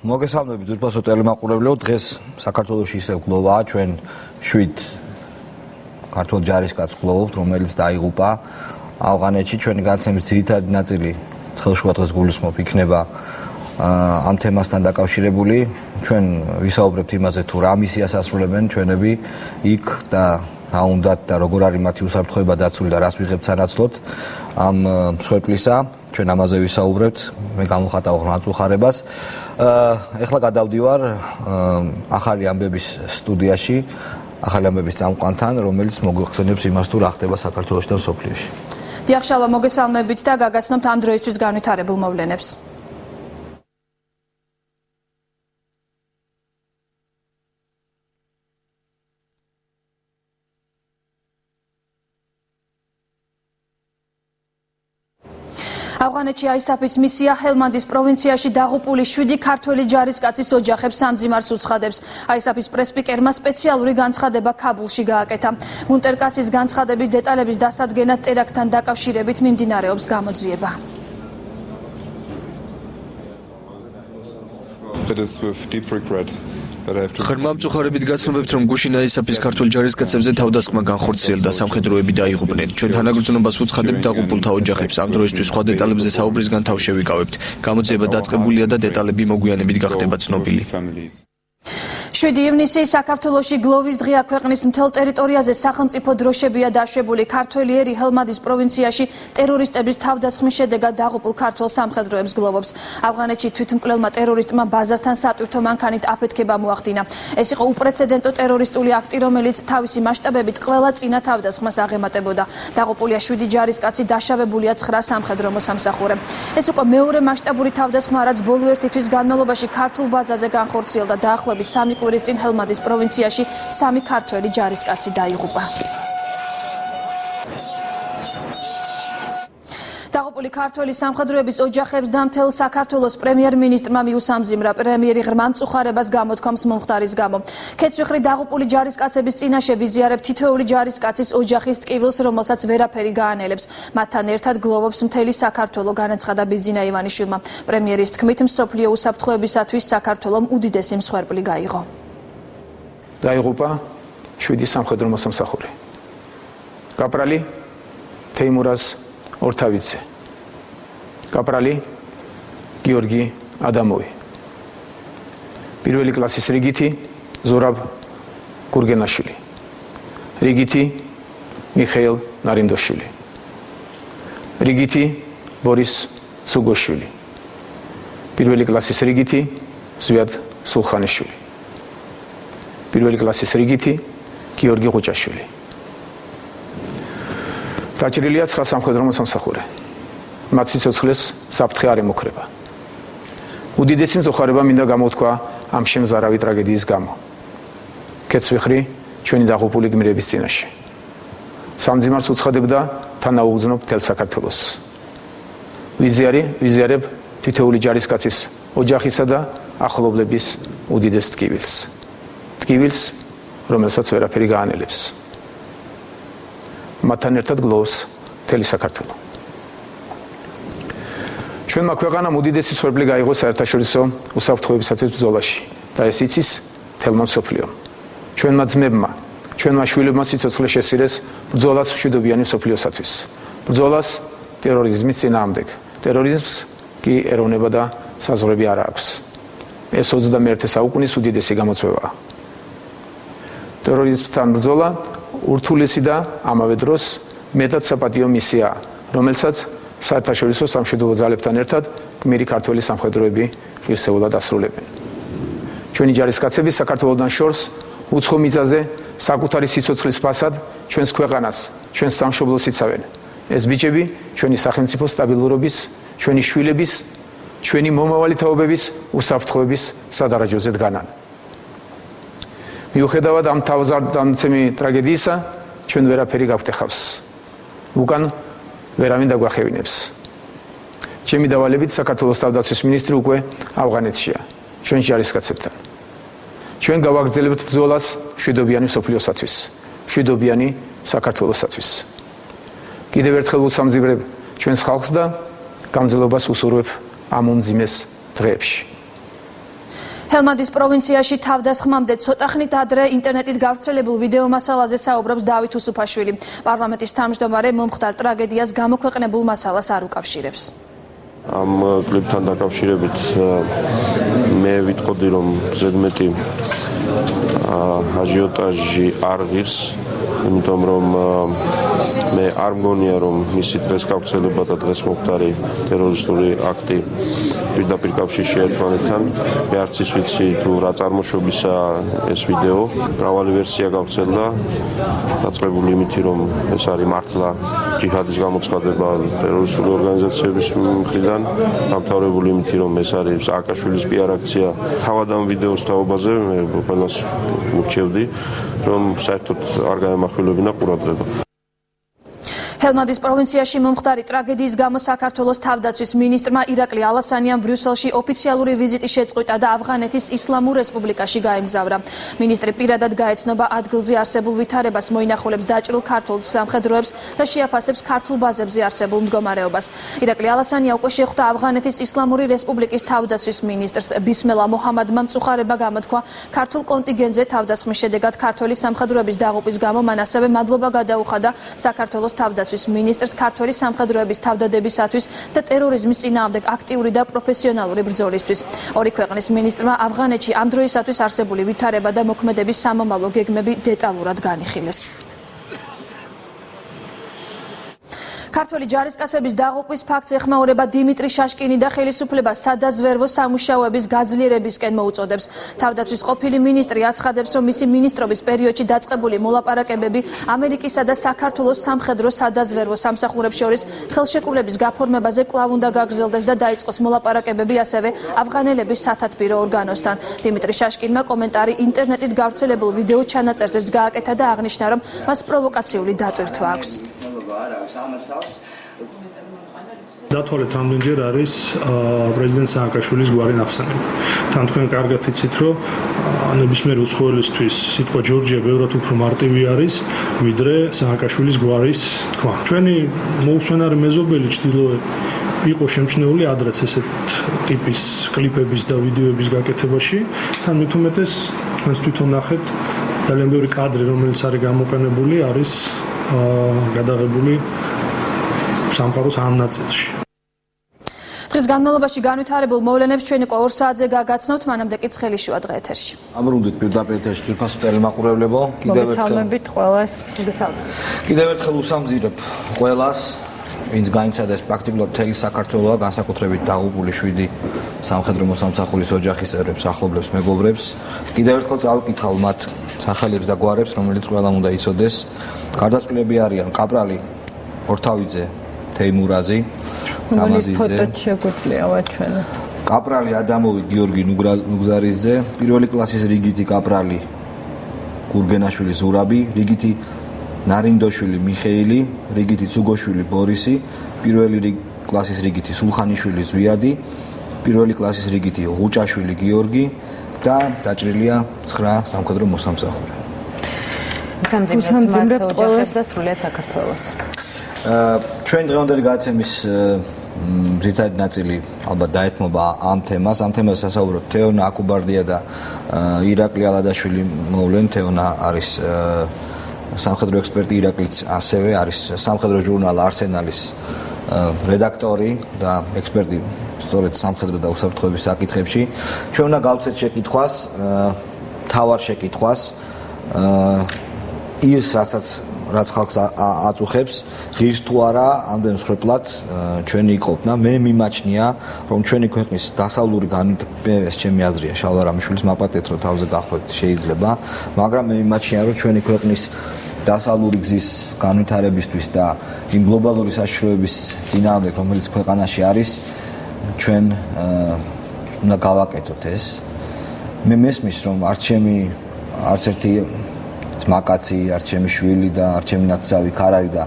მოგესალმებით ძვირფასო ტელემაყურებელო, დღეს საქართველოში ისევ გლოვაა, ჩვენ 7 ქართულ ჯარისკაცს გლოვობთ, რომელიც დაიღუპა ავღანეთში. ჩვენი განცემის ძირითადი ნაწილი ცხელშუა დღეს გულისხმობ იქნება ამ თემასთან დაკავშირებული. ჩვენ ვისაუბრებთ იმაზე, თუ რა მისიას ასრულებენ ჩვენები იქ და რა უნდათ და როგორ არის მათი უსაფრთხოება დაცული და რას ვიღებთ სანაცვლოდ ამ მსხვერპლისა. ჩვენ ამაზე ვისაუბრებთ, მე გამოვხატავ ღრმაწუხარებას. ეხლა გადავდივარ ახალი ამბების სტუდიაში, ახალი ამბების წამყვანთან, რომელიც მოგვიხსენებს იმას, თუ რა ხდება საქართველოში და მსოფლიოში. დიახ, შალვა, მოგესალმებით და გაგაცნობთ ამ დროისთვის განვითარებულ მოვლენებს. ავღანეთში ISAF-ის მისია ჰელმანდის პროვინციაში დაღუპული 7 ქართველი ჯარისკაცის ოჯახებს სამძიმარს უცხადებს. ISAF-ის პრესპიკერმა სპეციალური განცხადება ქაბულში გააკეთა. გუნტერ კაცის განცხადების დეტალების დასადგენად ტერაქტთან დაკავშირებით მიმდინარეობს გამოძიება. ღრმა მწუხარებით გაცნობებთ, რომ გუშინ ISAF-ის ქართულ ჯარისკაცებზე თავდასხმა განხორციელდა, სამხედროები დაიღუპნენ. ჩვენ თანაგრძნობას უცხადებთ დაღუპულთა ოჯახებს. ამ დროისთვის სხვა დეტალებზე საუბრისგან თავ შევიკავებთ. გამოძიება დაწყებულია და დეტალები მოგვიანებით გახდება ცნობილი. 7 ივნისი საქართველოში გლოვის დღეა. ქვეყნის მთელ ტერიტორიაზე სახელმწიფო დროშებია დაშვებული. ქართველი ერი ჰელმანდის პროვინციაში ტერორისტების თავდასხმის შედეგად დაღუპულ ქართველ სამხედროებს გლოვობს. ავღანეთში თვითმკვლელმა ტერორისტმა ბაზასთან სატვირთო მანქანით აფეთქება მოახდინა. ეს იყო უპრეცედენტო ტერორისტული აქტი, რომელიც თავისი მასშტაბებით ყველა წინა თავდასხმას აღემატებოდა. დაღუპულია 7 ჯარისკაცი, დაშავებულია 9 სამხედრო მოსამსახურე. ეს უკვე მეორე მასშტაბური თავდასხმა, რაც ბოლო ერთი თვის განმავლობაში ქართულ ბაზაზე განხორციელდა. დაახლოებით 3 კვირის წინ ჰელმანდის პროვინციაში 3 ქართველი ჯარისკაცი დაიღუპა. დაღუპული ქართველი სამხედროების ოჯახებს და მთელ საქართველოს პრემიერ-მინისტრმა მიუსამძიმრა. პრემიერი ღრმა მწუხარებას გამოთქვამს მომხდარის გამო. ქეცვიხრი დაღუპული ჯარისკაცების წინაშე ვიზიარებს თითოეული ჯარისკაცის ოჯახის ტკივილს, რომელსაც ვერაფერი გაანელებს. მათთან ერთად გლოვობს მთელი საქართველო, განაცხადა ბიძინა ივანიშვილმა. პრემიერის თქმით, მსოფლიო უსაფრთხოებისათვის საქართველომ უდიდესი მსხვერპლი გაიღო. დაიღუპა 7 სამხედრო მოსამსახურე. კაპრალი თეიმურაზ ორთავიცე, კაპრალი გიორგი ადამოვი, პირველი კლასის რიგითი ზურაბ გურგენაშვილი, რიგითი მიხეილ ნარინდოშვილი, რიგითი ბორის ცუგოშვილი, პირველი კლასის რიგითი ზვიად სულხანიშვილი, პირველი კლასის რიგითი გიორგი ღუჭაშვილი. დაჭრილია 9 სამხედრო მოსამსახურე. მათ სიცოცხლეს საფრთხე არ ემუქრება. უდიდესი მწუხარება მინდა გამოთქვა ამ შემზარავი ტრაგედიის გამო. ქეცვიხრი ჩვენი დაღუპული გმირების წინაშე. სამძიმარს უცხადებდა თანაუგრძნობ მთელ საქართველოს. ვიზიარებ თითოეული ჯარისკაცის ოჯახისა და ახლობლების უდიდეს ტკივილს. ტკივილს, რომელსაც ვერაფერი გაანელებს. მათთან ერთად გლოვს მთელი საქართველო. ჩვენმა ქვეყანამ უდიდესი მსხვერპლი გაიღო საერთაშორისო უსაფრთხოებისათვის ბრძოლაში და ეს იცის მთელმა მსოფლიომ. ჩვენმა ძმებმა, ჩვენმა შვილებმა სიცოცხლე შესწირეს ბრძოლას მშვიდობიანი მსოფლიოსათვის. ბრძოლას ტერორიზმის წინააღმდეგ. ტერორიზმს კი ეროვნება და საზღვრები არ აქვს. ეს 21 საუკუნის უდიდესი გამოწვევაა. ტერორიზმთან ბრძოლა ურთულესი და ამავე დროს მეტად საპატიო მისიაა, რომელსაც საერთაშორისო სამშვიდობო ძალებთან ერთად გმირი ქართველი სამხედროები ღირსეულად ასრულებენ. ჩვენი ჯარისკაცები საქართველოსთან შორს უცხო მიწაზე საკუთარი სიცოცხლის ფასად ჩვენს ქვეყანას, ჩვენს სამშობლოს იცავენ. ეს ბიჭები ჩვენი სახელმწიფოს სტაბილურობის, ჩვენი შვილების, ჩვენი მომავალი თაობების უსაფრთხოების სადარაჯოზე დგანან. მიუხედავად ამ თავზარდამცემი ტრაგედიისა, ჩვენ ვერაფერი გავხტეხავს. უკან ვერავინ დაგვახევინებს. ჩემი დავალებით საქართველოს თავდაცვის მინისტრი უკვე ავღანეთშია, ჩვენ ჯარისკაცებთან. ჩვენ გავაგრძელებთ ბრძოლას მშვიდობიანი მსოფლიოსათვის, მშვიდობიანი საქართველოსათვის. კიდევ ერთხელ ვუსამძიმრებ ჩვენს ხალხს და გამძლეობას უსურვებ ამ უმძიმეს დღეებში. ჰელმანდის პროვინციაში თავდასხმამდე ცოტა ხნით ადრე ინტერნეტით გავრცელებულ ვიდეო მასალაზე საუბრობს დავით უსუფაშვილი. პარლამენტის თავმჯდომარე მომხდარ ტრაგედიას გამოქვეყნებულ მასალას არ უკავშირებს. ამ კლიპთან დაკავშირებით მე ვიტყოდი, რომ ზედმეტი აჟიოტაჟი არ ღირს, იმიტომ რომ მე არ მგონია, რომ მისი დღეს გავრცელება და დღეს მომხდარი ტერორისტული აქტი პირდაპირ კავშირში ერთმანეთთან. მე არც ის ვიცი თუ რა წარმოშობისაა ეს ვიდეო. მრავალი ვერსია გავრცელდა, დაწყებული იმით, რომ ეს არის მართლა ჯიჰადის გამოცხადება ტერორისტული ორგანიზაციების მხრიდან, დამთავრებული იმით, რომ ეს არის სააკაშვილის პიარ აქცია. თავად ამ ვიდეოს თაობაზე მე ყველას ურჩევდი, რომ საერთოდ არ გაემახვილებინა ყურადღება. ჰელმანდის პროვინციაში მომხდარი ტრაგედიის გამო საქართველოს თავდაცვის მინისტრმა ირაკლი ალასანიამ ბრიუსელში ოფიციალური ვიზიტი შეწყვიტა და ავღანეთის ისლამურ რესპუბლიკაში გაემგზავრა. მინისტრი პირადად გაეცნობა ადგილზე არსებულ ვითარებას, მოინახულებს დაჭრილ ქართულ სამხედროებს და შეაფასებს ქართულ ბაზებზე არსებულ მდგომარეობას. ირაკლი ალასანია უკვე შეხვდა ავღანეთის ისლამური რესპუბლიკის თავდაცვის მინისტრს. ბისმელა მოჰამადმა მწუხარება გამოთქვა ქართულ კონტინგენტზე თავდასხმის შედეგად ქართველი სამხედროების დაღუპვის გამო. მან ასევე მადლობა გადაუხადა საქართველოს თავდაცვის მინისტრს ქართველი სამხედროების თავდადებისათვის და ტერორიზმის წინააღმდეგ აქტიური და პროფესიონალური ბრძოლისთვის. ორი ქვეყნის მინისტრმა ავღანეთში ამ დროისათვის არსებული ვითარება და მოქმედების სამომავლო გეგმები დეტალურად განიხილეს. ქართველი ჯარისკაცების დაღუპვის ფაქტს ეხმაურება დიმიტრი შაშკინი და ხელისუფლება სადაზვერვო სამუშაოების გაძლიერებისკენ მოუწოდებს. თავდაცვის ყოფილი მინისტრი აცხადებს, რომ მისი მინისტრობის პერიოდში დაწყებული მოლაპარაკებები ამერიკისა და საქართველოს სამხედრო სადაზვერვო სამსახურებს შორის ხელშეკრულების გაფორმებაზე კვლავ უნდა გაგრძელდეს და დაიწყოს მოლაპარაკებები ასევე ავღანელების სათათბირო ორგანოსთან. დიმიტრი შაშკინმა კომენტარი ინტერნეტით გავრცელებულ ვიდეო ჩანაწერზეც გააკეთა და აღნიშნა, რომ მას პროვოკაციული დატვირთვა აქვს. დათვალეთ რამდენჯერ არის პრეზიდენტ სააკაშვილის გვარი ნახსენები. თან თქვენ კარგად იცით, რომ ნებისმიერ უცხოელისთვის სიტყვა ჯორჯია ბევრად უფრო მარტივი არის, ვიდრე სააკაშვილის გვარის თქვა. ჩვენი მოუსვენარი მეზობელი ჩtildeოეთ იყო შემჩნეული ადრეც ესეთ ტიპის კლიპების და ვიდეოების გაკეთებაში. თან მით უმეტეს თქვენს თვითონ ნახეთ ძალიან ბევრი კადრი, რომელიც არის გამოყენებული, არის გადაღებული სამყაროს ამ ნაწილში. დღის განმავლობაში განვითარებულ მოვლენებს ჩვენ უკვე 2 საათზე გაგაცნობთ, მანამდე კი ცხელი შუა დღე ეთერში. ამრუნდით პირდაპირ ეთერში თვითონ ტელემაყურებლებო, კიდევ ერთხელ უსამძირებ ყველას, ვინც გაიცადა ეს პრაქტიკულად მთელი საქართველოა, განსაკუთრებით დაღუპული 7 სამხედრო მოსამსახურის ოჯახის წევრებს, ახლობლებს, მეგობრებს. კიდევ ერთხელ წავიკითხავ მათ სახელებს და გვარებს, რომელიც ყველამ უნდა იცოდეს. გარდაცვლილები არიან კაპრალი ორთავიძე თეიმურაზი, თამაზიძე, კაპრალი ადამოვი გიორგი ნუგზარიძე, პირველი კლასის რიგითი კაპრალი გურგენაშვილი ზურაბი, რიგითი ნარინდოშვილი მიხეილი, რიგითი ცუგოშვილი ბორისი, პირველი კლასის რიგითი სულხანიშვილი ზვიადი, პირველი კლასის რიგითი ღუჭაშვილი გიორგი და დაჭრილია 9 სამხედრო მოსამსახური. უსამძიმრებთ ყველას და სრულიად საქართველოს. ჩვენ დღევანდელი გადაცემის ძირითადი ნაწილი ალბათ დაეთმობა ამ თემას. ამ თემაზე სასაუბროთ თეონა აკუბარდია და ირაკლი ალადაშვილი მოვლენ. თეონა არის სამხედრო ექსპერტი, ირაკლიც ასევე არის სამხედრო ჟურნალ არსენალის რედაქტორი და ექსპერტი სწორედ სამხედრო და უსაფრთხოების საკითხებში. ჩვენ უნდა გავცეთ შეკითხვას, თავარ შეკითხვას ის რაც ხალხს აწუხებს, ღირს თუ არა ამდენ მსხვერპლად ჩვენი იყოფნა. მე მიმაჩნია, რომ ჩვენი ქვეყნის დასავლური განვითარება, ჩემი აზრია, შალვა რამიშვილის მაპატეთ რომ თავზე გახვევთ შეიძლება, მაგრამ მე მიმაჩნია, რომ ჩვენი ქვეყნის დასავლური გზის განვითარებისთვის და იმ გლობალური საშიშროების წინააღმდეგ, რომელიც ქვეყანაში არის, ჩვენ უნდა გავაკეთოთ ეს. მე მესმის, რომ არც ერთი მაკაცი, არც ჩემი შვილი და არც ჩემი ნაცავი ხარ არის და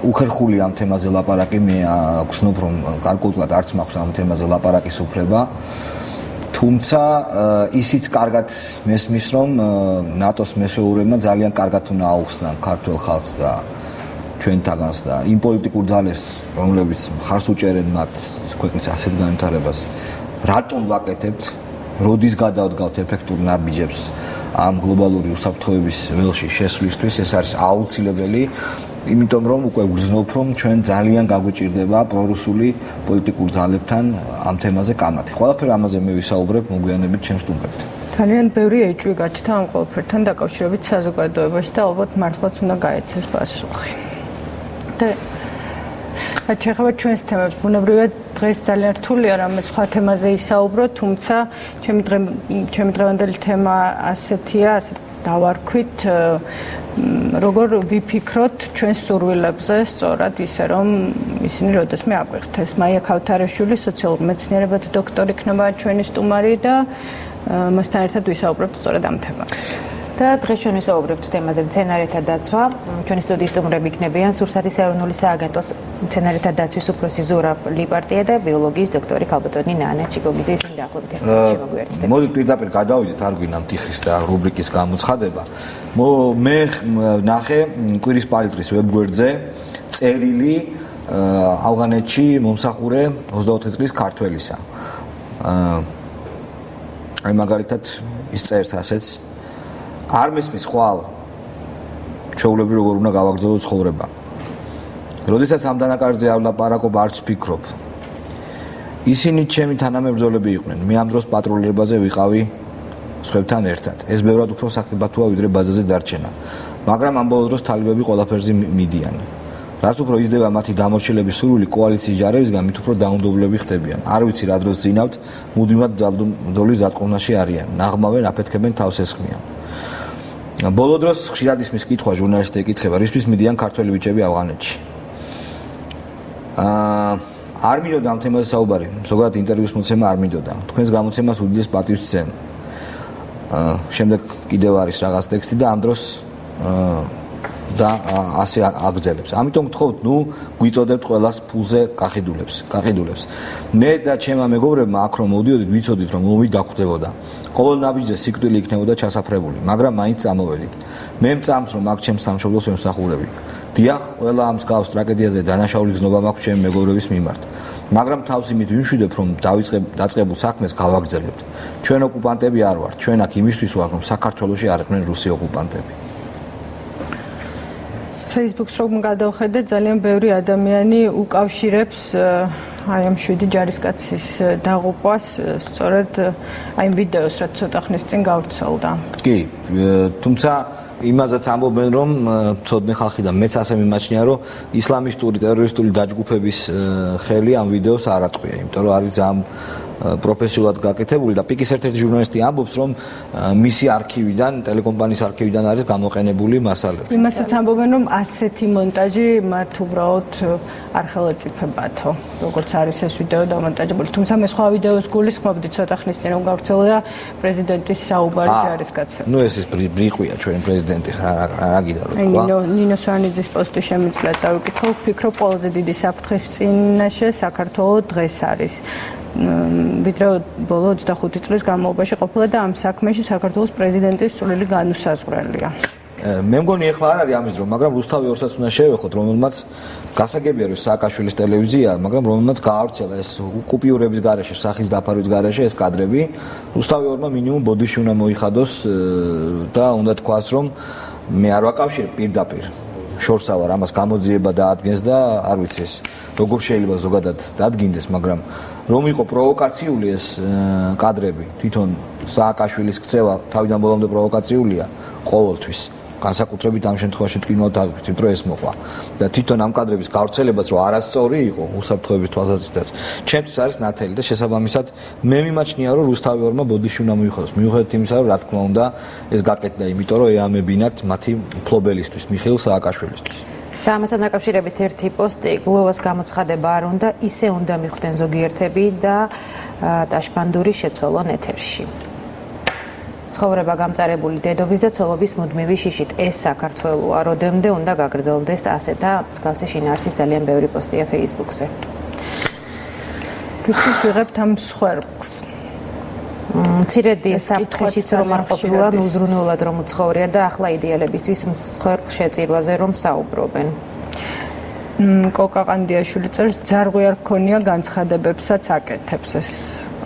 უხერხული ამ თემაზე ლაპარაკი. მე გსნობ, რომ გარკვეულად არც მაქვს ამ თემაზე ლაპარაკის უფლება. თუმცა ისიც კარგად მესმის, რომ ნატოს მესეურებმა ძალიან კარგად უნდა აუხსნან ქართულ ხალხს და ჩვენთაგანს და იმ პოლიტიკურ ძალებს, რომლებიც მხარს უჭერენ მათ ქვეყნის ასეთ განვითარებას, რატომ ვაკეთებთ როდის გადავდგავთ ეფექტურ ნაბიჯებს ამ გლობალური უსაფრთხოების ველში შესვლისთვის, ეს არის აუცილებელი, იმიტომ რომ უკვე ვგრძნობ, რომ ჩვენ ძალიან გაგვიჭირდება პრორუსული პოლიტიკურ ძალებთან ამ თემაზე კამათი. ყველაფერი ამაზე მე ვისაუბრებ მოგვიანებით ჩემს სტუმრებთან. ძალიან ბევრი ეჭვი გაჩნდა ამ ყველაფერთან დაკავშირებით საზოგადოებაში და ალბათ მართლაც უნდა გაეცეს პასუხი. და შეეხება ჩვენს თემებს, ბუნებრივად დღეს ძალიან რთულია რამე სხვა თემაზე ისაუბრო, თუმცა ჩემი დღევანდელი თემა ასეთია, ასეთ დავარქვით, როგორ ვიფიქროთ ჩვენ სურვილებზე, სწორად ისე რომ ისინი როდესმე აგვეხთეს. მაია ქავთარაშვილი, სოციოლოგ მეცნიერებათა დოქტორი იქნება ჩვენი სტუმარი და მასთან ერთად ვისაუბრებთ სწორედ ამ თემაზე. და დღეს ჩვენ ვისაუბრებთ თემაზე მცენარეთა დაცვა. ჩვენი სტუდიის სტუმრები იქნებიან სურსათის ეროვნული სააგენტოს მცენარეთა დაცვის უფროსი ზურაბ ლიპარტია და ბიოლოგიის დოქტორი ქალბატონი ნანა ჩიკოგიძე. ისინი დაახლოებით ერთ წუთში მოგვიერთდება. მოდით პირდაპირ გადავიდეთ, არ გვინდა მტიხრის და რუბრიკის გამოცხადება. მე ნახე კვირის პალიტრის ვებგვერდზე წერილი ავღანეთში მომსახურე 24 წლის ქართველისა. აი მაგალითად ის წერს ასეც არ მისმის ხვალ ჩვეულებრივ როგორ უნდა გავაგრძელო ცხოვრება. როდესაც ამ დანაკარგზე არ ვლაპარაკობ, არც ვფიქრობ. ისინი ჩემი თანამებრძოლები იყვნენ. მე ამ დროს პატრულირებაზე ვიყავი სხვებთან ერთად. ეს ბევრად უფრო საკებათოა ვიდრე ბაზაზე დარჩენა. მაგრამ ამ ბოლო დროს თალებები ყველაფერზე მიდიან. რაც უფრო იზრდება მათი დამორჩილების სურვილი კოალიციის ჯარებისგან, მით უფრო დაუნდობლები ხდებიან. არ ვიცი რა დროს ძინავთ, მუდმივად ბრძოლის ზატყოვნაში არიან. ნაღმავენ, აფეთქებენ, თავს ესხმიან. ბოლო დროს ხშირად ისმის კითხვა ჟურნალისტი ეკითხება, რისთვის მიდიან ქართველი ბიჭები ავღანეთში. არ მინდოდა ამ თემაზე საუბარი, ზოგადად ინტერვიუს მოცემა არ მინდოდა. თქვენს გამოცემას უდიდეს პატივს ვცემ. შემდეგ კიდევ არის რაღაც ტექსტი და ამ დროს და ასე აგრძელებს. ამიტომ გთხოვთ, გვიწოდებთ ყველას ფულზე გაყიდულებს. მე და ჩემმა მეგობრებმა აქ რომ მოვდიოდით, ვიცოდით რომ მომი დაგვხვდებოდა. ყოველ ნაბიჯზე სიკვდილი იქნებოდა ჩასაფრებული, მაგრამ მაინც წამოვედით. მე მწამს რომ აქ ჩემს სამშობლოს ვემსახურები. დიახ, ყველა ამ მსგავს ტრაგედიაზე დანაშაული გზნობა მაქვს ჩემი მეგობრების მიმართ. მაგრამ თავს იმით ვიმშვიდებ, რომ დაწყებულ საქმეს გავაგრძელებთ. ჩვენ ოკუპანტები არ ვართ, ჩვენ აქ იმისთვის ვართ, რომ საქართველოში არ იყვნენ რუსი ოკუპანტები. Facebook-ს რომ გადავხედეთ, ძალიან ბევრი ადამიანი უკავშირებს აი ამ 7 ჯარისკაცის დაღუპვას სწორედ აი ამ ვიდეოს, რაც ცოტა ხნის წინ გავრცელდა. კი, თუმცა იმაზეც ამბობენ, რომ ცოდნე ხალხი და მეც ასე მიმაჩნია, რომ ისლამისტური ტერორისტული დაჯგუფების ხელი ამ ვიდეოს არ ატყვია, იმიტომ რომ არის ამ პროფესიულად გაკეთებული და პიკის ერთ-ერთი ჟურნალისტი ამბობს, რომ მისი არქივიდან, ტელეკომპანიის არქივიდან არის გამოყენებული მასალები. იმასაც ამბობენ, რომ ასეთი მონტაჟი მათ უბრალოდ არ ხელეწიფებათო, როგორც არის ეს ვიდეო დამონტაჟებული. თუმცა მე სხვა ვიდეოს გულისხმობდი, ცოტა ხნის წინ რომ გავრცელდა პრეზიდენტის საუბარი ჯარისკაცებს. ეს ბრიყვია ჩვენი პრეზიდენტი რა გიდა რომ თქვა. ნინო სვანიძის პოსტი შემიძლია წავიკითხო, ვფიქრობ ყველაზე დიდი საფრთხის წინაშე საქართველოს დღეს არის. ვიდრე ბოლო 25 წლის განმავლობაში ყოფილა და ამ საქმეში საქართველოს პრეზიდენტის სრული განუსაზღვრელია. მე მგონი ეხლა არ არის ამის დრო, მაგრამ რუსთავი ორსაც უნდა შევეხოთ, რომელმაც გასაგებია რომ სააკაშვილის ტელევიზია, მაგრამ რომელმაც გაავრცელა ეს კუპიურების გარეშე, სახის დაფარვის გარეშე ეს კადრები. რუსთავი ორმა მინიმუმ ბოდიში უნდა მოიხადოს და უნდა თქვას, რომ მე არ ვაკავშირებ პირდაპირ შორსა ვარ ამას გამოძიება დაადგენს და არ ვიცი ეს როგორ შეიძლება ზოგადად დადგინდეს, მაგრამ რომ იყო პროვოკაციული ეს კადრები, თვითონ სააკაშვილის ქცევა თავიდან ბოლომდე პროვოკაციულია ყოველთვის. განსაკუთრებით ამ შემთხვევაში თქვინოთ აღვიქვით, რომ ეს მოყვა და თვითონ ამ კადრების გავრცელებაც რომ არასწორი იყო უსაფრთხოების თვალსაზრისითაც ჩემთვის არის ნათელი და შესაბამისად მე მიმაჩნია რომ რუსთავი ორმა ბოდიში უნდა მოიხადოს მიუხედავად იმისა რომ რა თქმა უნდა ეს გაკეთდა იმიტომ რომ ეამებინათ მათი მფლობელისთვის მიხეილ სააკაშვილისთვის. და ამასთან დაკავშირებით ერთი პოსტი გლოვას გამოცხადება არ უნდა, ისე უნდა მიხვდნენ ზოგიერთები და ტაშბანდური შეცვალონ ეთერში. ცხოვრება გამწარებული დედობის და ცოლობის მუდმივი შიშით. ეს საქართველოა, როდემდე უნდა გაგრძელდეს ასე და მსგავსი შინაარსის ძალიან ბევრი პოსტია Facebook-ზე. რუსთვის ვიღებთ ამ სხვერპლს. მცირედი საფრთხეშიც რომ არ ყოფილა, უზრუნველად რომ უცხოვრია და ახლა იდეალებისთვის მსხვერპლ შეწირვაზე რომ საუბრობენ. კოკა ყანდიაშვილი წერს, ძარღვი არ ქონია განცხადებებსაც აკეთებს ეს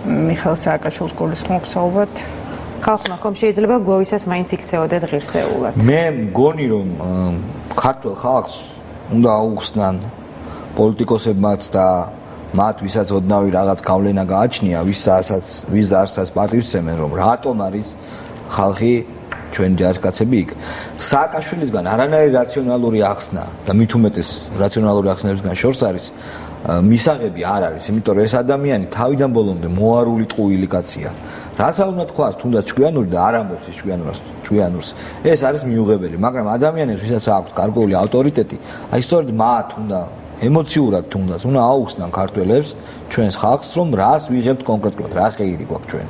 მიხეილ სააკაშვილის გულისხმობს ალბათ. ხალხმა ხომ შეიძლება გლოვისას მაინც იქცეოდეთ ღირსეულად. მე მგონი რომ ქართულ ხალხს უნდა აუხსნან პოლიტიკოსებმაც და მათ ვისაც ოდნავი რაღაც გავლენა გააჩნია, ვის არსაც პატივცემენ რომ რატომ არის ხალხი ჩვენ ჯარისკაცები იქ. სააკაშვილისგან არანაირი რაციონალური ახსნა და მით უმეტეს რაციონალური ახსნებისგან შორს არის მისაღები არ არის, იმიტომ რომ ეს ადამიანი თავიდან ბოლომდე მოარული ტყუილი კაცია. რაც არ უნდა თქვას, თუნდაც ჭკვიანური და არ ამბობს ის ჭკვიანურს. ეს არის მიუღებელი, მაგრამ ადამიანებს ვისაც აქვს გარკვეული ავტორიტეტი, აი სწორედ მათ უნდა ემოციურად თუნდაც უნდა აუხსნან ქართველებს, ჩვენს ხალხს, რომ რას ვიღებთ კონკრეტულად, რა ხეირი გვაქვს ჩვენ.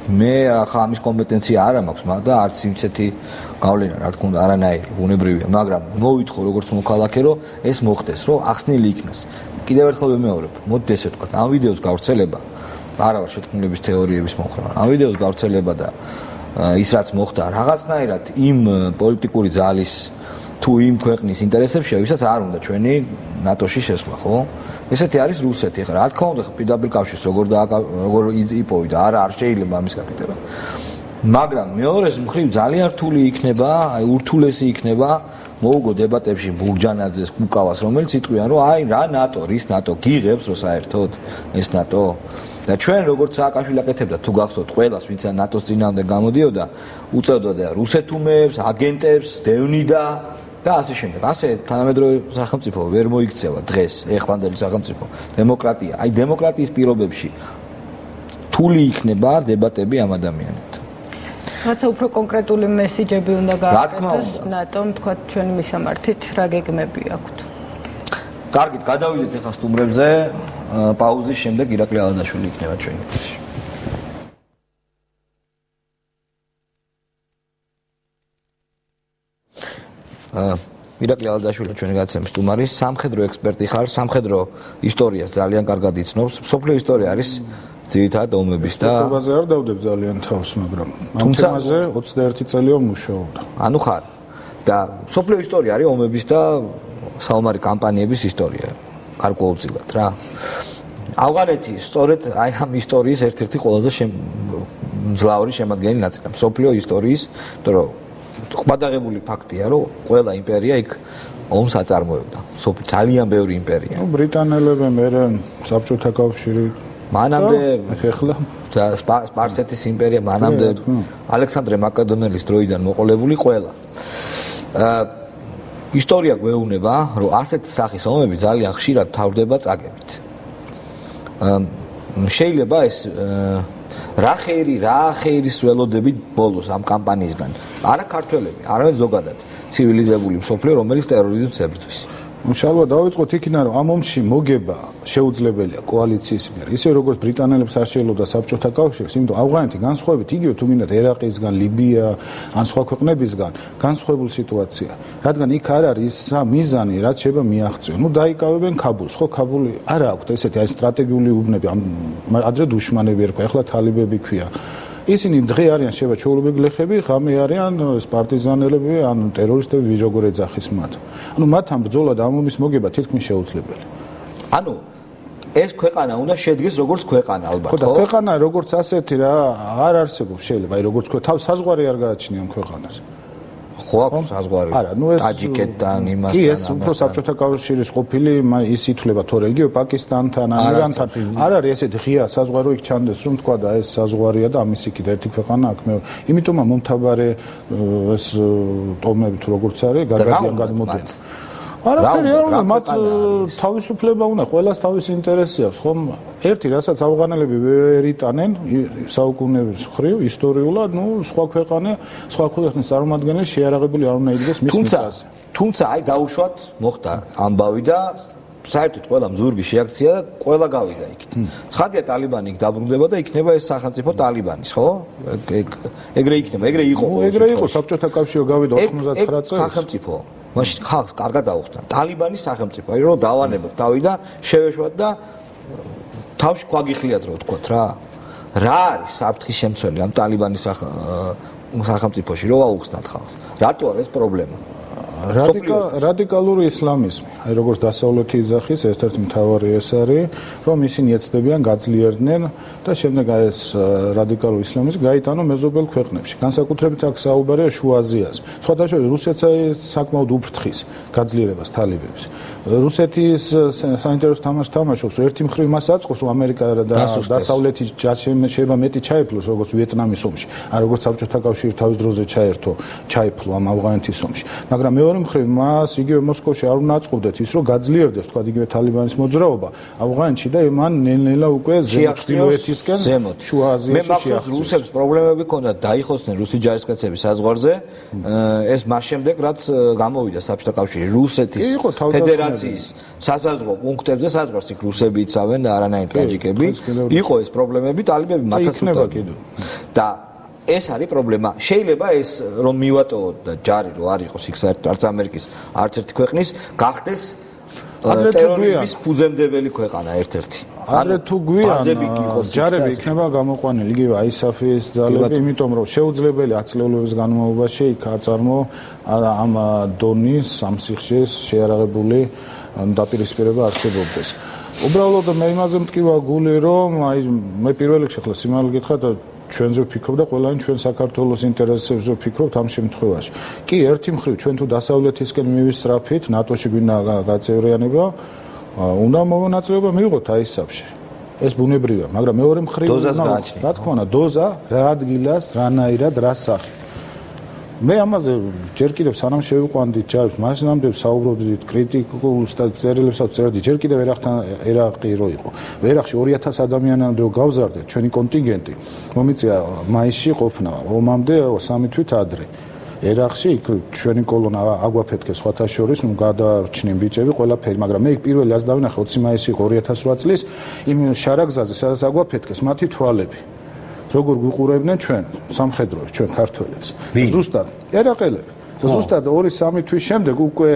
მე ახლა ამის კომპეტენცია არ მაქვს, მაგრამ არც ისეთი გავლენა, რა თქმა უნდა, არანაირი, ბუნებრივია, მაგრამ მოვითხოვ როგორც მოქალაქე, რომ ეს მოხდეს, რომ ახსნილი იქნას. კიდევ ერთხელ ვიმეორებ, მოდით ესე ვთქვათ, ამ ვიდეოს გავრცელება არა ვარ შეთქმულების თეორიების მომხრე. ამ ვიდეოს გავრცელება და ის რაც მოხდა, რაღაცნაირად იმ პოლიტიკური ძალის თუ იმ ქვეყნის ინტერესებშია, ვისაც არ უნდა ჩვენი ნატოში შესვლა, ხო? ესეთი არის რუსეთი. ახლა რა თქმა უნდა, პირდაპირ კავშირს როგორ იპოვიდა, არ შეიძლება ამის გაკეთება. მაგრამ მეორეს მხრივ ძალიან რთული იქნება, აი ურთულესი იქნება მოუგო დებატებში ბურჯანაძეს, კუკავას, რომელიც იტყვიან, რომ აი რა ნატო, რის ნატო გიღებს, რომ საერთოდ ეს ნატო და ჩვენ როგორც სააკაშვილი აკეთებდა თუ გახსოვთ ყველას ვინც ნატოს წინამდე გამოდიოდა უწევდოდა რუსეთუმებს, აგენტებს, დევნიდა და ასე შემდეგ. ასე თანამედროვე სახელმწიფო ვერ მოიქცევა დღეს ეხლანდელი სახელმწიფო დემოკრატია. აი დემოკრატიის პირობებში რთული იქნება დებატები ამ ადამიანებთან. რაცა უფრო კონკრეტული მესიჯები უნდა გააკეთოს ნატომ, თქვა ჩვენი მისამართით რა გეგმები აქვთ. კარგით, გადავიდეთ ახლა სტუმრებზე. პაუზის შემდეგ ირაკლი ალადაშვილი იქნება ჩვენი ეთერში. ირაკლი ალადაშვილი ჩვენი გადაცემის სტუმარი, სამხედრო ექსპერტი ხარ, სამხედრო ისტორიას ძალიან კარგად იცნობს. მსოფლიო ისტორია არის ძირითადად ომების და ისტორიაზე არ დავდებ ძალიან თავს, მაგრამ ამ თემაზე 21 წელია მუშაობდა. ანუ ხარ და მსოფლიო ისტორია არის ომების და საომარი კამპანიების ისტორია. გარკვეულწილად რა. ავღანეთი სწორედ აი ამ ისტორიის ერთ-ერთი ყველაზე მძლავრი შემადგენელი ნაწილია მსოფლიო ისტორიის, იმიტომ რომ ხვადაღებული ფაქტია, რომ ყველა იმპერია იქ ომს აწარმოებდა. ძალიან ბევრი იმპერია. ნუ ბრიტანელები, მერე საბჭოთა კავშირი, მანამდე ეხლა სპარსეთის იმპერია, მანამდე ალექსანდრე მაკედონელის დროიდან მოყოლებული ყველა. ისტორია გვეუბნება, რომ ასეთი სახის ომები ძალიან ხშირად თავდება წაგებით. შეიძლება ეს რა ხეირის ველოდებით ბოლოს ამ კამპანიისგან. არა ქართველები, არამედ ზოგადად ცივილიზებული მსოფლიო, რომელიც ტერორიზმს ებრძვის. მშალვა დავიწყოთ იქიდან, რომ ამ ომში მოგება შეუძლებელია კოალიციის მიერ. ისე როგორც ბრიტანელებს არ შეელოდა საბჭოთა კავშირს, იმიტომ ავღანეთი განსხვავებით იგივე თუ მინდათ ერაყისგან, ლიბია, ან სხვა ქვეყნებისგან განსხვავებული სიტუაცია. რადგან იქ არ არის ის მიზანი, რაც შეიძლება მიაღწიონ. ნუ დაიკავებენ ქაბულს, ხო, ქაბული არ აქვს ესეთი აი სტრატეგიული უბნები, ადრე დუშმანები ერქვა, ახლა თალიბები ქვია. ისინი დღე არიან შეიძლება ჩაურობი გლეხები, ღამე არიან პარტიზანელები, ან ტერორისტები, როგორ ეძახის მათ. ანუ მათ ამ ბრძოლა და ამ ომის მოგება თითქმის შეუძლებელი. ანუ ეს ქვეყანა უნდა შედგეს როგორც ქვეყანა ალბათ, ხო? ხო, და ქვეყანა როგორც ასეთი რა არ არსებობს შეიძლება, აი როგორც თავ საზღვარი არ გააჩნია ამ ქვეყანას. ხო აქვს საზღვარი. არა, ნუ ეს ტაჯიკეთთან იმასთან. კი, ეს უფრო საბჭოთა კავშირის ყოფილი ის ითვლება თორე იგივე პაკისტანთან, ირანთან. არ არის ესეთი ღია საზღვარი იქ ჩანდეს, რომ თქვა და ეს საზღვარია და ამის იქით ერთი ქვეყანა აქ მე. იმიტომ მომთაბარე ეს ტომები თუ როგორც არის, გადადიან გადმოდიან. არაფერი არ უნდა, მათ თავისუფლება უნდა, ყველას თავისი ინტერესი აქვს, ხომ? ერთი, რასაც ავღანელები ვერ იტანენ საუკუნეების მხრივ ისტორიულად, ნუ სხვა ქვეყნის წარმომადგენელი შეარაღებული არ უნდა იდგეს მის მიწაზე. თუმცა აი დაუშვათ მოხდა ამბავი და საერთოდ ყველა მზურგი შეაქცია და ყველა გავიდა იქით. ცხადია ტალიბანი იქ დაბრუნდება და იქნება ეს სახელმწიფო ტალიბანის, ხო? ეგრე იქნება, ეგრე იყო. ეგრე იყო საბჭოთა კავშირი გავიდა 99 წელს. სახელმწიფო მაშინ ხალხს კარგად აუხსნა. ტალიბანის სახელმწიფო, აი რომ დავანებოთ თავი და შევეშვათ და თავში გვაგიხლიათ რო ვთქვათ რა. რა არის საფრთხის შემცველი ამ ტალიბანის სახელმწიფოში რო აუხსნათ ხალხს? რატო არის ეს პრობლემა? რადიკალური ისლამიზმი, აი როგორც დასავლეთი იძახის ერთ-ერთი მთავარი ეს არის, რომ ისინი ეცდებიან გაძლიერდნენ და შემდეგ აი ეს რადიკალური ისლამიზმი გაიტანო მეზობელ ქვეყნებში. განსაკუთრებით აქ საუბარია შუა აზიაზე. სხვათა შორის რუსეთს საკმაოდ უფრთხის გაძლიერებას თალებებს. რუსეთის საინტერესო თამაშს თამაშობს, ერთი მხრივ მას აწყობს, რომ ამერიკა და დასავლეთი შეიძლება მეტი ჩაეფლოს, როგორც ვიეტნამის ომში, ან როგორც საბჭოთა კავშირი თავის დროზე ჩაეფლო ამ ავღანეთის ომში. მაგრამ მეორე მხრივ მას იგივე მოსკოვში არ უნდა აწყობდეთ ის, რომ გაძლიერდეს თქვა იგივე თალიბანის მოძრაობა ავღანეთში და მან ნელ-ნელა უკვე ზემოთისკენ შუა აზიაში მე მახსოვს რუსებს პრობლემები ჰქონდათ დაიხოცნენ რუსი ჯარისკაცები საზღვარზე ეს მას შემდეგ რაც გამოვიდა საბჭოთა კავშირი რუსეთის ფედერაციის საზაზღვო პუნქტებზე საზღვარს იქ რუსები იცავენ და არანაირ ტაჯიკები იყო ეს პრობლემები ტალიბები მათაც და ეს არის პრობლემა. შეიძლება ეს რომ მივატოვოთ და ჯარი რო არ იყოს იქ საერთოდ არც ამერიკის არც ერთი ქვეყნის გახდეს ტერორიზმის ფუძემდებელი ქვეყანა ერთ-ერთი. ადრე თუ გვიან ჯარები იქნება გამოყვანილი იგივე ISAF-ის ძალები, იმიტომ რომ შეუძლებელი 10 წლების განმავლობაში იქ აწარმო ამ დონის, ამ სიხშირის შეარაღებული დაპირისპირება არსებობდეს. უბრალოდ მე იმაზე მტკივა გული რომ აი მე პირველ რიგში ახლა სიმართლე გითხრათ ჩვენზე ვფიქრობ და ყველანი ჩვენ საქართველოს ინტერესებზე ვფიქრობთ ამ შემთხვევაში. კი, ერთი მხრივ ჩვენ თუ დასავლეთისკენ მივისწრაფით, ნატოში გვინდა გაწევრიანება, უნდა მონაწილეობა მიიღოთ ISAF-ში. ეს ბუნებრივია, მაგრამ მეორე მხრივ რა თქმა უნდა, დოზა, რა ადგილას, რანაირად, რა სახით. მე ამაზე ჯერ კიდევ სანამ შევიყვანდით ჯარებს, მაშინამდე საუბრობდით კრიტიკულ წერილებსაც წერდი, ჯერ კიდევ ერაყი რო იყო. ერაყში 2000 ადამიანამდე გავზარდეთ ჩვენი კონტინგენტი. მომიწია მაისში ყოფნა, ომამდე 3 თვით ადრე. ერაყში იქ ჩვენი კოლონა აგვაფეთქეს სხვათა შორის, გადარჩნენ ბიჭები ყველაფერი, მაგრამ მე იქ პირველი ას დავინახე 20 მაისი იყო 2008 წლის იმ შარაგზაზე, სადაც აგვაფეთქეს მათი თვალები. როგორ გვიყურებდნენ ჩვენ სამხედროებს, ჩვენ ქართველებს. ზუსტად ერაყელები. ზუსტად 2-3 თვის შემდეგ უკვე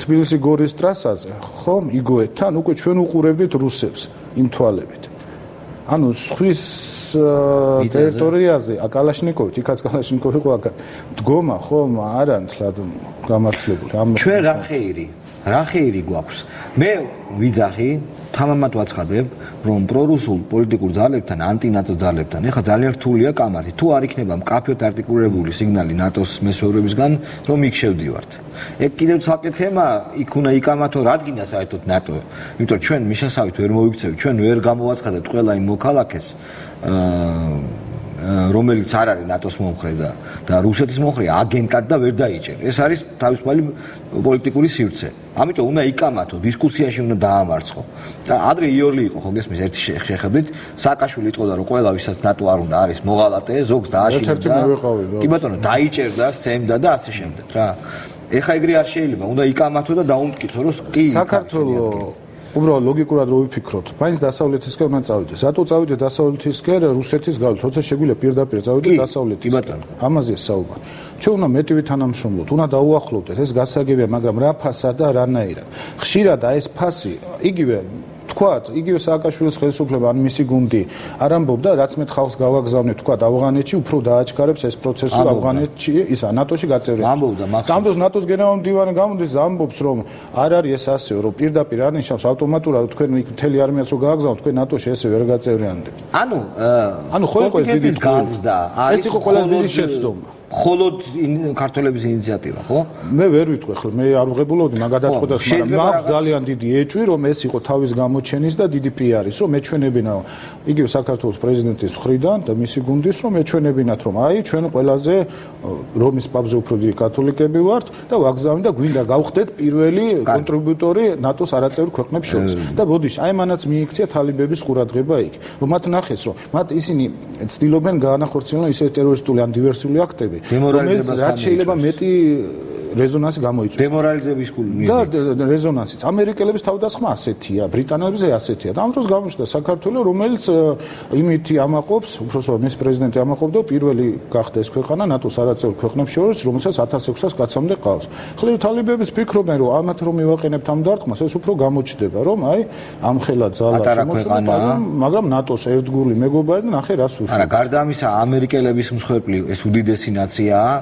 თბილისი-გორის ტრასაზე, ხომ, იგოეთთან უკვე ჩვენ უყურებდით რუსებს იმ თვალებით. ანუ სხვის ტერიტორიაზე აკალაშნიკოვით, იქაც კალაშნიკოვი იყო აქ დგომა, ხომ, არა თლად გამართლებული. ჩვენ რა ხეირი გვაქვს? მე ვიძახი თამამად ვაცხადებ, რომ პრორუსულ პოლიტიკურ ძალებთან, ანტინატო ძალებთან, ეხლა ძალიან რთულია კამათი. თუ არ იქნება მკაფიოდ არტიკულირებული სიგნალი ნატოს მესვეურებისგან, რომ იქ შევდივართ. ეგ კიდევ ცალკე თემა, იქ უნდა იკამათო რადგინა საერთოდ ნატო. იმიტომ რომ ჩვენ მისასავით ვერ მოვიქცევით, ჩვენ ვერ გამოვაცხადებთ ყველა იმ მოქალაქეს, რომელიც არ არის ნატოს მომხრე და რუსეთის მომხრე აგენტად და ვერ დაიჭერ. ეს არის თავისუფალი პოლიტიკური სივრცე. ამიტომ უნდა იკამათო, დისკუსიაში უნდა დაამარცხო. და ადრე იოლი იყო, ხო გესმის, ერთი შეხედვით, სააკაშვილი იტყოდა, რომ ყველა ვისაც ნატო არ უნდა არის მოღალატე, ზოგს დააშინდა. კი ბატონო, დაიჭერდა, სცემდა და ასე შემდეგ, რა. ეხა ეგრე არ შეიძლება, უნდა იკამათო და დაუმტკიცო, რომ კი საქართველოს უბრალოდ ლოგიკურად რო ვიფიქროთ, მაინც დასავლეთისკენ უნდა წავიდეს. რატო წავიდეთ დასავლეთისკენ რუსეთის გავლით? თორსა შეგვიძლია პირდაპირ წავიდეთ დასავლეთისკენ. ამაზეა საუბარი. ჩვენ უნდა მეტი ვითანამშრომლოთ, უნდა დაუახლოვდეთ, ეს გასაგებია, მაგრამ რა ფასად და რანაირად. ხშირად ეს ფასი იგივე თქვათ, იგივე სააკაშვილის ხელისუფლება ან მისი გუნდი არ ამბობდა, რაც მე ხალხს გავაგზავნე, თქვათ, ავღანეთში უფრო დააჩქარებს ეს პროცესი ავღანეთში, ისა ნატოში გაწევრება. ამბობდა მაგას. ამბობს ნატოს გენერალური მდივანი გამოდის, ამბობს, რომ არ არის ეს ასე, რომ პირდაპირ არ ნიშნავს ავტომატურად თქვენ მთელი არმიას რო გააგზავნოთ, თქვენ ნატოში ესე ვერ გაწევრიანდებთ. ანუ ხო იყო ეს დიდი გაზრდა, ეს იყო ყველაზე დიდი შეცდომა. მხოლოდ ქართველების ინიციატივა, ხო? მე ვერ ვიტყვი, ხო, მე არ ვღებულობდი მაგ გადაწყვეტას, მაგრამ მაქვს ძალიან დიდი ეჭვი, რომ ეს იყო თავის გამოჩენის და დიდი პიარის, რომ მეჩვენებინა იგივე საქართველოს პრეზიდენტის მხრიდან და მისი გუნდის, რომ მეჩვენებინათ, რომ აი ჩვენ ყველაზე რომის პაპზე უფრო დიდი კათოლიკები ვართ და ვაგზავნით და გვინდა გავხდეთ პირველი კონტრიბუტორი ნატოს არაწევრ ქვეყნებს შორის. და ბოდიში, აი მანაც მიიქცია თალიბების ყურადღება იქ. რომ მათ ნახეს, რომ მათ ისინი ცდილობენ გაანახორციელონ ისე ტერორისტული ან დივერსიული აქტები. რომელიც რაც შეიძლება მეტი რეზონანსი გამოიწვევს. დემორალიზების გული. და რეზონანსიც ამერიკელების თავდასხმა ასეთია, ბრიტანელებზე ასეთია. და ამ დროს გამოჩნდა საქართველოს, რომელიც იმითი ამაყობს, უბრალოდ მის პრეზიდენტი ამაყობდა პირველი გახდა ეს ქვეყანა ნატოს არაწევრ ქვეყნებს შორის, რომელსაც 1600 კაცამდე ყავს. ხლივ თალებებიც ფიქრობენ, რომ ამათ რომ მივაყენებთ ამ დარტყმას, ეს უფრო გამოჩნდება, რომ აი ამ ხელა ძალა შემოსულა, მაგრამ ნატოს ერთგული მეგობარი და ნახე რას უშვა. არა, გარდა ამისა, ამერიკელების მსხვერპლი ეს უდიდესი ნაციაა,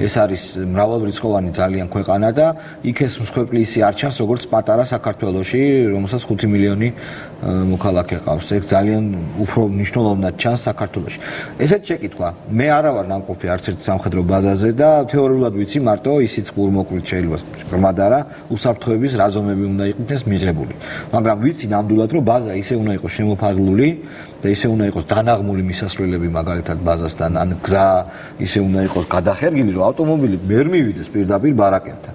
ეს არის მრავალრიცხოვანი ძალიან ქვეყანა და იქ ეს მსხვერპლი ისე არ ჩანს, როგორც პატარა საქართველოში, რომელსაც 5 მილიონი მოქალაქე ყავს. ეგ ძალიან უფრო მნიშვნელოვნად ჩანს საქართველოში. ესეც შეკითხვა. მე არა ვარ ნამყოფი არც ერთ სამხედრო ბაზაზე და თეორიულად ვიცი მარტო ისიც გულმოკლით შეიძლება ღრმად არა, უსაფრთხოების რაზომები უნდა იყვნენ მიღებული. მაგრამ ვიცი ნამდვილად, რომ ბაზა ისე უნდა იყოს შემოფარგლული და ისე უნდა იყოს დანაღმული მისასვლელები მაგალითად ბაზასთან, ან გზა ისე უნდა იყოს გადახერგილი, რომ ავტომობილი ვერ მივიდეს პირდაპირ ბარაკებთან.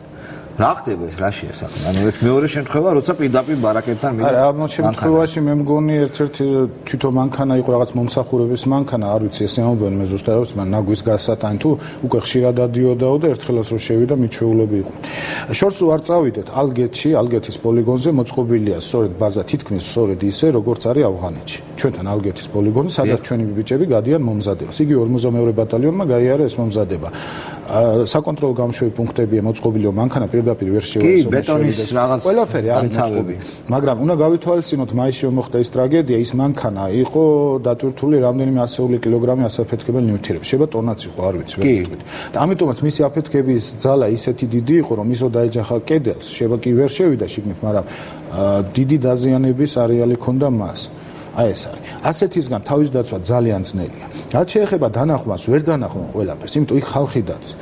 რა ხდება ეს რა შეასახმე? ანუ ეს მეორე შემთხვევა, როცა პირდაპირ ბარაკებთან მიდის. არა, ამ შემთხვევაში მე მგონი ერთ-ერთი თვითონ მანქანა იყო რაღაც მომსახურების მანქანა, არ ვიცი, ესე ამბობენ მე ზუსტად არ ვიცი, მაგრამ ნაგვის გასატანი თუ უკვე ხშირად ადიოდაო და ერთხელაც რო შევიდა მიჩვეულები იყო. შორს არ წავიდეთ ალგეთში, ალგეთის პოლიგონზე მოწყობილია სწორედ ბაზა თითქმის სწორედ ისე, როგორც არის ავღანეთში. ჩვენთან ალგეთის პოლიგონზე, სადაც ჩვენი ბიჭები გადიან მომზადებას. იგი 42 ბატალიონმა გაიარა ეს მომზადება. საკონტროლო გამშვები პუნქტებია მოწყობილია მანქანა პირდაპირ ვერ შევასწავლოს. კი, ბეტონის რაღაც ყველაფერი არის მოწყობილი. მაგრამ უნდა გავითვალისწინოთ მაისში მოხდა ეს ტრაგედია, ის მანქანა იყო დატვირთული რამდენიმე ასეული კილოგრამი ასაფეთქებელ ნივთიერებით. შეიძლება ტონაც იყო, არ ვიცი, ვერ ვიტყვით. და ამიტომაც მისი აფეთქების ძალა ისეთი დიდი იყო, რომ ისო დაეჯახა კედელს, შეიძლება კი ვერ შევიდა შიგნით, მაგრამ დიდი დაზიანების არეალი ჰქონდა მას. აი ეს არის. ასეთისგან თავის დაცვა ძალიან ძნელია. რაც შეეხება დანახვას, ვერ დანახვა ყველაფერს, იმიტომ იქ ხალხი დადის.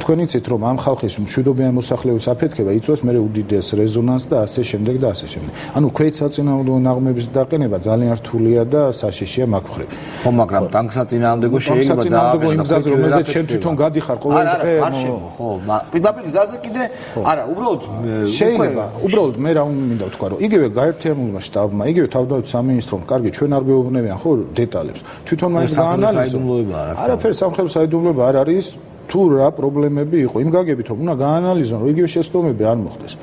თქვენ იცით, რომ ამ ხალხის მშვიდობიანი მოსახლეობის აფეთქება იწვევს მე უდიდეს რეზონანსს და ასე შემდეგ და ასე შემდეგ. ანუ ქვეით საწინააღმდეგო ნაღმების დაყენება ძალიან რთულია და საშიშია მაგ მხრივ. ხო, მაგრამ ტანკსაწინააღმდეგო შეიძლება და იმ გზაზე, რომელზეც შენ თვითონ გადიხარ ყოველ დღე, ხო, პირდაპირ გზაზე კიდე არა, უბრალოდ შეიძლება, უბრალოდ მე რა მინდა ვთქვა, რომ იგივე გაერთიანებულმა შტაბმა, იგივე თავდაცვის სამინისტრომ კარგი, ჩვენ არ გვეუბნებიან ხო დეტალებს. თვითონ მაინც გაანალიზო. არაფერი სამხედრო საიდუმლოება არ არის, თუ რა პრობლემები იყო. იმ გაგებით რომ უნდა გაანალიზონ, რომ იგივე შეცდომები არ მოხდეს.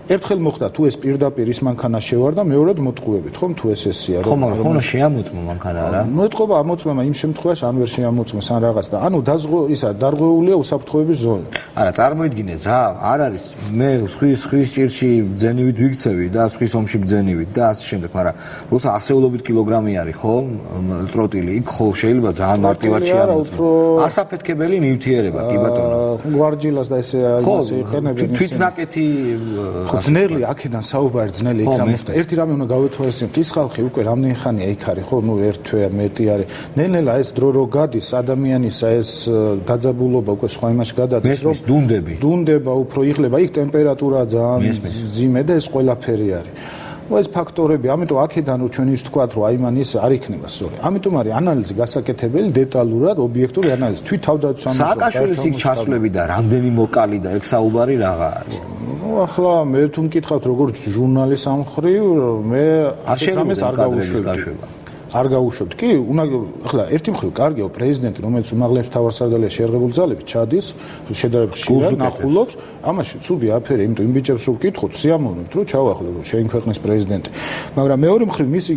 ერთხელ მოხდა თუ ეს პირდაპირ ის მანქანა შევარდა, მეორედ მოტყუებით, ხომ თუ ეს ესეა, რომ ხო, მაგრამ შეამოწმო მანქანა რა. მოტყობა ამოწმება იმ შემთხვევაში ან ვერ შეამოწმეს ან რაღაც და ანუ დარღვეულია უსაფრთხოების ზონა. არა, წარმოიდგინეთ რა, არ არის მე სხვის ჭირში ბძენივით ვიქცევი და სხვის ომში ბძენივით და ასე შემდეგ, მაგრამ როცა ასეულობით კილოგრამი არის, ხო, ტროტილი, იქ ხო შეიძლება ძალიან მარტივად შეამოწმო. ასაფეთქებელი ნივთიერება, კი ბატონო. გვარჯილას და ესე იმას იყენებენ. თვითნაკეთი ძნელი აქედან საუბარი ძნელი იქ რა მოხდა. ერთი რამე უნდა გავეთვალისწინოთ, ის ხალხი უკვე რამდენი ხანია იქ არის, ხო, ნუ ერთ თვე მეტი არის. ნელ-ნელა ეს დრო რო გადის, ადამიანისა ეს დაძაბულობა უკვე სხვა იმაში გადადის, რომ დუნდება, უფრო იღლება, იქ ტემპერატურა ძალიან ძიმე და ეს ყველაფერი არის. ეს ფაქტორები, ამიტომ აქედან რო ჩვენ ის ვთქვათ, რომ აი მან ის არ იქნება სწორი. ამიტომ არის ანალიზი გასაკეთებელი, დეტალურად, ობიექტური ანალიზი. თვით თავდაცვის სააკაშვილის იქ ჩასვლები და რამდენი მოკალი და ეგ საუბარი რაღაც არის. ახლა მე თუ მკითხავთ როგორც ჟურნალის ამ მხრივ, მე ამას არ გავუშვებდი. არ გავუშვებთ. კი, ახლა ერთი მხრივ კარგია პრეზიდენტი, რომელიც უმაღლესი მთავარსარდალია შეერღებული ძალებით, ჩადის, შედარებით ხშირად ნახულობს, ამაში ცუდი აფერი, იმიტომ იმ ბიჭებს რო ვკითხოთ, სიამოვნებთ, რომ ჩავახლო შენ ქვეყნის პრეზიდენტი. მაგრამ მეორე მხრივ მისი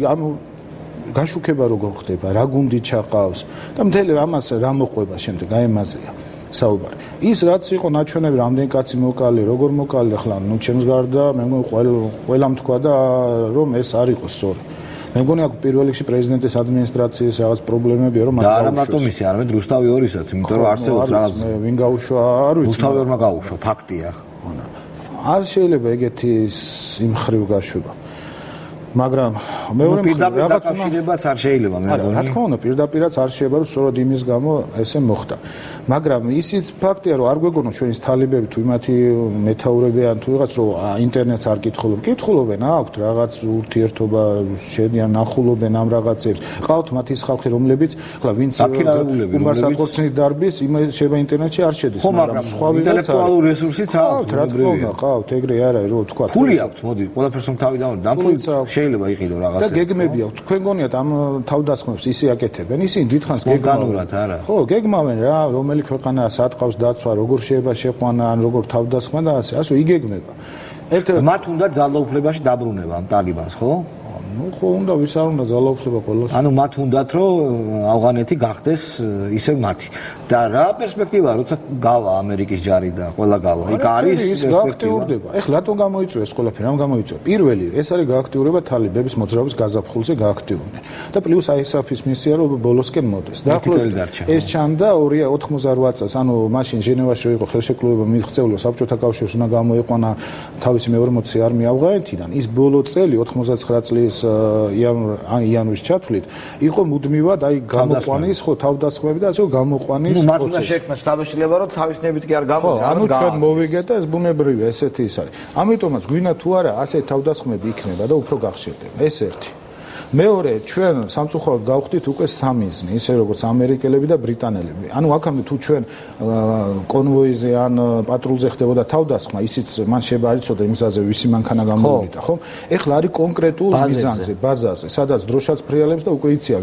გაშუქება როგორ ხდება, რა გუნდი ჩაყავს და მთელი ამას რა მოყვება შემდეგ, აი ამაზეა საუბარი. ის რაც იყო ნაჩვენები, რამდენი კაცი მოკალი, როგორ მოკალი, ახლა ნუ ჩემს გარდა მე ყველამ თქვა და რომ ეს არ იყოს სწორი. მე მგონი აქ პირველ რიგში პრეზიდენტის ადმინისტრაციის რაღაც პრობლემებია, რომ და არა მარტო მისი, არამედ რუსთავი ორისაც, იმიტომ რომ არსებობს რაღაც ვინ გაუშვა, არ ვიცი. რუსთავი ორმა გაუშვა, ფაქტია. არ შეიძლება ეგეთი იმ ხრივ გაშვება. მაგრამ მეორე პირდაპირ დაკავშირებაც არ შეიძლება მე მგონი. რა თქმა უნდა, პირდაპირაც არ შეიძლება, რომ სწორედ იმის გამო ესე მოხდა. მაგრამ ისიც ფაქტია, რომ არ გვეგონო ჩვენის თალებები თუ იმათი მეთაურები ან თუ ვიღაც რომ ინტერნეტს არ კითხულობენ, აქვთ რაღაც ურთიერთობა, შედიან ნახულობენ ამ რაღაცებს. ყავთ მათ ის ხალხი, რომლებიც ახლა ვინც უმარსაკოცნით დარბის, შეიძლება ინტერნეტში არ შედის, მაგრამ სხვა ინტელექტუალური რესურსიც აქვთ, რა თქმა უნდა, ყავთ, ეგრე არა, რომ თქვა. ფული აქვთ, მოდი, ყველაფერს თავი დავარ, დამფულით შეიძლება იყიდო რაღაც და გეგმები აქვს. თქვენ გონიათ ამ თავდასხმებს ისე აკეთებენ, ისინი დიდხანს გეგმანურად არა. ხო, გეგმავენ რა, რომელი ქვეყანა სათყავს დაცვა, როგორ შეიძლება შეყვანა, ან როგორ თავდასხმა და ასე იგეგმება. მათ უნდა ძალაუფლებაში დაბრუნება ამ ტალიბანს, ხო? ნუ ხო უნდა ვის არ უნდა ძალაუფლება ყველას. ანუ მათ უნდათ რომ ავღანეთი გახდეს ისევ მათი. და რა პერსპექტივაა, როცა გავა ამერიკის ჯარი და ყველა გავა. იქ არის გააქტიურდება. ეხლა რატომ გამოიწვია ეს ყველაფერი? რამ გამოიწვია? პირველი, ეს არის გააქტიურება თალიბების მოძრაობის გაზაფხულზე გააქტიურდნენ. და პლუს ISAF-ის მისია რომ ბოლოსკენ მოდეს. დაახლოებით ეს ჩანდა 2088 წელს, ანუ მაშინ ჟენევაში იყო ხელშეკრულება მიღწეული საბჭოთა კავშირს უნდა გამოიყვანა თავისი მე-40 არმია ავღანეთიდან. ის ბოლო წელი 99 წლის იანვრის ჩათვლით იყო მუდმივად აი გამოყვანის ხო თავდასხმები და ასე გამოყვანის პროცესი. მათ უნდა შექმნას შთაბეჭდილება რომ თავისნებით კი არ გამოდის. ანუ ჩვენ მოვიგეთ და ეს ბუნებრივია ესეთი ის არის. ამიტომაც გვინდა თუ არა ასე თავდასხმები იქნება და უფრო გახშირდება. ეს ერთი. მეორე, ჩვენ სამწუხაროდ გავხდით უკვე სამიზნე, ისე როგორც ამერიკელები და ბრიტანელები. ანუ აქამდე თუ ჩვენ კონვოიზე ან პატრულზე ხდებოდა თავდასხმა, ისიც მან შეიძლება არ იცოდა იმ გზაზე, ვისი მანქანა გამოვიდა, ხო? ეხლა არის კონკრეტულ მიზანზე, ბაზაზე, სადაც დროშაც ფრიალებს და უკვე იცია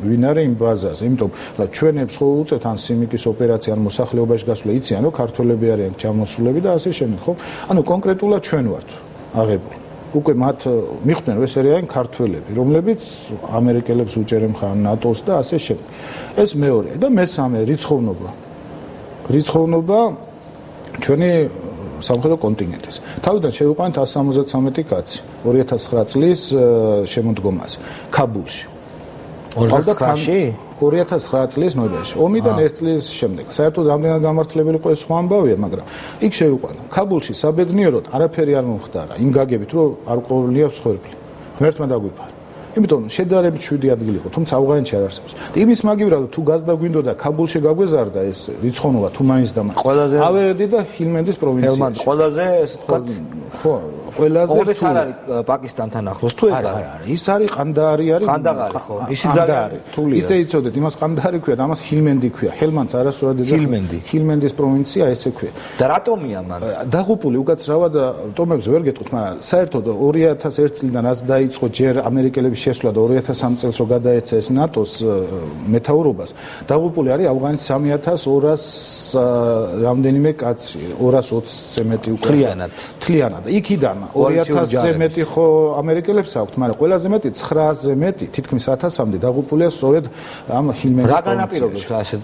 ვინ არის იმ ბაზაზე. იმიტომ რომ ჩვენებს ხო უწევთ ან სიმიკის ოპერაცია, ან მოსახლეობაში გასვლა, იციან რომ ქართველები არიან ჩამოსულები და ასე შემდეგ, ხო? ანუ კონკრეტულად ჩვენ ვართ აღებული. უკვე მათ მიხვდნენ რომ ეს არიან ქართველები, რომლებიც ამერიკელებს უჭერენ ხან ნატოს და ასე შემდეგ. ეს მეორე და მესამე რიცხოვნობა. რიცხოვნობა ჩვენი სამხედრო კონტინენტის. თავიდან შევიყვანეთ 173 каცი 2009 წლის შემოდგომაზე ქაბულში. 2009 წლის ნოემბერში. ომიდან 1 წლის შემდეგ. საერთოდ რამდენად გამართლებელი იყო ეს სხვა ამბავია, მაგრამ იქ შევიყვანა. ქაბულში საბედნიეროდ არაფერი არ მომხდარა. იმ გაგებით რომ არ ყოლია მსხვერპლი. ღმერთმა დაგვიფარა. იმიტომ შედარებით 7 ადგილი იყო, თუმცა ავღანეთში არ არსებობს. იმის მაგივრად თუ გაზდა გვინდოდა ქაბულში გაგვეზარდა ეს რიცხოვნობა თუ მაინც და მაინც. ავერდი და ჰილმენდის პროვინციაში. ყველაზე ხო, ყველაზე ეს არ არის პაკისტანთან ახლოს თუ ეგ არა ის არის ყანდაარი არის ყანდაღარი ხო ისი ძალიან რთულია ისე იცოდეთ იმას ყანდაარი ქვია და ამას ჰილმენდი ქვია ჰელმანდს არასდროს ჰილმენდის პროვინცია ესე ქვია და რატომია მან დაღუპული უკაცრავად ტომებს ვერ გეტყვით მაგრამ საერთოდ 2001 წლიდან რაც დაიწყო ჯერ ამერიკელების შესვლა და 2003 წელს რო გადაეცა ეს ნატოს მეთაურობას დაღუპული არის ავღანის 3200 რამდენიმე კაცი 220-ზე მეტი უკვე თლიანად იქიდან 2000-ზე მეტი ხო ამერიკელებს აქვთ, მაგრამ ყველაზე მეტი 900-ზე მეტი, თითქმის 1000-მდე დაღუპულია სწორედ ამ ჰილმენდის პროვინციაში. რა განაპირობებს ასეთ?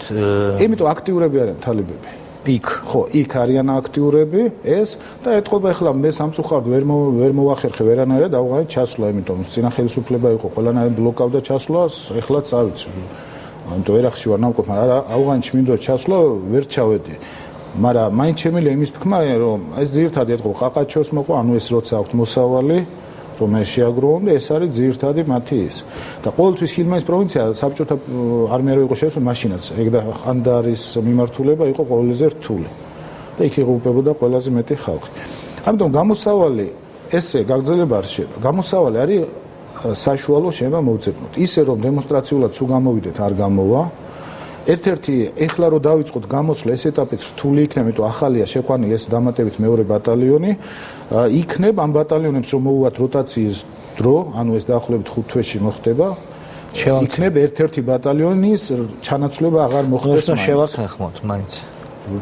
იმიტომ აქტიურები არიან თალიბები. იქ. ხო, იქ არიან აქტიურები ეს და ეთყობა ახლა მე სამწუხაროდ ვერ მოვახერხე ვერანაირად ავღანეთში ჩასვლა, იმიტომ წინა ხელისუფლება იყო ყველანაირად ბლოკავდა ჩასვლას, ეხლაც არ ვიცი. ამიტომ ერახში ვარ ნამყოფ, მაგრამ ავღანეთში მინდოდა ჩასვლა, ვერ ჩავედი. მაგრამ მაინც შემიძლია იმის თქმა, რომ ეს ძირთადი ეთყობა ყაყაჩოს მოყვა, ანუ ეს როცა აქვთ მოსავალი, რომ ეს შეაგროვონ და ეს არის ძირთადი მათი ის. და ყოველთვის ჰილმენდის პროვინცია საბჭოთა არმია რო იყო შესული, მაშინაც ეგ და ყანდარის მიმართულება იყო ყველაზე რთული. და იქ იღუპებოდა ყველაზე მეტი ხალხი. ამიტომ გამოსავალი ესე გაგრძელება არ შეიძლება. გამოსავალი არის საშუალო შეიძლება მოვძებნოთ. ისე რომ დემონსტრაციულად თუ გამოვიდეთ არ გამოვა ერთ-ერთი ეხლა რო დავიწყოთ გამოსვლა ეს ეტაპიც რთული იქნება, იმიტომ ახალია შეყვანილი ეს დამატებით მეორე ბატალიონი, იქნებ ამ ბატალიონებს რომ მოუვათ როტაციის დრო, ანუ ეს დაახლოებით 5 თვეში მოხდება, იქნებ ერთ-ერთი ბატალიონის ჩანაცვლება აღარ მოხდეს მაინც. შევათანხმოთ მაინც.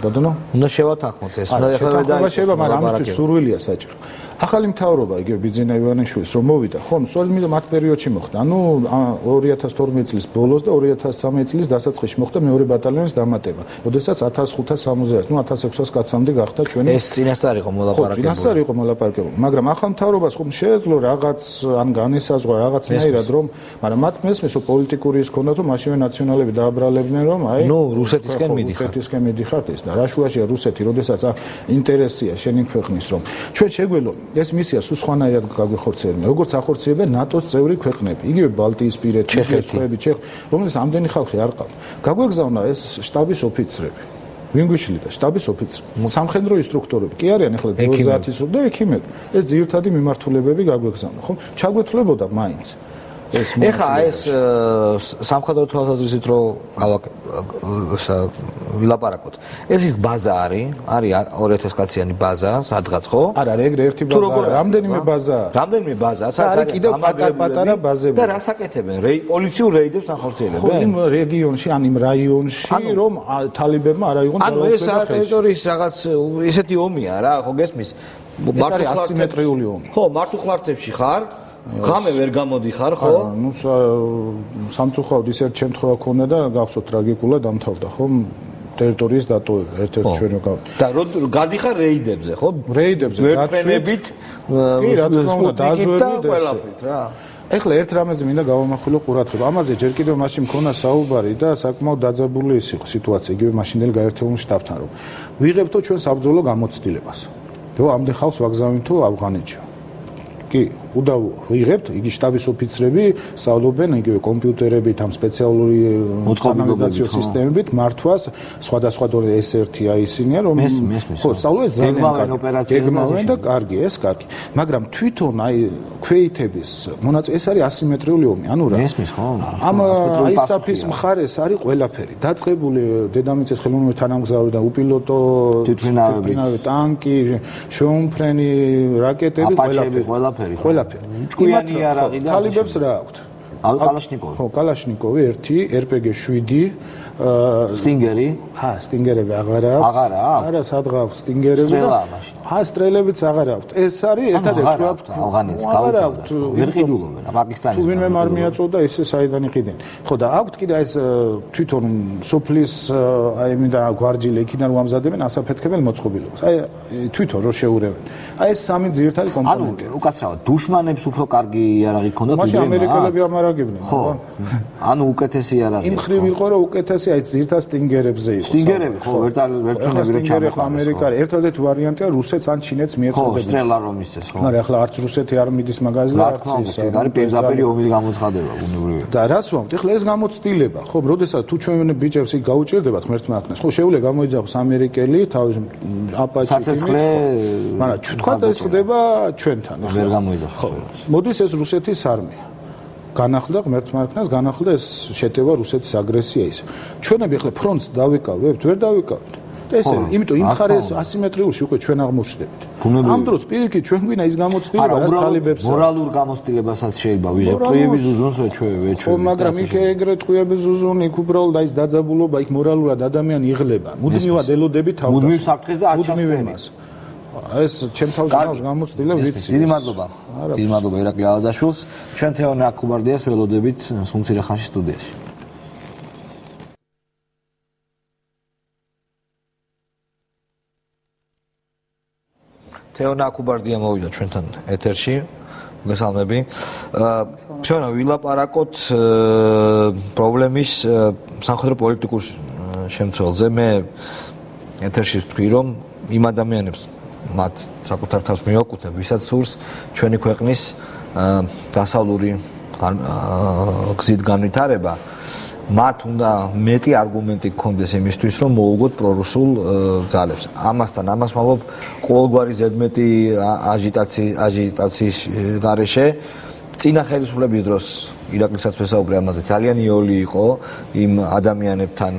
ბატონო? უნდა შევათანხმოთ ეს. უნდა შევათანხმება შეიძლება, მაგრამ ამისთვის სურვილია საჭირო. ახალი მთავრობა იგივე ბიძინა ივანიშვილის რომ მოვიდა, ხო, სწორედ მათ პერიოდში მოხდა. ანუ 2012 წლის ბოლოს და 2013 წლის დასაწყისში მოხდა მეორე ბატალიონის დამატება. როდესაც 1560, ну 1600 კაცამდე გახდა ჩვენი ეს წინასწარ იყო მოლაპარაკებული. წინასწარ იყო მოლაპარაკებული, მაგრამ ახალ მთავრობას ხომ შეეძლო რაღაც ან განესაზღვრა რაღაცნაირად რომ, მაგრამ მათ მესმის რომ პოლიტიკური ის ქონდათ რომ მაშინვე ნაციონალები დააბრალებდნენ რომ აი ნუ რუსეთისკენ მიდიხართ ეს და რა შუაშია რუსეთი, როდესაც ინტერესია შენი ქვეყნის რომ ჩვენ შეგველო ეს მისია სულ სხვანაირად გაგვიხორციელებენ. როგორც ახორციელებენ ნატოს წევრი ქვეყნები, იგივე ბალტიისპირეთი, ჩეხეთი, რომელიც ამდენი ხალხი არ ყავთ. გაგვეგზავნა ეს შტაბის ოფიცრები. ვინ გვიშლიდა? შტაბის ოფიცრები. სამხედრო ინსტრუქტორები კი არიან ახლა დროზათის და ექიმები. ეს ძირითადი მიმართულებები გაგვეგზავნა, ხო? ჩაგვეთვლებოდა მაინც. ეხა ეს სამხედრო თვალსაზრისით რომ ვილაპარაკოთ. ეს ის ბაზა არის 2000 კაციანი ბაზა, სადღაც ხო? არა, ეგრე ერთი ბაზაა, რამდენიმე ბაზაა. რამდენიმე ბაზაა, სადაც არის კიდევ პატარ-პატარა ბაზები. და რას აკეთებენ? პოლიციურ რეიდებს ახორციელებენ? ხო, იმ რეგიონში, ან იმ რაიონში, რომ თალებებმა არ აიღონ ანუ ეს ტერიტორიის რაღაც ესეთი ომია რა, ხო გესმის? ეს არის ასიმეტრიული ომი. ხო, მართლმხლართებში ხარ? ღამე ვერ გამოდიხარ, ხო? ნუ სამწუხაროდ ისეთ შემთხვევა ქონდა და გახსოვთ ტრაგიკულად დამთავრდა, ხო? ტერიტორიის დატოვება ერთ-ერთ ჩვენ ვიყავ. და გადიხარ რეიდებზე, ხო? რეიდებზე, ვერტმენებით, კი, რა თქმა უნდა, დაზვერვით და ყველაფრით რა. ეხლა ერთ რამეზე მინდა გავამახვილო ყურადღება. ამაზე ჯერ კიდევ მაშინ მქონა საუბარი და საკმაოდ დაძაბული ის იყო სიტუაცია, იგივე მაშინდელი გაერთიანებული შტაბთან, რომ ვიღებთო ჩვენ საბრძოლო გამოცდილებას. რომ ამდენ ხალხს ვაგზავნითო ავღანეთში. კი, უდავო ვიღებთ, იგი შტაბის ოფიცრები სწავლობენ იგივე კომპიუტერებით, ამ სპეციალური ნავიგაციო სისტემებით მართვას, სხვადასხვა S1-ია ისინია, რომ ხო, სწავლობენ ძალიან გეგმავენ და კარგი, ეს კარგი. მაგრამ თვითონ აი ქვეითების მონაწილე ეს არის ასიმეტრიული ომი, ანუ რა? ესმის ხო? ამ ISAF-ის მხარეს არის ყველაფერი. დაწყებული დედამიწის ხელოვნური თანამგზავრი და უპილოტო თვითმფრინავი ტანკი, შეუმფრენი რაკეტები, ყველაფერი. ჭკვიანი იარაღი და თალებებს რა აქვთ? კალაშნიკოვი. ხო, კალაშნიკოვი 1, RPG 7, სტინგერი. სტინგერები აღარა აქვს. აღარა აქვს? არა, სადღაც სტინგერები და სტრელებიც აღარა აქვს. ეს არის ერთადერთი რა აქვს ავღანეთს გავუთავდა. ვერ ყიდულობენ პაკისტანის. თუ ვინმე არ მიაწოდა ესე საიდან იყიდნენ. ხო და აქვთ კიდე ეს თვითონ სოფლის აი მინდა გვარჯილი იქიდან რომ ამზადებენ ასაფეთქებელ მოწყობილობას. აი თვითონ რო შეურევენ. აი ეს სამი ძირითადი კომპონენტია. ანუ უკაცრავად დუშმანებს უფრო კარგი იარაღი ქონდათ მაშინ ამერიკელები ამარაგებდნენ. ხო. ანუ უკეთესი იარაღი. იმ ხრივ იყო რომ უკეთესი აი ძირთა სტინგერებზე იყო. სტინგერები ხო, ვერტუნები რო ჩამოყალიბდა. ამერიკა ერთადერთი ვარიანტია რუსეთს ან ჩინეთს მიეწოდებოდა. ხო, სტრელა რომ ისეს ხო. მაგრამ ახლა არც რუსეთი არ მიდის მაგაზე და არც ის არის პირდაპირ ომის გამოცხადება ბუნებრივია. და რას ვამბობთ, ახლა ეს გამოცდილება, ხო, როდესაც თუ ჩვენ ბიჭებს იქ გაუჭირდებათ ღმერთმა აკნეს, ხო, შეუძლია გამოიძახოს ამერიკელი თავის აპაჩი საცეცხლე, მაგრამ თქვა და ეს ხდება ჩვენთან. ვერ გამოიძახოს. მოდის ეს რუსეთის არმია. განახლდა ღმერთმა აკნეს, განახლდა ეს შეტევა რუსეთის აგრესია ის. ჩვენები ახლა ფრონტს დავიკავებთ, ვერ დავიკავებთ. და ესე, იმიტომ იმ ხარეს ასიმეტრიულში უკვე ჩვენ აღმოჩნდებით. ამ დროს პირიქით ჩვენ გვინა ის გამოცდილება, რაც თალებებს მორალურ გამოცდილებასაც შეიძლება ვიღებთ. ტყუების ზუზუნს ვეჩვევ. ხო, მაგრამ იქ ეგრე ტყუების ზუზუნი იქ უბრალოდ აი ეს დაძაბულობა, იქ მორალურად ადამიანი იღლება. მუდმივად ელოდებით თავს. მუდმივ საფრთხეს და არ ჩასწრებს. ეს ჩემ თავის გამოცდილება ვიცი. დიდი მადლობა. დიდი მადლობა ირაკლი ალადაშვილს. ჩვენ თეონე აკუბარდიას ველოდებით სულ ხანში სტუდიაში. თეონე აკუბარდია მოვიდა ჩვენთან ეთერში. მოგესალმები. ჩვენ ვილაპარაკოთ პრობლემის სამხედრო პოლიტიკურ შემცველზე. მე ეთერში ვთქვი, რომ იმ ადამიანებს მათ საკუთარ თავს მივაკუთვნებ, ვისაც სურს ჩვენი ქვეყნის დასავლური გზით განვითარება, მათ უნდა მეტი არგუმენტი გქონდეს იმისთვის, რომ მოუგოთ პრორუსულ ძალებს. ამასთან ამას ვამბობ ყოველგვარი ზედმეტი აჟიტაციის გარეშე. წინა ხელისუფლების დროს ირაკლისაც ვესაუბრე ამაზე, ძალიან იოლი იყო იმ ადამიანებთან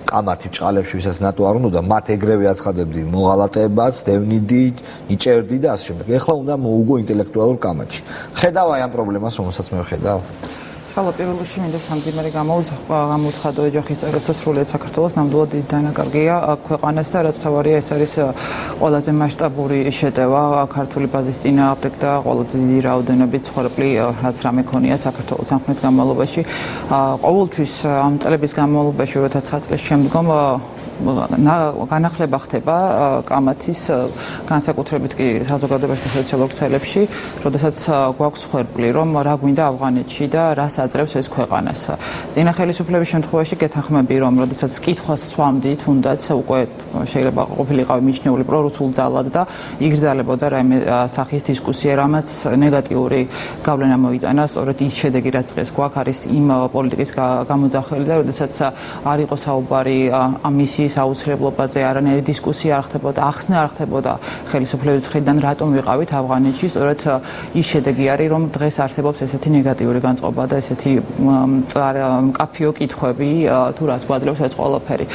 კამათი ჭყალებში, ვისაც ნატო არ უნდა, მათ ეგრევე აცხადებდი მოღალატეებაც, დევნიდი, იჭერდი და ასე შემდეგ. ეხლა უნდა მოუგო ინტელექტუალურ კამათში. ხედავ აი ამ პრობლემას, რომელსაც მე ვხედავ. ხოლო პირველ რიგში მინდა სამძიმარი გამოუცხადო ოჯახის წევრებსაც სრულიად საქართველოს ნამდვილად დიდი დანაკარგია ქვეყანას და რაც თავარია ეს არის ყველაზე მასშტაბური შეტევა ქართული ბაზის წინააღმდეგ და ყველაზე დიდი რაოდენობით ცხოვრებული რაც რამე ქონია საქართველოს სამხრეთ განმავლობაში. ყოველთვის ამ წლების განმავლობაში, როდესაც 9 წლის შემდგომ განახლება ხდება კამათის განსაკუთრებით კი საზოგადოებაში და სოციალურ ქსელებში, როდესაც გვაქვს ხვერპლი, რომ რა გვინდა ავღანეთში და რას აძლევს ეს ქვეყანას. წინა ხელისუფლების შემთხვევაში გეთანხმები, რომ როდესაც კითხვას სვამდი, თუნდაც უკვე შეიძლება ყოფილიყავი მიჩნეული პრორუსულ ძალად და იგრძელებოდა რაიმე სახის დისკუსია, რამაც ნეგატიური გავლენა მოიტანა, სწორედ ის შედეგი, რაც დღეს გვაქვს, არის იმ პოლიტიკის გამოძახილი და როდესაც არ იყო საუბარი ამ მისიის აუცილებლობაზე, არანაირი დისკუსია არ ხდებოდა, ახსნა არ ხდებოდა ხელისუფლების მხრიდან, რატომ ვიყავით ავღანეთში, სწორედ ის შედეგი არის, რომ დღეს არსებობს ესეთი ნეგატიური განწყობა და ესეთი მკაფიო კითხვები, თუ რაც გვაძლევს ეს ყველაფერი.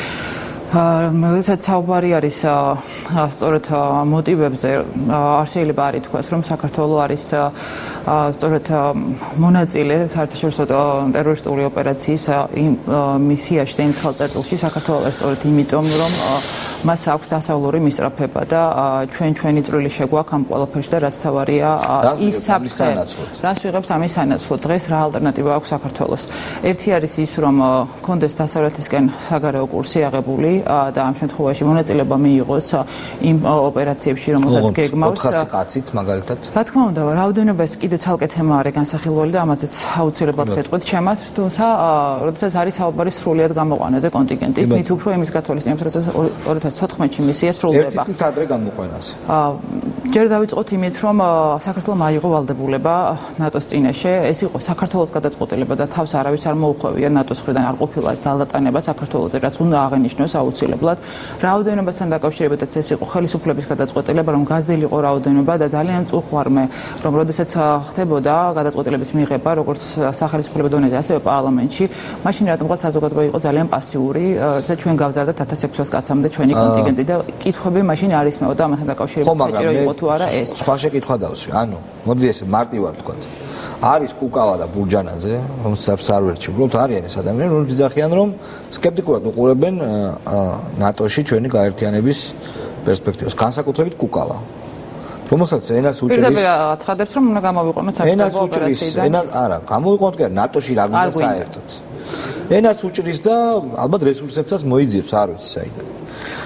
როდესაც საუბარი არის სწორედ მოტივებზე, არ შეიძლება არ ითქვას, რომ საქართველო არის სწორედ მონაწილე საერთაშორისო ტერორისტული ოპერაციის მისიაში და იმ ხელწერტილში. საქართველო არის სწორედ იმიტომ, რომ მას აქვს დასავლური მისწრაფება და ჩვენი წვლილი შეგვაქვს ამ ყველაფერში და რაც თავარია ის საფრთხე, რას ვიღებთ ამის სანაცვლოდ. დღეს რა ალტერნატივა აქვს საქართველოს? ერთი არის ის, რომ კონდეს დასავლეთისკენ საგარეო კურსი აღებული და ამ შემთხვევაში მონაწილეობა მიიღოს იმ ოპერაციებში, რომელსაც გეგმავს 400 კაცით მაგალითად. რა თქმა უნდა, რაოდენობა ეს კიდე ცალკე თემა არის განსახილველი და ამაზეც აუცილებლად გეტყვით ჩემას, თუმცა როდესაც არის საუბარი სრულიად გამოყვანაზე კონტინგენტის, მით უფრო იმის გათვალისწინებთ, როდესაც 2014-ში მისია სრულდება. ერთი წლით ადრე გამოყვანას. ჯერ დავიწყოთ იმით, რომ საქართველოს აიღო ვალდებულება ნატოს წინაშე, ეს იყო საქართველოს გადაწყვეტილება და თავს არავის არ მოუხვევია ნატოს მხრიდან არ ყოფილა ეს ძალდატანება საქართველოზე, რაც უნდა აღენიშნოს აუცილებლად. რაოდენობასთან დაკავშირებითაც ეს იყო ხელისუფლების გადაწყვეტილება, რომ გაზრდილიყო რაოდენობა და ძალიან წუხვარმე, რომ როდესაც ხდებოდა გადაწყვეტილების მიღება, როგორც სახელმწიფო დონეზე, ასევე პარლამენტში, მაშინ რატომღაც საზოგადოება იყო ძალიან პასიური, როდესაც ჩვენ გავზარდეთ 1600 კაცამდე ჩვენი კონტინგენტი და კითხვები მაშინ არ ისმეოდა ამასთან დაკავშირებით საჭირო იყო თუ არა ეს. სხვა შეკითხვა დავსვი. ანუ, მოდი ესე მარტივად ვთქვათ. არის კუკავა და ბურჯანაძე, რომელსაც არ ვერჩი, უბრალოდ არიან ეს ადამიანები, რომლებიც იძახიან, რომ სკეპტიკურად უყურებენ ნატოში ჩვენი გაერთიანების პერსპექტივას, განსაკუთრებით კუკავა. რომელსაც ენაც უჭრის პირდაპირ აცხადებს, რომ უნდა გამოვიყენოთ საქართველოს ოპერაციიდან. არა, გამოვიყენოთ კი ნატოში რა გვინდა საერთოდ. ენაც უჭრის და ალბათ რესურსებსაც მოიძიებს, არ ვიცი საიდან.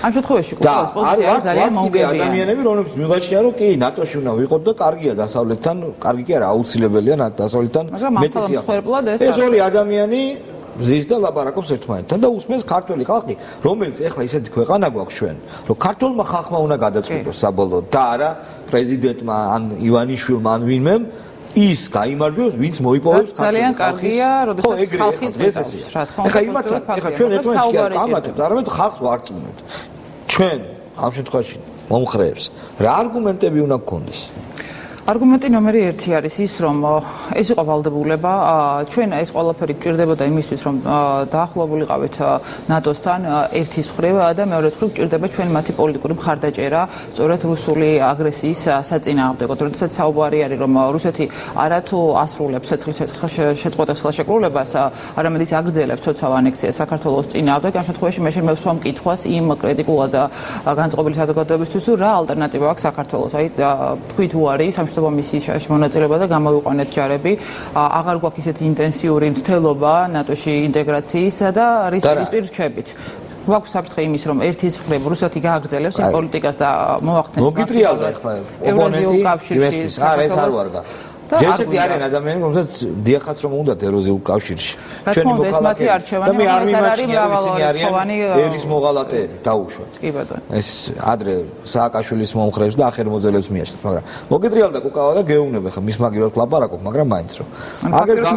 ამ შემთხვევაში კუკავის პოზიცია არის ძალიან მომგებიანი. ადამიანები, რომლებიც მიგაჩნია, რომ კი ნატოში უნდა ვიყოთ და კარგია დასავლეთთან, კარგი კი არა, აუცილებელია დასავლეთთან მეტი სიახლოვე. ეს ორი ადამიანი ზის და ლაპარაკობს ერთმანეთთან და უსმენს ქართველი ხალხი, რომელიც ეხლა ისეთი ქვეყანა გვაქვს ჩვენ, რომ ქართულმა ხალხმა უნდა გადაწყვიტოს საბოლოოდ და არა პრეზიდენტმა ან ივანიშვილმა ან ვინმემ ის გაიმარჯვოს, ვინც მოიპოვებს ძალიან კარგია, როდესაც ხალხი წვეთავს, რა თქმა უნდა. ეხლა იმათთან, ეხლა ჩვენ ერთმანეთს კი არ კამათებთ, არამედ ხალხს ვარწმუნებთ. ჩვენ ამ შემთხვევაში მომხრეებს რა არგუმენტები უნდა გქონდეს? არგუმენტი ნომერი 1 არის ის, რომ ეს იყო ვალდებულება, ჩვენ ეს ყველაფერი გჭირდებოდა იმისთვის, რომ დაახლოებულიყავით ნატოსთან ერთის მხრივ და მეორე მხრივ გჭირდება ჩვენ მათი პოლიტიკური მხარდაჭერა, სწორედ რუსული აგრესიის საწინააღმდეგოდ. როდესაც საუბარი არის, რომ რუსეთი არათუ ასრულებს შეწყვეტილ ხელშეკრულებას, არამედ ის აგრძელებს ცოცავ ანექსიას საქართველოს წინააღმდეგ, ამ შემთხვევაში მე შემევსვა მკითხვას იმ კრიტიკულად განწყობილი საზოგადოებისთვის, რა ალტერნატივა აქვს საქართველოს. აი თქვი თუ არის მისიაში მონაწილეობა და გამოვიყვანეთ ჯარები, აღარ გვაქვს ისეთი ინტენსიური მცდელობა ნატოში ინტეგრაციისა და რის პირისპირ რჩებით. გვაქვს საფრთხე იმის, რომ ერთის მხრივ რუსეთი გააგრძელებს იმ პოლიტიკას და მოახდენს მოგიტრიალდა ახლა ევრაზიულ კავშირში. არა, ეს არ ვარგა. ჯერშეთი არიან ადამიანები, რომელსაც დიახაც რომ უნდათ ეროზიულ კავშირში. ჩვენი მოქალაქეები და მე არ მიმაჩნია ისინი არიან ერის მოღალატეები დაუშვათ. კი ბატონო. ეს ადრე სააკაშვილის მომხრეებს და ახერ მოძელებს მიაჩნდათ, მაგრამ მოგიტრიალდა კუკავა და გეუბნები ხა მის მაგივრად ლაპარაკობ, მაგრამ მაინც რომ.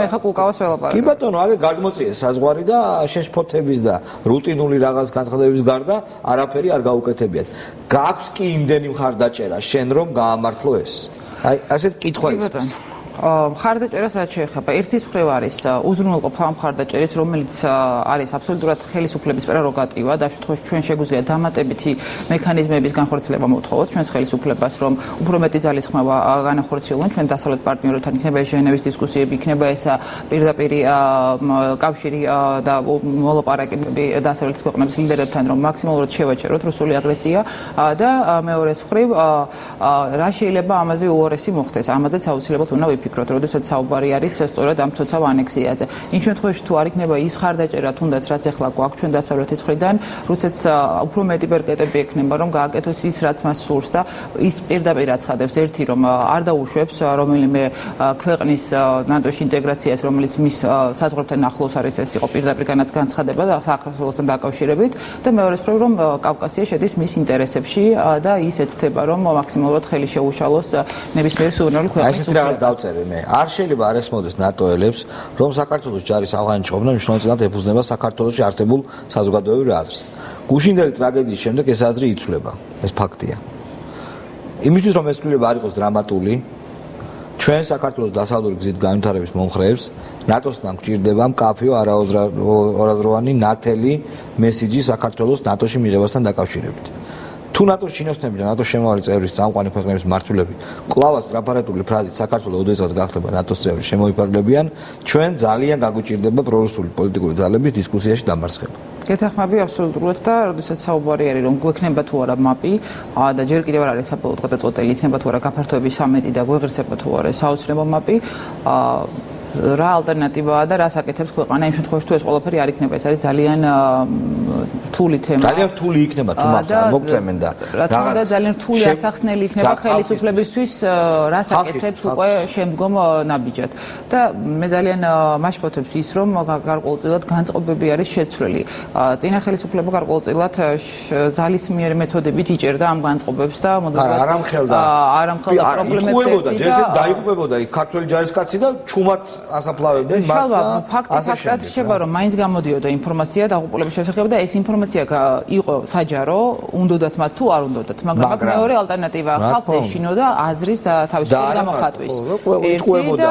მე ხა კუკავას ველაპარაკობ. კი ბატონო, აგე გადმოწიეს საზღვარი და შეშფოთების და რუტინული რაღაც განცხადებების გარდა არაფერი არ გაუკეთებიათ. გაქვს კი იმდენი მხარდაჭერა შენ რომ გაამართლო ეს? აი, ასეთ კითხვა ის. მხარდაჭერა სადაც შეეხება ერთის მხრივ არის უზრუნველყოფა მხარდაჭერის, რომელიც არის აბსოლუტურად ხელისუფლების პრეროგატივა და შემთხვევაში ჩვენ შეგვიძლია დამატებითი მექანიზმების განხორციელება მოვთხოვოთ ჩვენს ხელისუფლებას, რომ უფრო მეტი ძალისხმევა განახორციელონ ჩვენ დასავლეთ პარტნიორებთან, იქნება ეს ჟენევის დისკუსიები, იქნება ეს პირდაპირ კავშირი და მოლაპარაკებები დასავლეთის ქვეყნების ლიდერებთან, რომ მაქსიმალურად შევაჩეროთ რუსული აგრესია და მეორეს მხრივ რა შეიძლება ამაზე უარესი მოხდეს, ამაზეც აუცილებლად უნდა ვიფიქროთ, როდესაც საუბარი არის სწორედ ამ ცოცავ ანექსიაზე. იმ შემთხვევაში თუ არ იქნება ის ხარდაჭერა, თუნდაც რაც ახლა გვაქვს ჩვენ დასავლეთის მხრიდან, რუსეთს უფრო მეტი ბერკეტები ექნება, რომ გააკეთოს ის, რაც მას სურს და ის პირდაპირ აცხადებს ერთი, რომ არ დაუშვებს რომელიმე ქვეყნის ნატოში ინტეგრაციას, რომელიც მის საზღვრებთან ახლოს არის, ეს იყო პირდაპირ განცხადება და საქართველოსთან დაკავშირებით და მეორე მხრივ, რომ კავკასია შედის მის ინტერესებში და ის ეცდება, რომ მაქსიმალურად ხელი შეუშალოს ნებისმიერი სუვერენული ქვეყნის მე არ შეიძლება არ ესმოდეს ნატოელებს, რომ საქართველოს ჯარის ავღანეთში ყოფნა მნიშვნელოვნად ეფუძნება საქართველოში არსებულ საზოგადოებრივ აზრს. გუშინდელი ტრაგედიის შემდეგ ეს აზრი იცვლება, ეს ფაქტია. იმისთვის რომ ეს ცვლილება არ იყოს დრამატული, ჩვენ საქართველოს დასავლური გზით განვითარების მომხრეებს ნატოსთან გვჭირდება მკაფიო არაოაზროვანი ნათელი მესიჯი საქართველოს ნატოში მიღებასთან დაკავშირებით. თუ ნატოს ჩინოსნები და ნატოს შემავალი წევრის წამყვანი ქვეყნების მმართველები კვლავაც ტრაპარეტული ფრაზით საქართველოს ოდესღაც გახდება ნატოს წევრი შემოიფარგლებიან, ჩვენ ძალიან გაგვიჭირდება პრორუსული პოლიტიკური ძალების დისკუსიაში დამარცხება. გეთანხმები აბსოლუტურად და როდესაც საუბარი არის რომ გვექნება თუ არა მაპი და ჯერ კიდევ არ არის საბოლოო გადაწყვეტილი იქნება თუ არა გაფართოების სამეტი და გვეღირსება თუ არა საოცრებო მაპი რა ალტერნატივაა და რას აკეთებს ქვეყანა იმ შემთხვევაში თუ ეს ყველაფერი არ იქნება ეს არის ძალიან რთული თემა ძალიან რთული იქნება თუ მას არ მოგწემენ და რაღაც ძალიან რთული ასახსნელი იქნება ხელისუფლებისთვის რას აკეთებს უკვე შემდგომ ნაბიჯად და მე ძალიან მაშფოთებს ის რომ გარკვეულწილად განწყობები არის შეცვლილი წინა ხელისუფლება გარკვეულწილად ძალისმიერი მეთოდებით იჭერდა ამ განწყობებს და არ ამხელდა პრობლემებს დაიღუპებოდა იქ ქართველი ჯარისკაცი და ჩუმად ასაფლავებდნენ მას და ფაქტად რჩება რომ მაინც გამოდიოდა ინფორმაცია დაღუპულების შესახებ და ეს ინფორმაცია იყო საჯარო უნდათ მათ თუ არ უნდათ მაგრამ მეორე ალტერნატივა ხალხს ეშინოდა აზრის და თავისუფლების გამოხატვის იტყუებოდა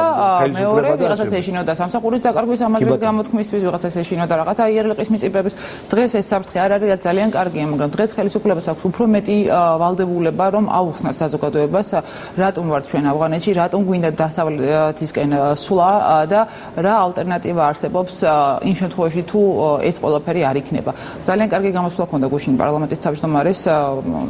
მეორე ვიღაცას ეშინოდა სამსახურის დაკარგვის ამაზრის გამოთქმისთვის ვიღაცას ეშინოდა რაღაცა იერლიყის მიწებების დღეს ეს საფრთხე არ არის ძალიან კარგია მაგრამ დღეს ხელისუფლებას აქვს უფრო მეტი ვალდებულება რომ აუხსნას საზოგადოებას რატომ ვართ ჩვენ ავღანეთში რატომ გვინდა დასავლეთისკენ სვლა და რა ალტერნატივა არსებობს იმ შემთხვევაში თუ ეს ყველაფერი არ იქნება. ძალიან კარგი გამოსვლა ჰქონდა გუშინ პარლამენტის თავმჯდომარეს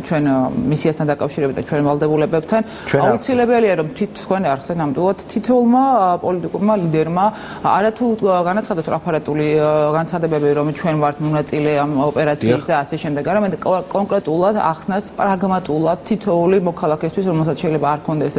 ჩვენ მისიასთან დაკავშირებით და ჩვენ ვალდებულებებთან. აუცილებელია რომ თქვენ არხზე ნამდვილად თითოეულმა პოლიტიკურმა ლიდერმა არათუ განაცხადოს ტრაპარეტული განცხადებები რომ ჩვენ ვართ მონაწილე ამ ოპერაციის და ასე შემდეგ, არამედ კონკრეტულად ახსნას პრაგმატულად თითოეული მოქალაქესთვის რომელსაც შეიძლება არ ქონდეს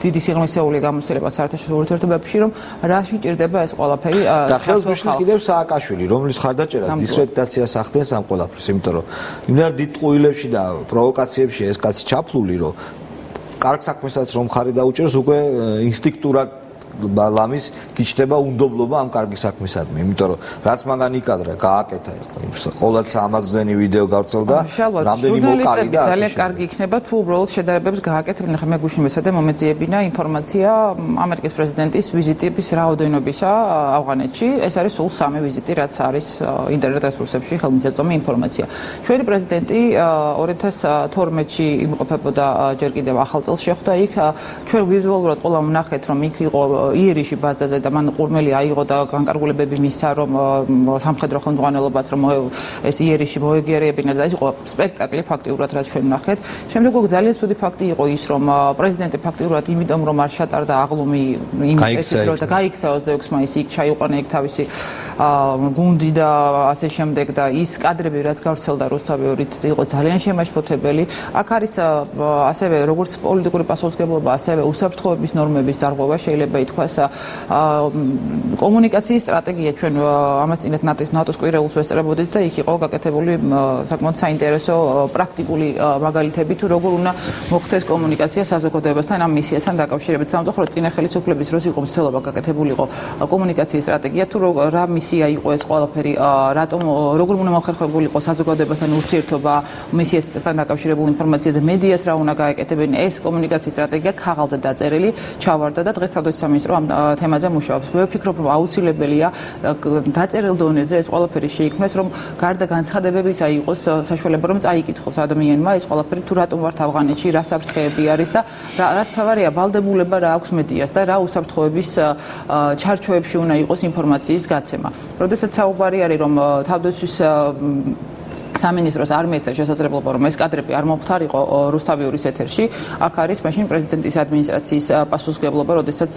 დიდი სიღრმისეული გამოცდილება საერთაშორისო ურთიერთობებში რომ რაში ჭირდება ეს ყველაფერი და ხელს გვიშლის კიდევ სააკაშვილი რომლის ხარდაჭერას დისკრედიტაციას ახდენს ამ ყველაფერს იმიტომ რომ იმდენ დიდ ტყუილებში და პროვოკაციებში ეს კაცი ჩაფლული რომ კარგ საქმესაც რომ ხარი დაუჭერს უკვე ინსტინქტურად ლამის გიჩნდება უნდობლობა ამ კარგი საქმისადმი იმიტომ რომ რაც მაგან იკადრა გააკეთა ახლა ყოველთ ამას გზენი ვიდეო გავრცელდა რამდენი მოკალი და ძალიან კარგი იქნება თუ უბრალოდ შედარებებს გააკეთებინა ხა მე გუშინ მესადე მომეძიებინა ინფორმაცია ამერიკის პრეზიდენტის ვიზიტების რაოდენობისა ავღანეთში ეს არის სულ 3 ვიზიტი რაც არის ინტერნეტ რესურსებში ხელმისაწვდომი ინფორმაცია ჩვენი პრეზიდენტი 2012-ში იმყოფებოდა ჯერ კიდევ ახალ წელს შეხვდა იქ ჩვენ ვიზუალურად ყველა ვნახეთ რომ იქ იყო იერიში ბაზაზე და მან ყურმელი აიღო და განკარგულებები მისცა რომ სამხედრო ხელმძღვანელობაც რომ ეს იერიში მოეგიერებინა და ეს იყო სპექტაკლი ფაქტიურად რაც ჩვენ ვნახეთ. შემდეგ უკვე ძალიან ცუდი ფაქტი იყო ის რომ პრეზიდენტი ფაქტიურად იმიტომ რომ არ შატარდა აღლუმი იმ წესით რომ და გაიქცა 26 მაისს იქ ჩაიყვანა იქ თავისი გუნდი და ასე შემდეგ და ის კადრები რაც გავრცელდა რუსთავიორით იყო ძალიან შემაშფოთებელი. აქ არის ასევე როგორც პოლიტიკური პასუხისმგებლობა ასევე უსაფრთხოების ნორმების დარღვევა შეიძლება ითქვას კომუნიკაციის სტრატეგია ჩვენ ამას წინათ ნატოს კვირეულს ვესწრებოდით და იქ იყო გაკეთებული საკმაოდ საინტერესო პრაქტიკული მაგალითები თუ როგორ უნდა მოხდეს კომუნიკაცია საზოგადოებასთან ამ მისიასთან დაკავშირებით სამწუხაროდ წინა ხელისუფლების დროს იყო მცდელობა გაკეთებულიყო კომუნიკაციის სტრატეგია თუ რა მისია იყო ეს ყველაფერი რატომ როგორ უნდა მოხერხებულიყო საზოგადოებასთან ურთიერთობა მისიასთან დაკავშირებულ ინფორმაციაზე მედიას რა უნდა გააკეთებინა ეს კომუნიკაციის სტრატეგია ქაღალდზე დაწერილი ჩავარდა და დღეს თავდაცვის სამინისტრო ამ თემაზე მუშაობს. მე ვფიქრობ რომ აუცილებელია დაწერილ დონეზე ეს ყველაფერი შეიქმნას რომ გარდა განცხადებებისა იყოს საშუალება რომ წაიკითხოს ადამიანმა ეს ყველაფერი თუ რატომ ვართ ავღანეთში რა საფრთხეები არის და რაც თავარია ვალდებულება რა აქვს მედიას და რა უსაფრთხოების ჩარჩოებში უნდა იყოს ინფორმაციის გაცემა. როდესაც საუბარი არის რომ თავდაცვის სამინისტროს არ მეცა შესაძლებლობა რომ ეს კადრები არ მომხდარიყო რუსთავიორის ეთერში აქ არის მაშინ პრეზიდენტის ადმინისტრაციის პასუხისმგებლობა როდესაც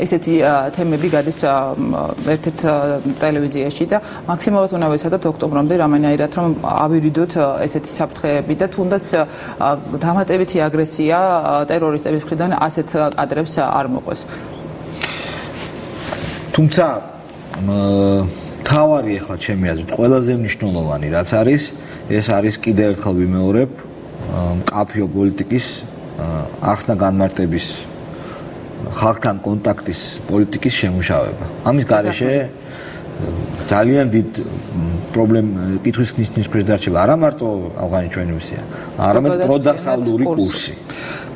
ესეთი თემები გადის ერთ-ერთ ტელევიზიაში და მაქსიმალურად უნდა ვეცადოთ ოქტომბრამდე რამენაირად რომ ავირიდოთ ესეთი საფრთხეები და თუნდაც დამატებითი აგრესია ტერორისტების მხრიდან ასეთ კადრებს არ მოყვეს. თუმცა თავარი ახლა ჩემი აზრით ყველაზე მნიშვნელოვანი რაც არის ეს არის კიდევ ერთხელ ვიმეორებ მკაფიო პოლიტიკის ახსნა განმარტების ხალხთან კონტაქტის პოლიტიკის შემუშავება. ამის გარეშე ძალიან დიდ კითხვის ნიშნის ქვეშ დარჩება არა მარტო ავღანი ჩვენი მისია, არამედ პროდასავლური კურსი.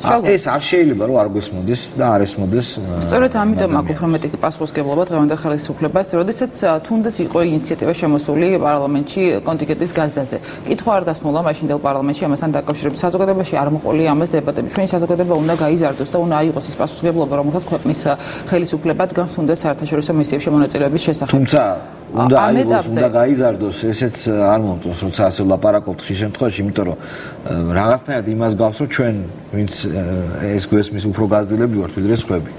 ეს არ შეიძლება რომ არ გესმოდეს და არ ესმოდეს. სწორედ ამიტომ აქ უფრო მეტი პასუხისმგებლობა დღევანდელ ხელისუფლებას, როდესაც თუნდაც იყო ინიციატივა შემოსული პარლამენტში კონტინგენტის გაზდაზე. კითხვა არ დასმულა მაშინდელ პარლამენტში ამასთან დაკავშირებით. საზოგადოებაში არ მოყოლია ამას დებატები. ჩვენი საზოგადოება უნდა გაიზარდოს და უნდა აიღოს ის პასუხისმგებლობა, რომელსაც ქვეყნის ხელისუფლება დგამს თუნდაც საერთაშორისო მისიებში მონაწილეობის შესახებ. თუმცა უნდა აიღოს, უნდა გაიზარდოს, ესეც არ მომწონს, როცა ასე ვლაპარაკობთ ხის შემთხვევაში, იმიტომ რომ რაღაცნაირად იმას გავს, რომ ჩვენ ვინც ეს გვესმის უფრო გაზრდილები ვართ, ვიდრე სხვები.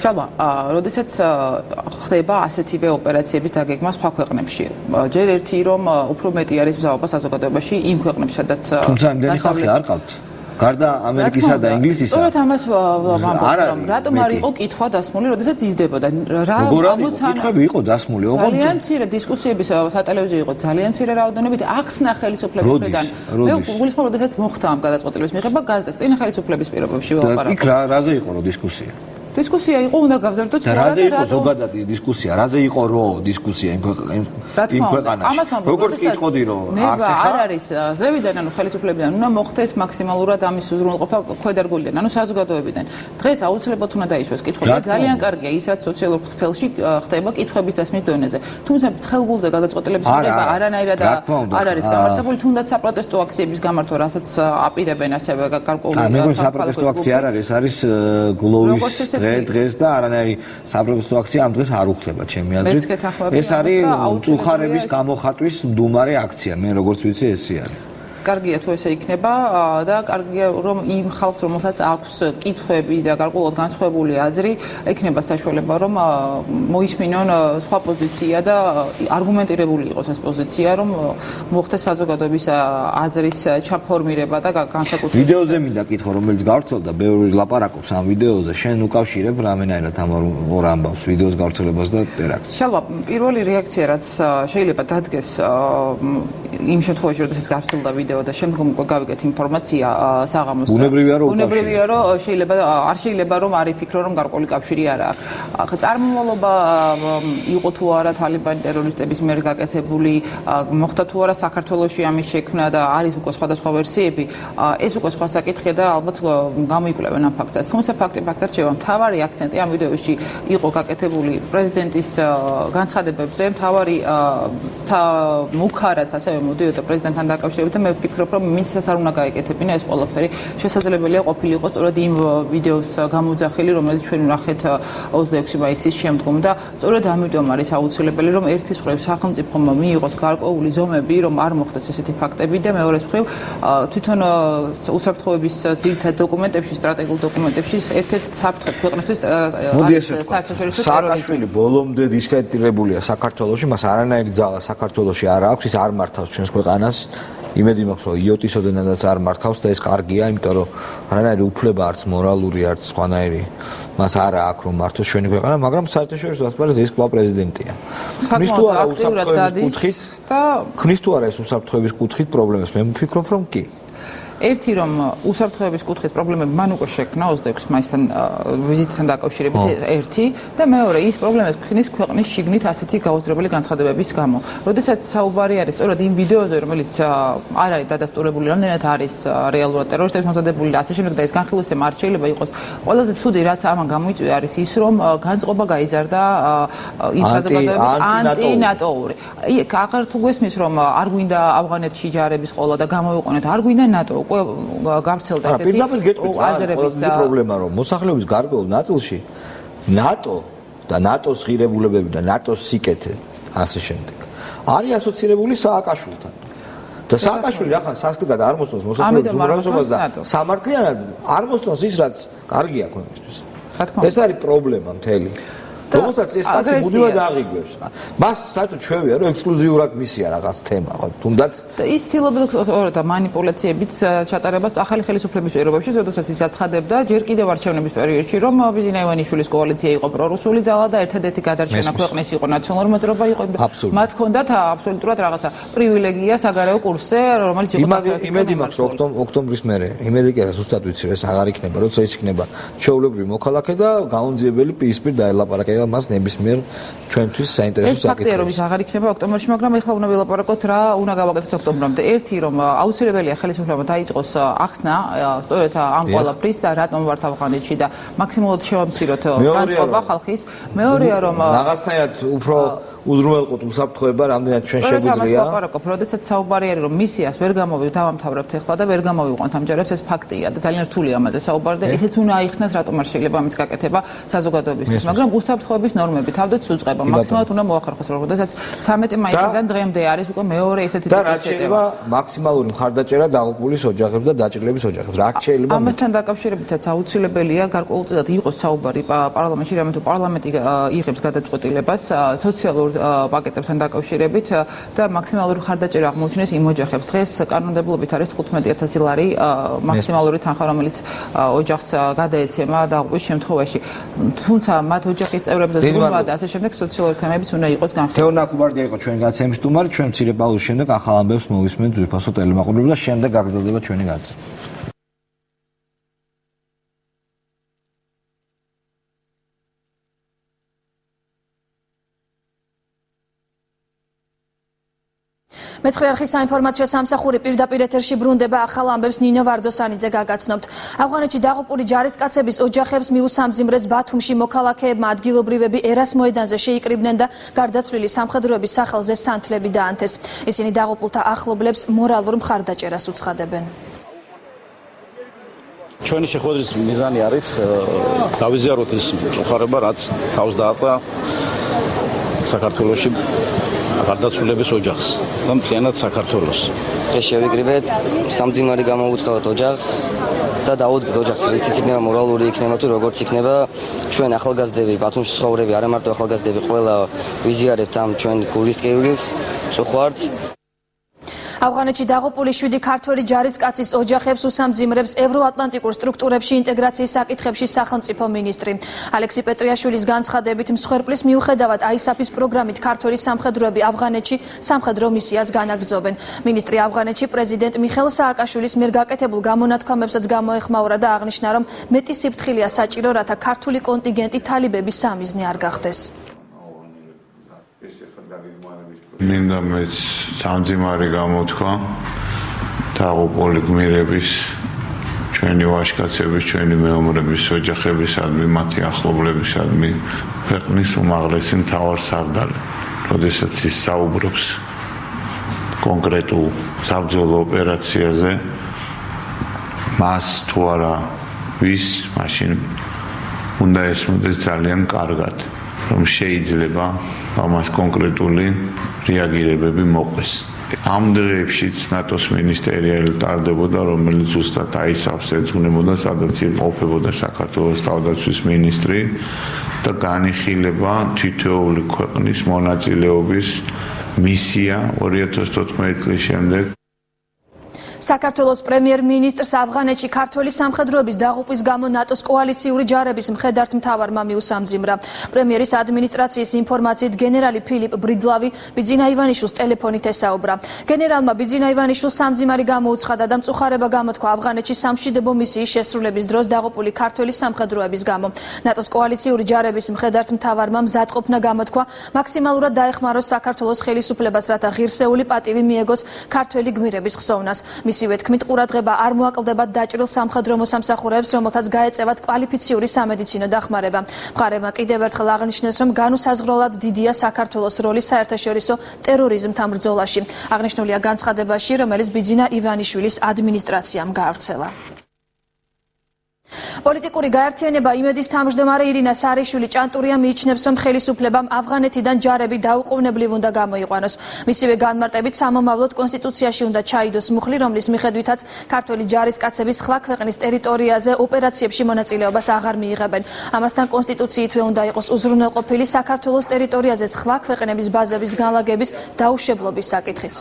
შალვა, როდესაც ხდება ასეთივე ოპერაციების დაგეგმა სხვა ქვეყნებში, ჯერ ერთი რომ უფრო მეტი არის მზაობა საზოგადოებაში იმ ქვეყნებში, სადაც თუმცა იმდენი ხალხი არ ყავთ. გარდა ამერიკისა და ინგლისისა. სწორედ ამას ვამბობ, რომ რატომ არ იყო კითხვა დასმული, როდესაც იზრდებოდა. რა კითხვები იყო დასმული, ოღონდ ძალიან მცირე დისკუსიების სატელევიზიო იყო, ძალიან მცირე რაოდენობით ახსნა ხელისუფლების მხრიდან. მე გულისხმობ, როდესაც მოხდა ამ გადაწყვეტილების მიღება გაზდას წინა ხელისუფლების პირობებში ველაპარაკობ. იქ რაზე იყო რო დისკუსია? დისკუსია იყო, უნდა გავზარდოთ და რაზე იყო ზოგადად დისკუსია, რაზე იყო რო დისკუსია იმ ქვეყანაში. როგორც კითხოდი რომ ასე არ არის ზევიდან, ანუ ხელისუფლებიდან უნდა მოხდეს მაქსიმალურად ამის უზრუნველყოფა ქვედარგულიდან, ანუ საზოგადოებიდან. დღეს აუცილებლად უნდა დაიშვეს კითხვები და ძალიან კარგია ის, რაც სოციალურ ქსელში ხდება კითხვების დასმის დონეზე. თუმცა ცხელგულზე გადაწყვეტილების მიღება არანაირად არ არის გამართებული, თუნდაც საპროტესტო აქციების გამართვა, რასაც აპირებენ ასევე გარკვეული საპროტესტო აქცია არ არის, არის გლოვის დღეს და არანაირი საპროტესტო აქცია ამ დღეს არ უხდება ჩემი აზრით. ეს არის წუხარების გამოხატვის მდუმარე აქცია. მე როგორც ვიცი ესე არის. კარგია თუ ესე იქნება და კარგია რომ იმ ხალხს რომელსაც აქვს კითხვები და გარკვეულად განსხვავებული აზრი, ექნება საშუალება რომ მოისმინონ სხვა პოზიცია და არგუმენტირებული იყოს ეს პოზიცია, რომ მოხდეს საზოგადოების აზრის ჩაფორმირება და განსაკუთრებით. ვიდეოზე მინდა კითხო, რომელიც გავრცელდა, ბევრი ლაპარაკობს ამ ვიდეოზე, შენ უკავშირებ რამენაირად ამ ორ ამბავს, ვიდეოს გავრცელებას და ტერაქტს. შალვა, პირველი რეაქცია რაც შეიძლება დადგეს იმ შემთხვევაში, როდესაც გავრცელდა ვიდეო და შემდგომ გავიგეთ ინფორმაცია საღამოს. ბუნებრივია რომ შეიძლება არ შეიძლება რომ არ იფიქრო რომ გარკვეული კავშირი არა აქვს. ახლა წარმომავლობა იყო თუ არა თალიბანი ტერორისტების მიერ გაკეთებული, მოხდა თუ არა საქართველოში ამის შექმნა და არის უკვე სხვადასხვა ვერსიები. ეს უკვე სხვა საკითხია და ალბათ გამოიკვლევენ ამ ფაქტს. თუმცა ფაქტი რჩება, მთავარი აქცენტი ამ ვიდეოში იყო გაკეთებული პრეზიდენტის განცხადებებზე, მთავარი მუქარაც ასევე მოდიოდა პრეზიდენტთან დაკავშირებით და მე ვფიქრობ, რომ მინცეს არ უნდა გაეკეთებინა ეს ყველაფერი. შესაძლებელია ყოფილიყო სწორედ იმ ვიდეოს გამოძახილი, რომელიც ჩვენ ვნახეთ 26 მაისის შემდგომ და სწორედ ამიტომ არის აუცილებელი, რომ ერთის მხრივ სახელმწიფომ მიიღოს გარკვეული ზომები, რომ არ მოხდეს ესეთი ფაქტები და მეორეს მხრივ თვითონ უსაფრთხოების ძირითად დოკუმენტებში, სტრატეგიულ დოკუმენტებში ერთ-ერთი საფრთხე ქვეყნისთვის არის საერთაშორისო ტერორიზმი. სააკაშვილი ბოლომდე დისკრედიტირებულია საქართველოში, მას არანაირი ძალა საქართველოში არ აქვს, ის არ მართავს ჩვენს ქვეყანას. იმედი მაქვს, რომ იოტის ოდენადაც არ მართავს და ეს კარგია, იმიტომ რომ არანაირი უფლება არც მორალური, არც სხვანაირი მას არ აქვს რომ მართოს ჩვენი ქვეყანა, მაგრამ საერთაშორისო ასპარეზზე ის კვლავ პრეზიდენტია. ქნის თუ არა ეს უსაფრთხოების კუთხით პრობლემას, მე ვფიქრობ, რომ კი. ერთი რომ უსაფრთხოების კუთხით პრობლემები მან უკვე შექმნა 26 მაისთან ვიზიტთან დაკავშირებით ერთი და მეორე ის პრობლემები ქნის ქვეყნის შიგნით ასეთი გაუძრებელი განცხადებების გამო. როდესაც საუბარი არის სწორედ იმ ვიდეოზე, რომელიც არ არის დადასტურებული, რამდენად არის რეალურად ტერორისტების მომზადებული და ასე შემდეგ და ეს განხილვის არ შეიძლება იყოს. ყველაზე ცუდი რაც ამან გამოიწვია არის ის, რომ განწყობა გაიზარდა იმ საზოგადოების ანტინატოური. აღარ თუ გვესმის, რომ არ გვინდა ავღანეთში ჯარების ყოლა და გამოვიყენოთ, არ გვინდა ნატო გავრცელდა ესეთი აზრების პრობლემა რომ მოსახლეობის გარკვეულ ნაწილში ნატო და ნატოს ღირებულებები და ნატოს სიკეთე ასე შემდეგ არის ასოცირებული სააკაშვილთან და სააკაშვილი რახან სასტიკად არ მოსწონს მოსახლეობის უმრავლესობას და სამართლიანად არ მოსწონს ის რაც კარგია ქვეყნისთვის. ეს არის პრობლემა მთელი. რომელსაც ეს კაცი მუდმივად აღიგვევს. მას საერთოდ ჩვევია რომ ექსკლუზიურად მისია რაღაც თემა, ხო, თუნდაც და ის ცდილობდა და манипуляციებით ჩატარებას ახალი ხელისუფლების პირობებში, როდესაც ის აცხადებდა ჯერ კიდევ არჩევნების პერიოდში, რომ ბიზინა ივანიშვილის კოალიცია იყო პრორუსული ძალა და ერთადერთი გადარჩენა ქვეყნის იყო ნაციონალური მოძრაობა იყო. მათ ჰქონდათ აბსოლუტურად რაღაცა პრივილეგია საგარეო კურსზე, რომელიც იყო იმედი მაქვს რომ ოქტომბრის მერე, იმედი კი არა ზუსტად ვიცი, ეს აღარ იქნება, როცა ის იქნება ჩვეულებრივი მოქალაქე და გაუნძიებელი პირისპირ დაელაპარაკება და მას ნებისმიერ ჩვენთვის საინტერესო საკითხია. ეს ფაქტია, რომ ის აღარ იქნება ოქტომბერში, მაგრამ ეხლა უნდა ვილაპარაკოთ რა უნდა გავაკეთოთ ოქტომბრამდე. ერთი რომ აუცილებელია ხელისუფლებამ დაიწყოს ახსნა სწორედ ამ ყველაფრის და რატომ ვართ ავღანეთში და მაქსიმალურად შევამციროთ განწყობა ხალხის. მეორეა რომ რაღაცნაირად უფრო უზრუნველყოთ უსაფრთხოება, რამდენად ჩვენ შეგვიძლია. ლაპარაკობ, როდესაც საუბარი არის რომ მისიას ვერ დავამთავრებთ ეხლა და ვერ გამოვიყვანთ ამჯერებს, ეს ფაქტია და ძალიან რთულია ამაზე საუბარი და ესეც უნდა აიხსნას, რატომ არ შეიძლება ამის გაკეთება საზოგადოებისთვის, მაგრამ უსაფრთხოების ნორმები თავდაც უწყება, მაქსიმალურად უნდა მოახერხოს, როდესაც 13 მაისიდან დღემდე არის უკვე მეორე ესეთი და რაც შეიძლება მაქსიმალური მხარდაჭერა დაღუპულის ოჯახებს და დაჭრილების ოჯახებს. რაც შეიძლება ამასთან დაკავშირებითაც აუცილებელია გარკვეულწილად იყოს საუბარი პარლამენტში, რამე თუ პარლამენტი იღებს გადაწყვეტილებას სოციალურ პაკეტებთან დაკავშირებით და მაქსიმალური ხარდაჭერა აღმოჩნდეს იმ ოჯახებს. დღეს კანონმდებლობით არის 15000 ლარი მაქსიმალური თანხა, რომელიც ოჯახს გადაეცემა დაღუპვის შემთხვევაში. თუმცა მათ ოჯახის წევრებზე ზრუნვა და ასე შემდეგ სოციალური თემებიც უნდა იყოს განხილული. თეონა კუბარდია იყო ჩვენი გაცემის სტუმარი, ჩვენ მცირე პაუზის შემდეგ ახალ ამბებს მოვისმენთ ძვირფასო ტელემაყურებლებში და შემდეგ გაგრძელდება ჩვენი გაცემა. მეცხრე არხის საინფორმაციო სამსახური პირდაპირ ეთერში ბრუნდება ახალ ამბებს ნინო ვარდოსანიძე გაგაცნობთ. ავღანეთში დაღუპული ჯარისკაცების ოჯახებს მიუსამძიმრეს ბათუმში მოქალაქეებმა ადგილობრივები ერას მოედანზე შეიკრიბნენ და გარდაცვლილი სამხედროების სახელზე სანთლები დაანთეს. ისინი დაღუპულთა ახლობლებს მორალურ მხარდაჭერას უცხადებენ. ჩვენი შეხვედრის მიზანი არის გავიზიაროთ ის მწუხარება, რაც თავს დააყვა საქართველოში გარდაცვლილების ოჯახს და მთლიანად საქართველოს. ეს შევიკრიბეთ, სამძიმარი გამოუცხადოთ ოჯახს და დაუდგეთ ოჯახს, რითიც იქნება მორალური, იქნება თუ როგორც იქნება. ჩვენ ახალგაზრდები, ბათუმში ცხოვრები, არა მარტო ახალგაზრდები, ყველა ვიზიარებთ ამ ჩვენ გულის ტკივილს, მწუხვართ. ავღანეთში დაღუპული 7 ქართველი ჯარისკაცის ოჯახებს უსამძიმრებს ევროატლანტიკურ სტრუქტურებში ინტეგრაციის საკითხებში სახელმწიფო მინისტრი. ალექსი პეტრიაშვილის განცხადებით, მსხვერპლის მიუხედავად ISAF-ის პროგრამით ქართველი სამხედროები ავღანეთში სამხედრო მისიას განაგრძობენ. მინისტრი ავღანეთში პრეზიდენტ მიხეილ სააკაშვილის მიერ გაკეთებულ გამონათქვამებსაც გამოეხმაურა და აღნიშნა, რომ მეტი სიფრთხილეა საჭირო, რათა ქართული კონტინგენტი თალიბების სამიზნე არ გახდეს. მინდა მეც სამძიმარი გამოთქვა დაღუპული გმირების, ჩვენი ვაჟკაცების, ჩვენი მეომრების ოჯახებისადმი, მათი ახლობლებისადმი, ქვეყნის უმაღლესი მთავარსარდალი, როდესაც ის საუბრობს კონკრეტულ საბრძოლო ოპერაციაზე, მას თუ არა ვის, მაშინ უნდა ესმოდეს ძალიან კარგად, რომ შეიძლება ამას კონკრეტული რეაგირებები მოყვეს. ამ დღეებშიც ნატოს მინისტერიალი ტარდებოდა, რომელიც ზუსტად ISAF-ს ეძღვნებოდა, სადაც იმყოფებოდა საქართველოს თავდაცვის მინისტრი და განიხილება თითოეული ქვეყნის მონაწილეობის მისია 2014 წლის შემდეგ. საქართველოს პრემიერ-მინისტრს ავღანეთში ქართველი სამხედროების დაღუპვის გამო ნატოს კოალიციური ჯარების მხედართმთავარმა მიუსამძიმრა. პრემიერის ადმინისტრაციის ინფორმაციით გენერალი ფილიპ ბრიდლავი ბიძინა ივანიშვილს ტელეფონით ესაუბრა. გენერალმა ბიძინა ივანიშვილს სამძიმარი გამოუცხადა და მწუხარება გამოთქვა ავღანეთში სამშვიდობო მისიის შესრულების დროს დაღუპული ქართველი სამხედროების გამო. ნატოს კოალიციური ჯარების მხედართმთავარმა მზადყოფნა გამოთქვა მაქსიმალურად დაეხმაროს საქართველოს ხელისუფლებას, რათა ღირსეული პატივი მიეგოს ქართველი გმირების ხსოვნას. მისივე თქმით, ყურადღება არ მოაკლდება დაჭრილ სამხედრო მოსამსახურეებს, რომელთაც გაეწევათ კვალიფიციური სამედიცინო დახმარება. მხარემა კიდევ ერთხელ აღნიშნეს, რომ განუსაზღვრელად დიდია საქართველოს როლი საერთაშორისო ტერორიზმთან ბრძოლაში. აღნიშნულია განცხადებაში, რომელიც ბიძინა ივანიშვილის ადმინისტრაციამ გაავრცელა. პოლიტიკური გაერთიანება იმედის თავმჯდომარე ირინა სარიშვილი ჭანტურია მიიჩნევს, რომ ხელისუფლებამ ავღანეთიდან ჯარები დაუყოვნებლივ უნდა გამოიყვანოს. მისივე განმარტებით სამომავლოდ კონსტიტუციაში უნდა ჩაიდოს მუხლი, რომლის მიხედვითაც ქართველი ჯარისკაცები სხვა ქვეყნის ტერიტორიაზე ოპერაციებში მონაწილეობას აღარ მიიღებენ. ამასთან კონსტიტუციითვე უნდა იყოს უზრუნველყოფილი საქართველოს ტერიტორიაზე სხვა ქვეყნების ბაზების განლაგების დაუშვებლობის საკითხიც.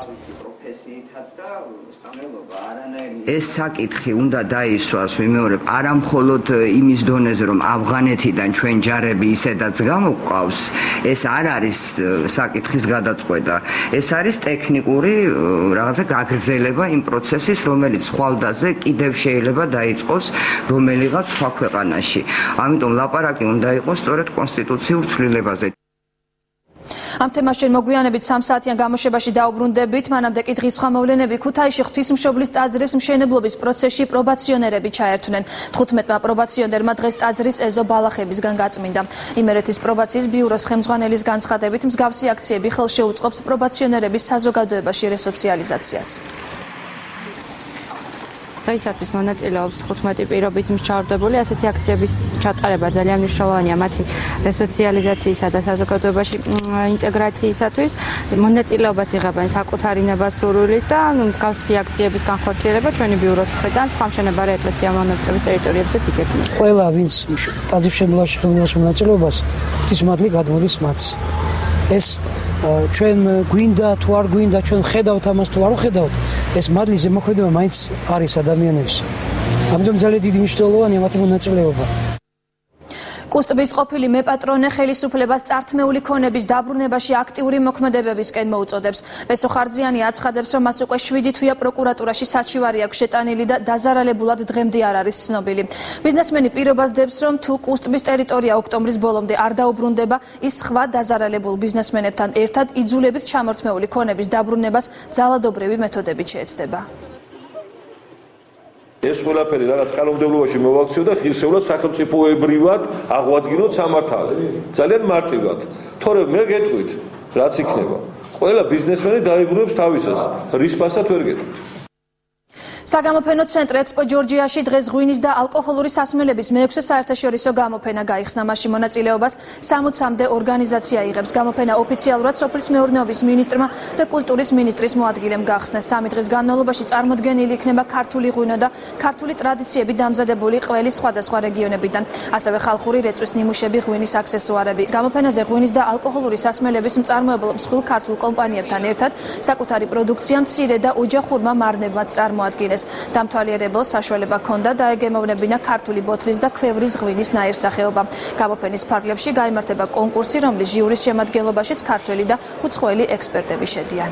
ეს საკითხი უნდა დაისვას, ვიმეორებ, არა მხოლოდ იმის დონეზე, რომ ავღანეთიდან ჩვენ ჯარები ისედაც გამოგვყავს, ეს არ არის საკითხის გადაწყვეტა. ეს არის ტექნიკური რაღაცა გაგრძელება იმ პროცესის, რომელიც ხვალდაზე კიდევ შეიძლება დაიწყოს რომელიღაც სხვა ქვეყანაში. ამიტომ ლაპარაკი უნდა იყოს სწორედ კონსტიტუციურ ცვლილებაზე. ამ თემაში მოგვიანებით 3 საათიან გამოშვებაში დაუბრუნდებით, მანამდე კი დღის სხვა მოვლენები. ქუთაისში ღვთისმშობლის ტაძრის მშენებლობის პროცესში პრობაციონერები ჩაერთვნენ. 15-მა პრობაციონერმა დღეს ტაძრის ეზო ბალახებისგან გაწმინდა. იმერეთის პრობაციის ბიუროს ხელმძღვანელის განცხადებით, მსგავსი აქციები ხელშეუწყობს პრობაციონერების საზოგადოებაში რესოციალიზაციას. დღეისათვის მონაწილეობს 15 პირობით მსჯავრდებული, ასეთი აქციების ჩატარება ძალიან მნიშვნელოვანია მათი რესოციალიზაციისა და საზოგადოებაში ინტეგრაციისათვის. მონაწილეობას იღებენ საკუთარი ნებასურვილით და მსგავსი აქციების განხორციელება ჩვენი ბიუროს მხრიდან სხვა მშენებარე ეკლესია მონასტრების ტერიტორიებზეც იგეგმება. ყველა ვინც ტაძრის მშენებლობაში ხელმძღვანელობს მონაწილეობას, ღვთისმადლი გადმოდის მათს. ეს ჩვენ გვინდა თუ არ გვინდა, ჩვენ ხედავთ ამას თუ არ ვხედავთ, ეს მადლის ზემოქმედება მაინც არის ადამიანებს. ამიტომ ძალიან დიდი მნიშვნელოვანია მათი მონაწილეობა. კუსტბის ყოფილი მეპატრონე ხელისუფლებას წართმეული ქონების დაბრუნებაში აქტიური მოქმედებებისკენ მოუწოდებს. პესო ხარძიანი აცხადებს, რომ მას უკვე 7 თვეა პროკურატურაში საჩივარი აქვს შეტანილი და დაზარალებულად დღემდე არ არის ცნობილი. ბიზნესმენი პირობას დებს, რომ თუ კუსტბის ტერიტორია ოქტომბრის ბოლომდე არ დაუბრუნდება, ის სხვა დაზარალებულ ბიზნესმენებთან ერთად იძულებით ჩამორთმეული ქონების დაბრუნებას ძალადობრივი მეთოდებით შეეცდება. ეს ყველაფერი რაღაც კანონმდებლობაში მოვაქციო და ღირსეულად სახელმწიფოებრივად აღვადგინოთ სამართალი. ძალიან მარტივად. თორემ მე გეტყვით, რაც იქნება. ყველა ბიზნესმენი დაიბრუნებს თავისას. რისპასად ვერ გეტყვით. საგამოფენო ცენტრ ექსპო ჯორჯიაში დღეს ღვინის და ალკოჰოლური სასმელების მე-6 საერთაშორისო გამოფენა გაიხსნა. მასში მონაწილეობას 60-მდე ორგანიზაცია იღებს. გამოფენა ოფიციალურად სოფლის მეურნეობის მინისტრმა და კულტურის მინისტრის მოადგილემ გახსნეს. 3 დღის განმავლობაში წარმოდგენილი იქნება ქართული ღვინო და ქართული ტრადიციები დამზადებული ყველის სხვადასხვა რეგიონებიდან, ასევე ხალხური რეწვის ნიმუშები, ღვინის აქსესუარები. გამოფენაზე ღვინის და ალკოჰოლური მსასმელების მწარმოებელ მსხვილ ქართულ კომპანიებთან ერთად საკუთარი პროდუქცია მცირე და ოჯახურმა მარნებმაც წარმოადგინეს. დამთვალიერებელს საშუალება ჰქონდა დაეგემოვნებინა ქართული ბოთლის და ქვევრის ღვინის ნაირსახეობა. გამოფენის ფარგლებში გაიმართება კონკურსი, რომლის ჟიურის შემადგენლობაშიც ქართველი და უცხოელი ექსპერტები შედიან.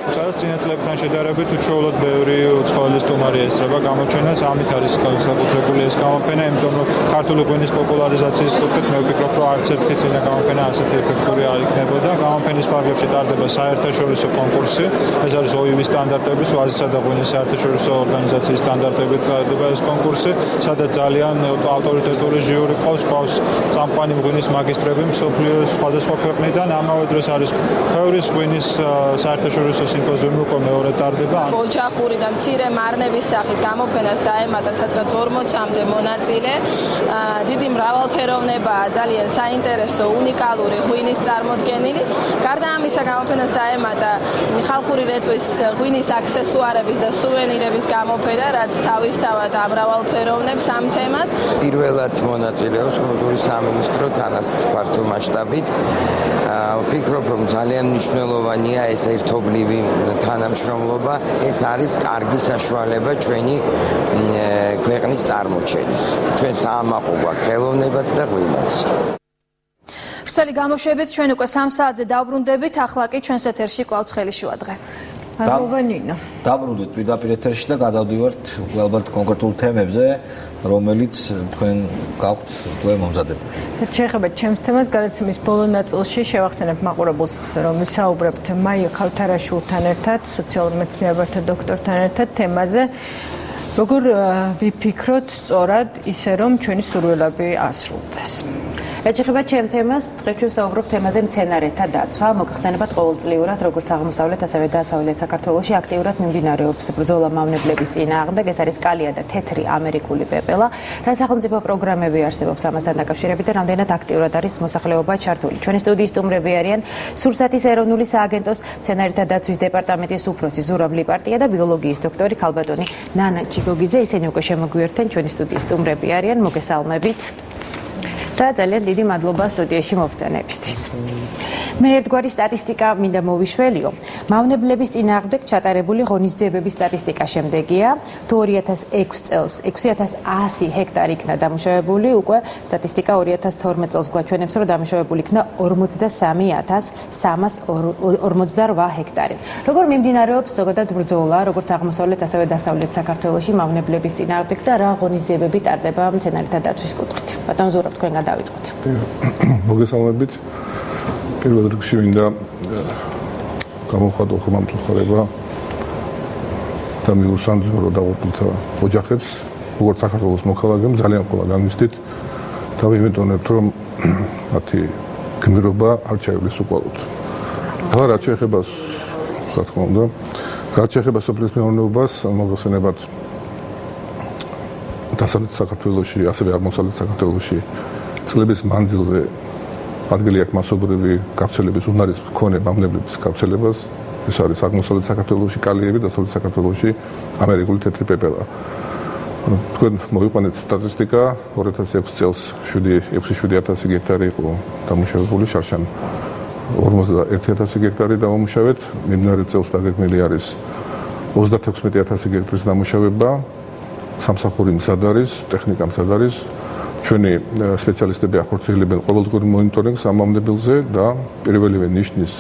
სადაც წინა წლებთან შედარებით უჩვეულოდ ბევრი უცხოელი სტუმარი ესწრება გამოჩენას. ამით არის განსაკუთრებული ეს გამოფენა, იმიტომ რომ ქართული ღვინის პოპულარიზაციის კუთხით მე ვფიქრობ, რომ არც ერთი წინა გამოფენა ასეთი ეფექტური არ იქნებოდა. გამოფენის ფარგლებში ტარდება საერთაშორისო კონკურსი. ეს არის OIV სტანდარტების, ვაზისა და ღვინის საერთაშორისო ორგანიზაციის სტანდარტებით ტარდება ეს კონკურსი, სადაც ძალიან ავტორიტეტული ჟიური ყავს წამყვანი ღვინის მაგისტრები მსოფლიოს სხვადასხვა ქვეყნიდან. ამავე დროს არის ქვევრის ღვინის საერთაშორისო სიმპოზიუმი უკვე მეორე ტარდება. ოჯახური და მცირე მარნების სახით გამოფენას დაემატა სადღაც 40-მდე მონაწილე. დიდი მრავალფეროვნებაა, ძალიან საინტერესო, უნიკალური ღვინის წარმოდგენილი. გარდა ამისა, გამოფენას დაემატა ხალხური რეწვის ღვინის აქსესუარების და სუვენირების გამოფენა, რაც თავისთავად ამრავალფეროვნებს ამ თემას. პირველად მონაწილეობს კულტურის სამინისტრო თანასწორ ფართო მასშტაბით. ვფიქრობ, რომ ძალიან მნიშვნელოვანია ეს ერთობლივი თანამშრომლობა. ეს არის კარგი საშუალება ჩვენი ქვეყნის წარმოჩენის. ჩვენ საამაყო გვაქვს ხელოვნებაც და ღვინოც. ვრცელი გამოშვებით ჩვენ უკვე 3 საათზე დავბრუნდებით, ახლა კი ჩვენს ეთერში კვლავ ცხელი შუა დღე. დაბრუნდით პირდაპირ ეთერში და გადავდივართ ალბათ კონკრეტულ თემებზე, რომელიც თქვენ გაქვთ უკვე მომზადებული. შეეხება ჩემს თემას, გადაცემის ბოლო ნაწილში შევახსენებ მაყურებელს, რომ ვისაუბრებთ მაია ქავთარაშვილთან ერთად, სოციალურ მეცნიერებათა დოქტორთან ერთად თემაზე, როგორ ვიფიქროთ სწორად ისე, რომ ჩვენი სურვილები ასრულდეს. ეხება ჩემ თემას, დღეს ჩვენ საუბრობთ თემაზე მცენარეთა დაცვა. მოგახსენებათ ყოველწლიურად, როგორც აღმოსავლეთ, ასევე დასავლეთ საქართველოში აქტიურად მიმდინარეობს ბრძოლა მავნებლების წინააღმდეგ. ეს არის კალია და თეთრი ამერიკული პეპელა. რა სახელმწიფო პროგრამები არსებობს ამასთან დაკავშირებით და რამდენად აქტიურად არის მოსახლეობა ჩართული. ჩვენი სტუდიის სტუმრები არიან სურსათის ეროვნული სააგენტოს მცენარეთა დაცვის დეპარტამენტის უფროსი ზურაბ ლიპარტია და ბიოლოგიის დოქტორი ქალბატონი ნანა ჩიგოგიძე. ისინი უკვე შემოგვიერთდნენ ჩვენი სტუდიის სტუმრები არიან. მოგესალმებით. და ძალიან დიდი მადლობა სტუდიაში მობრძანებისთვის. მე ერთგვარი სტატისტიკა მინდა მოვიშველიო. მავნებლების წინააღმდეგ ჩატარებული ღონისძიებების სტატისტიკა შემდეგია. თუ 2006 წელს 6100 ჰექტარი იქნა დამუშავებული, უკვე სტატისტიკა 2012 წელს გვაჩვენებს, რომ დამუშავებული იქნა 43348 ჰექტარი. როგორ მიმდინარეობს ზოგადად ბრძოლა, როგორც აღმოსავლეთ, ასევე დასავლეთ საქართველოში მავნებლების წინააღმდეგ და რა ღონისძიებები ტარდება მცენარეთა დაცვის კუთხით? ბატონ ზურაბ, თქვენგან დავიწყოთ. მოგესალმებით. პირველ რიგში მინდა გამოვხატო ხმამწუხარება და მიუსანძრო დაღუპულთა ოჯახებს, როგორც საქართველოს მოქალაქემ ძალიან ყველა განვისტით და ვიმეწონებთ, რომ მათი გმირობა არ ჩაივლის უკვალოდ. და რაც შეეხება, რა თქმა უნდა, რაც შეეხება სოფლის მეურნეობას, მოგესალმებით დასავლეთ საქართველოში, ასევე აღმოსავლეთ საქართველოში წლების მანძილზე ადგილი აქვს მასობრივი გავრცელების უნარის მქონე მავნებლების გავრცელებას. ეს არის აღმოსავლეთ საქართველოში კალიები, დასავლეთ საქართველოში ამერიკული თეთრი პეპელა. თქვენ მოვიყვანეთ სტატისტიკა 2006 წელს 67000 ჰექტარი იყო დამუშავებული, შარშან 41000 ჰექტარი დამუშავეთ, მიმდინარე წელს დაგეგმილი არის 36000 ჰექტრის დამუშავება. სამსახური მზად არის, ტექნიკა მზად არის. ჩვენი სპეციალისტები ახორციელებენ ყოველდღიურ მონიტორინგს ამ მავნებელზე და პირველივე ნიშნის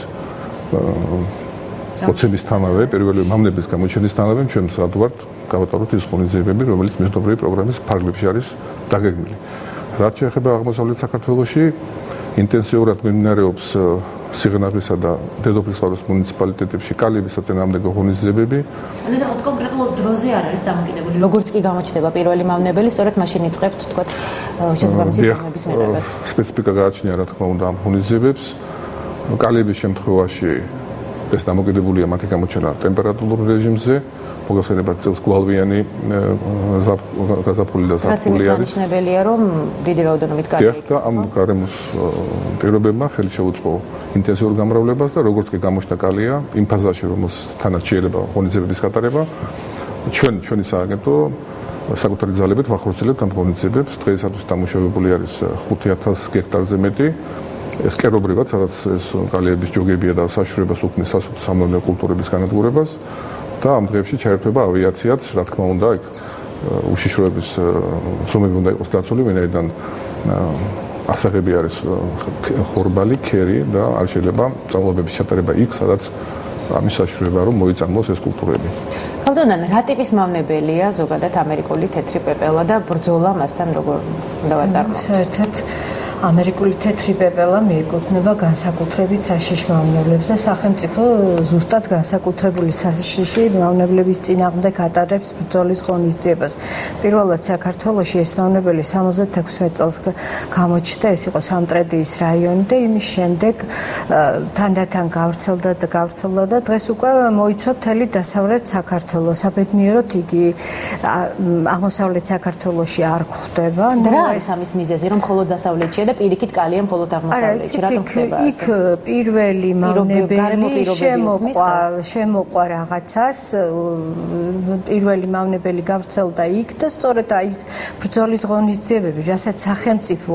ოცებისთანავე, პირველივე მავნების გამოჩენისთანავე ჩვენ მზად ვართ გავატაროთ ის ღონისძიებები, რომელიც მეზობლური პროგრამის ფარგლებში არის დაგეგმილი. რაც შეეხება აღმოსავლეთ საქართველოში, ინტენსიურად მიმდინარეობს სიღნაღისა და დედოფლისწყაროს მუნიციპალიტეტებში კალიების საწინააღმდეგო ღონისძიებები. ანუ რაღაც კონკრეტულ დროზე არ არის დამოკიდებული. როგორც კი გამოჩნდება პირველი მავნებელი, სწორედ მაშინ იწყებთ თქვა შესაბამისი სისტემების მიღებას. სპეციფიკა გააჩნია, რა თქმა უნდა, ამ ღონისძიებებს. კალიების შემთხვევაში ეს დამოკიდებულია მათი გამოჩენა ტემპერატურულ რეჟიმზე. მოგესალმებით წელს გვალვიანი გაზაფხული და ზაფხული არის. რაც იმისნებელია, რომ დიდი რაოდენობით გაიგებს. და ამ გარემოს პირობებმა ხელი შეუწყო ინტენსიურ გამრავლებას და როგორც კი გამოჩნდა კალია იმ ფაზაში, რომელთანაც შეიძლება ღონისძიებების გატარება, ჩვენი სააგენტო საკუთარი ძალებით ვახორციელებთ ამ ღონისძიებებს. დღეისათვის დამუშავებული არის 5000 ჰექტარზე მეტი. ეს კერობრივად, სადაც ეს კალიების ჯოგებია და საშუალებას უქმნის სასოფლო კულტურების განადგურებას. და ამ დღეებში ჩაერთვება ავიაციაც, რა თქმა უნდა, იქ უშიშროების ზომები უნდა იყოს დაცული, ვინაიდან ასაღები არის ხორბალი, ქერი და არ შეიძლება სწავლობების ჩატარება იქ, სადაც ამის საშუალება რომ მოიწამოს ეს კულტურები. ქალბატონო, რა ტიპის მავნებელია ზოგადად ამერიკული თეთრი პეპელა და ბრძოლა მასთან როგორ უნდა ვაწარმოოთ? საერთოდ ამერიკული თეთრი პეპელა მიეკუთვნება განსაკუთრებით საშიში მავნებლებს და სახელმწიფო ზუსტად განსაკუთრებული საშიში მავნებლების წინააღმდეგ ატარებს ბრძოლის ღონისძიებას. პირველად საქართველოში ეს მავნებელი 76 წელს გამოჩნდა, ეს იყო სამტრედიის რაიონი და იმის შემდეგ თანდათან გავრცელდა და დღეს უკვე მოიცვა მთელი დასავლეთ საქართველოს. საბედნიეროდ იგი აღმოსავლეთ საქართველოში არ გვხვდება. რა არის ამის მიზეზი, რომ მხოლოდ დასავლეთში და პირიქით კალია მხოლოდ აღმოსავლეთში, რატომ ხდება ასე? იქ პირველი მავნებელი შემოყვა რაღაცას, პირველი მავნებელი გავრცელდა იქ და სწორედ ის ბრძოლის ღონისძიებები, რასაც სახელმწიფო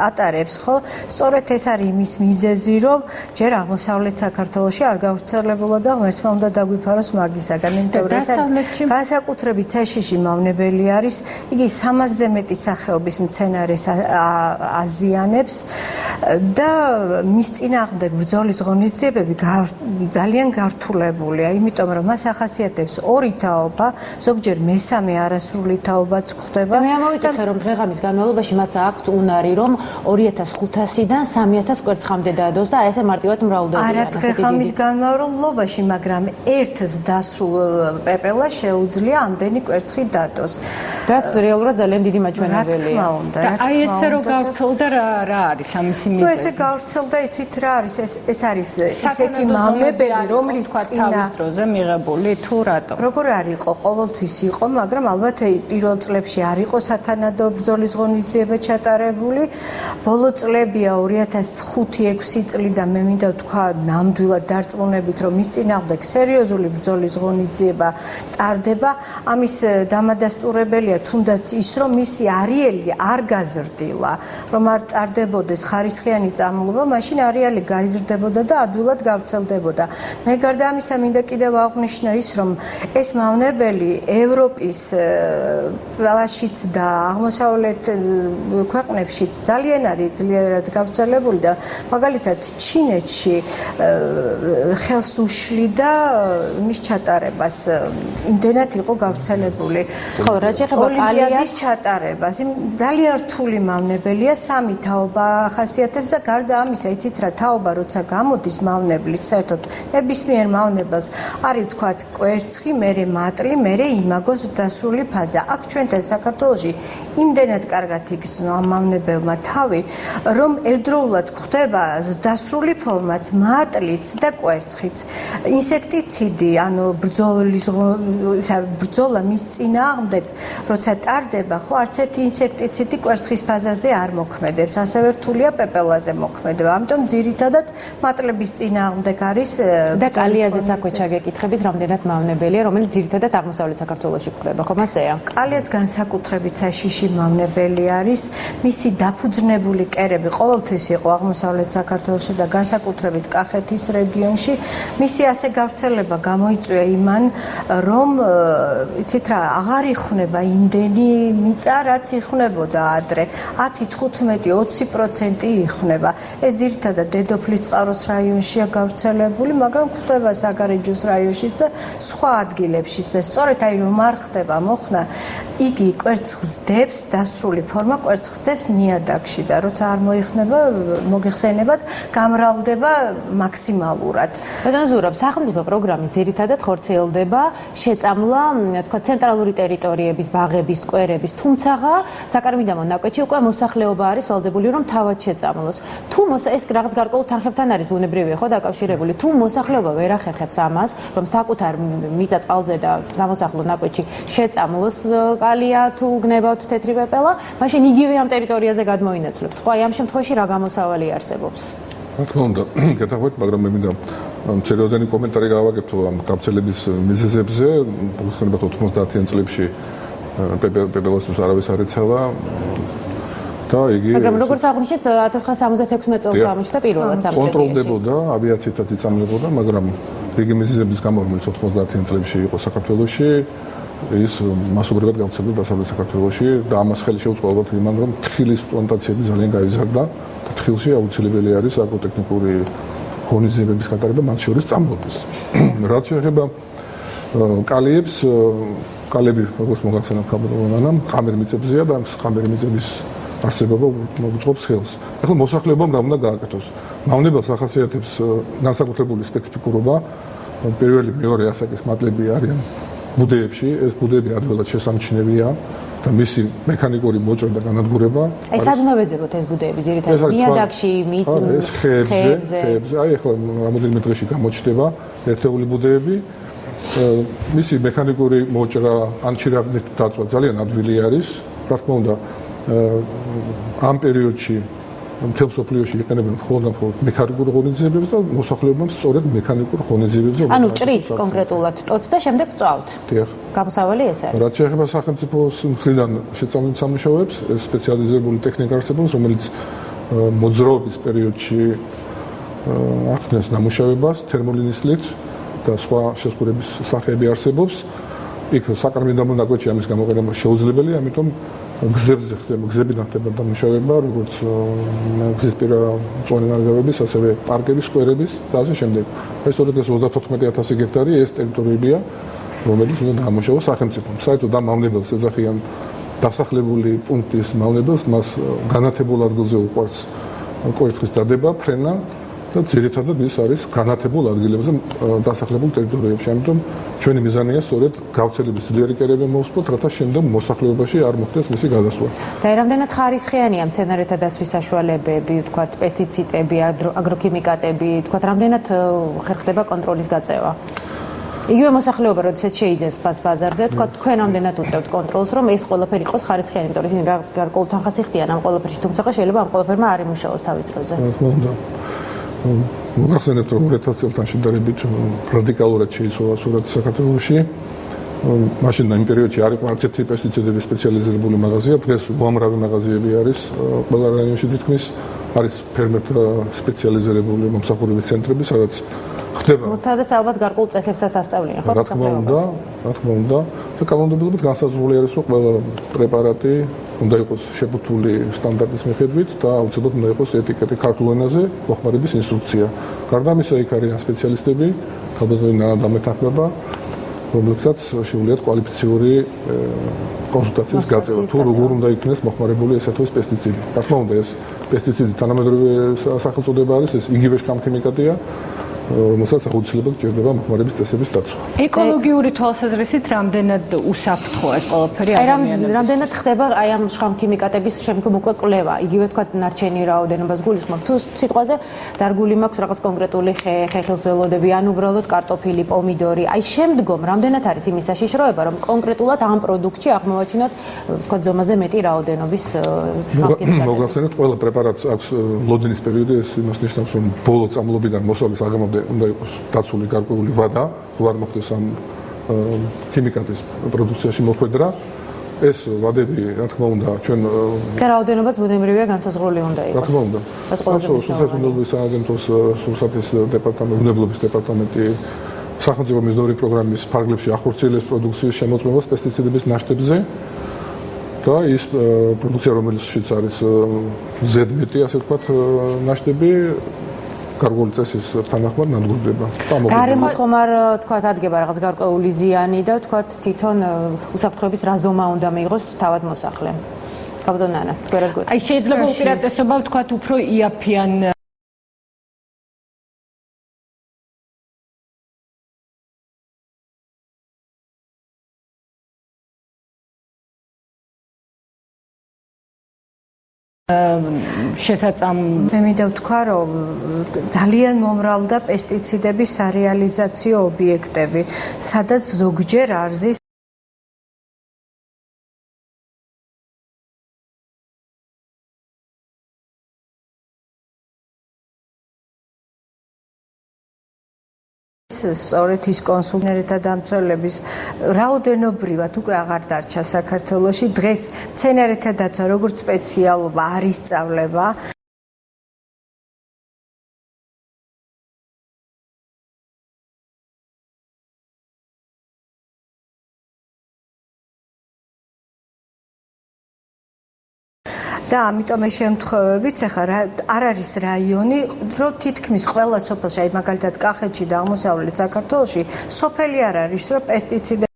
ატარებს, ხო? სწორედ ეს არის იმის მიზეზი, რომ ჯერ აღმოსავლეთ საქართველოში არ გავრცელებულა და ღმერთმა უნდა დაგვიფაროს მაგისაგან, იმიტომ რომ ეს არის განსაკუთრებით საშიში მავნებელი არის, იგი 300-ზე მეტი სახეობის მცენარეს აზიანებს და მის წინააღმდეგ ბრძოლის ღონისძიებები ძალიან გართულებულია, იმიტომ რომ მას ახასიათებს ორი თაობა, ზოგჯერ მესამე არასრული თაობაც გვხვდება. და მე ამოვიტეხე, რომ დღეღამის განმავლობაში მათ აქვთ უნარი, რომ 2500-დან 3000 კვერცხამდე დაადოს და ესე მარტივად მრავლდებიან. არა დღეღამის განმავლობაში, მაგრამ ერთს დასრულ პეპელა შეუძლია ამდენი კვერცხი დადოს. რაც რეალურად ძალიან დიდი მაჩვენებელია. რა თქმა უნდა, და აი ესე რო გავრცელდა რა არის ამისი მიზეზი? ესე გავრცელდა, იცით რა არის? ეს არის ისეთი მავნებელი, რომლის წინა დროზე მიღებული თუ რატო? როგორ არ იყო, ყოველთვის იყო, მაგრამ ალბათ პირველ წლებში არ იყო სათანადო ბრძოლის ღონისძიება ჩატარებული. ბოლო წლებია 2005-6 წლიდან მე მინდა ვთქვა ნამდვილად დარწმუნებით, რომ მის წინააღმდეგ სერიოზული ბრძოლის ღონისძიება ტარდება. ამის დამადასტურებელია თუნდაც ის, რომ მისი არეალი არ გაზრდილა, რომ არ წარდებოდეს ხარისხიანი წამლობა, მაშინ არეალი გაიზრდებოდა და ადვილად გავრცელდებოდა. მე გარდა ამისა მინდა კიდევ აღვნიშნო ის, რომ ეს მავნებელი ევროპის ველაშიც და აღმოსავლეთ ქვეყნებშიც ძალიან არის ძლიერად გავრცელებული და მაგალითად ჩინეთში ხელს უშლიდა მის ჩატარებას. იმდენად იყო გავრცელებული. ხო, რა შეეხება კალიას ჩატარებას, ძალიან რთული მავნებელია, სამი თაობა ახასიათებს და გარდა ამისა, იცით რა, თაობა როცა გამოდის მავნებლის, საერთოდ ნებისმიერ მავნებელს არის ვთქვათ კვერცხი, მერე მატლი, მერე იმაგოს დასრული ფაზა. აქ ჩვენთან საქართველოში იმდენად კარგად იგრძნო ამ მავნებელმა თავი, რომ ერთდროულად გვხდება დასრული ფორმაც, მატლიც და კვერცხიც. ინსექტიციდი, ანუ ბრძოლა მის წინააღმდეგ, როცა ტარდება, ხო, არც ერთი ინსექტიციდი კვერცხის ფაზაზე არ მოქმედებს, ასევე რთულია პეპელაზე მოქმედება. ამიტომ ძირითადად მატლების წინააღმდეგ არის და კალიაზეც აქვე ჩაგეკითხებით, რამდენად მავნებელია, რომელიც ძირითადად აღმოსავლეთ საქართველოში გვხვდება, ხო მასეა? კალიაც განსაკუთრებით საშიში მავნებელი არის, მისი დაფუძნებული კერები ყოველთვის იყო აღმოსავლეთ საქართველოში და განსაკუთრებით კახეთის რეგიონში. მისი ასე გავრცელება გამოიწვია იმან, რომ იცით რა, აღარ იხუნება იმდენი მიწა, რაც იხუნებოდა ადრე. 10-15-20% იხუნება. ეს ძირითადად დედოფლის წყაროს რაიონშია გავრცელებული, მაგრამ გვხვდება საგარეჯოს რაიონშიც და სხვა ადგილებშიც. და სწორედ აი რომ არ ხდება მოხნა, იგი კვერცხს დებს, დასრული ფორმა კვერცხს დებს ნიადაგში და როცა არ მოიხსნება, მოგეხსენებათ, გამრავლდება მაქსიმალურად. ბატონ ზურაბ, სახელმწიფო პროგრამით ძირითადად ხორციელდება შეწამლა, თქვა ცენტრალური ტერიტორიების, ბაღების, სკვერების, თუმცა საკარმინდა მონაკვეთში უკვე მოსახლეობა არის ვალდებული, რომ თავად შეწამლოს. თუ ეს რაღაც გარკვეულ თანხებთან არის ბუნებრივია, ხო, დაკავშირებული. თუ მოსახლეობა ვერ ახერხებს ამას, რომ საკუთარ მიწა წყალზე და სამოსახლო ნაკვეთში შეწამლოს კალია თუ გნებავთ თეთრი პეპელა, მაშინ იგივე ამ ტერიტორიაზე გადმოინაცვლებს. ხო, აი ამ შემთხვევაში რა გამოსავალი არსებობს? რა თქმა უნდა, გეტყვით, მაგრამ მე მინდა მცირეოდენი კომენტარი გავაკეთო ამ გავრცელების მიზეზებზე. მოგხსენებათ 90-იან წლებში პეპელასთვის არავის არ ეცალა და იგი მაგრამ როგორც აღნიშნეთ 1976 წელს გამოჩნდა პირველად სამხედრო კონტროლდებოდა, ავიაციითაც იწამლებოდა, მაგრამ რიგი მიზეზების გამო, რომელიც 90-იან წლებში იყო საქართველოში, ის მასობრივად გავრცელდა დასავლეთ საქართველოში და ამას ხელი შეუწყო ალბათ იმან, რომ თხილის პლანტაციები ძალიან გაიზარდა და თხილში აუცილებელი არის აგროტექნიკური ღონისძიებების გატარება, მათ შორის წამლობის. რაც შეეხება კალიებს, კალები, როგორც მოგახსენებთ, ხამერმანამ, ხამერ მიწებზეა და ხამერ მიწების არსებობა მოუწყობს ხელს. ახლა მოსახლეობამ რა უნდა გააკეთოს? მავნებელს ახასიათებს განსაკუთრებული სპეციფიკურობა. პირველი, მეორე ასაკის მატლები არიან ბუდეებში, ეს ბუდეები ადვილად შესამჩნევია და მისი მექანიკური მოჭრა და განადგურება. ეს ადნობეძებოთ ეს ბუდეები ძირითადად ნიადაგში, ეს ხეებზე. აი ახლა რამოდენიმე დღეში გამოჩნდება ერთეული ბუდეები. მისი მექანიკური მოჭრა ან ჩირაღნით დაწვა ძალიან ადვილი არის. რა თქმა უნდა, ამ პერიოდში მთელ მსოფლიოში იყენებენ მხოლოდ მექანიკურ ღონისძიებებს და მოსახლეობამ სწორედ მექანიკურ ღონისძიებებზე ანუ ჭრით კონკრეტულად ტოც და შემდეგ წვავთ. დიახ. გამოსავალი ეს არის. რაც შეეხება სახელმწიფოს მხრიდან შეწამლულ სამუშაოებს, ეს სპეციალიზებული ტექნიკა არსებობს, რომელიც მოძრაობის პერიოდში ახდენს დამუშავებას თერმოლინისლით და სხვა შესყურების სახეები არსებობს. იქ საკარმინდა მონაკვეთში ამის გამოყენება შეუძლებელია, ამიტომ გზებიდან ხდება დამუშავება, როგორც გზისპირა მწვანე ნარგავების, ასევე პარკების, სკვერების და ასე შემდეგ. ეს 24,000 გექტარი ეს ტერიტორიებია, რომელიც უნდა დაამუშავოს სახელმწიფომ. საერთოდ ამ მავნებელს ეძახიან დასახლებული პუნქტის მავნებელს, მას განათებულ ადგილზე უყვარს კვერცხის დადება, ფრენა და ძირითადად ის არის განათებულ ადგილებზე დასახლებულ ტერიტორიებში. ამიტომ ჩვენი მიზანია სწორედ გავრცელების ძლიერი კერები მოვსწროთ, რათა შემდეგ მოსახლეობაში არ მოხდეს მისი გადასვლა. და რამდენად ხარისხიანია მცენარეთა დაცვის საშუალებები, თქვათ, პესტიციდები, აგროქიმიკატები, თქვათ, რამდენად ხერხდება კონტროლის გაწევა? იგივე მოსახლეობა, როდესაც შეიძენს ბაზარზე, თქვათ, თქვენ რამდენად უწევთ კონტროლს, რომ ეს ყველაფერი იყოს ხარისხიანი, იმიტომ რომ ისინი გარკვეულ თანხას იხდიან ამ ყველაფერში, თუმცა შეიძლება ამ ყველაფერმა არ იმუშაოს თავის დროზე. მოგახსენებთ, რომ 2000 წელთან შედარებით რადიკალურად შეიცვალა სურათი საქართველოში მაშინ იმ პერიოდში არ იყო არც ერთი პესტიციდების სპეციალიზირებული მაღაზია, დღეს უამრავი მაღაზიები არის ყველა რაიონში თითქმის, არის ფერმერთა სპეციალიზირებული მომსახურების ცენტრები, სადაც ხდება. სადაც ალბათ გარკვეულ წესებსაც ასწავლიან, ხო? რა თქმა უნდა, და კანონმდებლობით განსაზღვრული არის, რომ ყველა პრეპარატი უნდა იყოს შეფუთული სტანდარტის მიხედვით და აუცილებლად უნდა იყოს ეტიკეტი ქართულ ენაზე, მოხმარების ინსტრუქცია. გარდა ამისა, იქ არიან სპეციალისტები, თავდადებული ნანადამეთანხმება, რომლებსაც შეუძლიათ კვალიფიციური კონსულტაციის გაწევა. თუ როგორ უნდა იქნეს მოხმარებული ეს თუ ის პესტიციდი. რა თქმა უნდა, ეს პესტიციდი თანამედროვე სახელწოდება არის, ეს იგივე შქამქიმიკატია, რომელსაც აუცილებლად ჭირდება მოხმარების წესების დაცვა. ეკოლოგიური თვალსაზრისით რამდენად უსაფრთხოა ეს ყველაფერი ადამიანებს? რამდენად ხდება აი ამ შხამქიმიკატების შემდგომ უკვე კვლევა? იგივე თქვა ნარჩენი რაოდენობას გულისხმობ. თუ სიტყვაზე დარგული მაქვს რაღაც კონკრეტული ხეხილსველოდები, ან უბრალოდ კარტოფილი, პომიდორი, აი შემდგომ რამდენად არის იმის საშიშროება, რომ კონკრეტულად ამ პროდუქტში აღმოვაჩინოთ თქვა ზომაზე მეტი რაოდენობის შხამქიმიკატები? მოგახსენებთ, ყველა პრეპარატს აქვს ლოდინის პერიოდი, ეს იმას ნიშნავს, რომ ბოლო წამლობიდან მოსავლის აღემამდე უნდა იყოს დაცული გარკვეული ვადა, თუ არ მოხდეს ამ ქიმიკატის პროდუქციაში მოხვედრა. ეს ვადები, რა თქმა უნდა, ჩვენ და რაოდენობაც ბუნებრივია განსაზღვრული უნდა იყოს. რა თქმა უნდა. ეს ყველაზე სოციალურ სააგენტოს სურსათის დეპარტამენტი, უნებლობის დეპარტამენტი სახელმწიფო მიზნური პროგრამის ფარგლებში ახორციელებს პროდუქციის შემოწმებას პესტიციდების ნაშთებზე და ის პროდუქცია, რომელშიც არის ზედმეტი, ასე ვთქვათ, ნაშთები გარკვეული წესის თანახმად ნადგურდება. გარემოს ხომ არ თქვათ ადგება რაღაც გარკვეული ზიანი და თქვათ თვითონ უსაფრთხოების რა ზომა უნდა მიიღოს თავად მოსახლემ. კაბადონ ნანა, თქვენს გვეთ. აი შეიძლება უპირატესობა თქვათ უფრო იაფიან შესაწამ მე მინდა ვთქვა, რომ ძალიან მომრავლდა პესტიციდების სარეალიზაციო ობიექტები, სადაც ზოგჯერ არზის სწორედ ის კონსულტანტთა დამცველების რაოდენობრივად უკვე აღარ დარჩა საქართველოში. დღეს მცენარეთა დაცვა როგორც სპეციალობა არ ისწავლება. და ამიტომ ეს შემთხვევებიც ახლა არ არის რაიონი, რომ თითქმის ყველა სოფელში, აი მაგალითად კახეთში და აღმოსავლეთ საქართველოში სოფელი არ არის, რომ პესტიციდები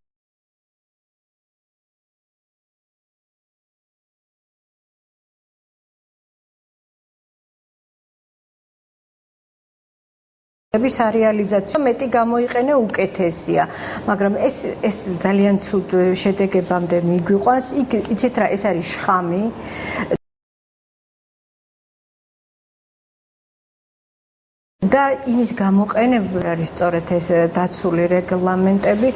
სარეალიზაციო მეტი გამოიყენე უკეთესია, მაგრამ ეს ძალიან ცუდ შედეგებამდე მიგვიყვანს. იცით რა, ეს არის შხამი. და იმის გამოყენება არის სწორედ ეს დაცული რეგლამენტები.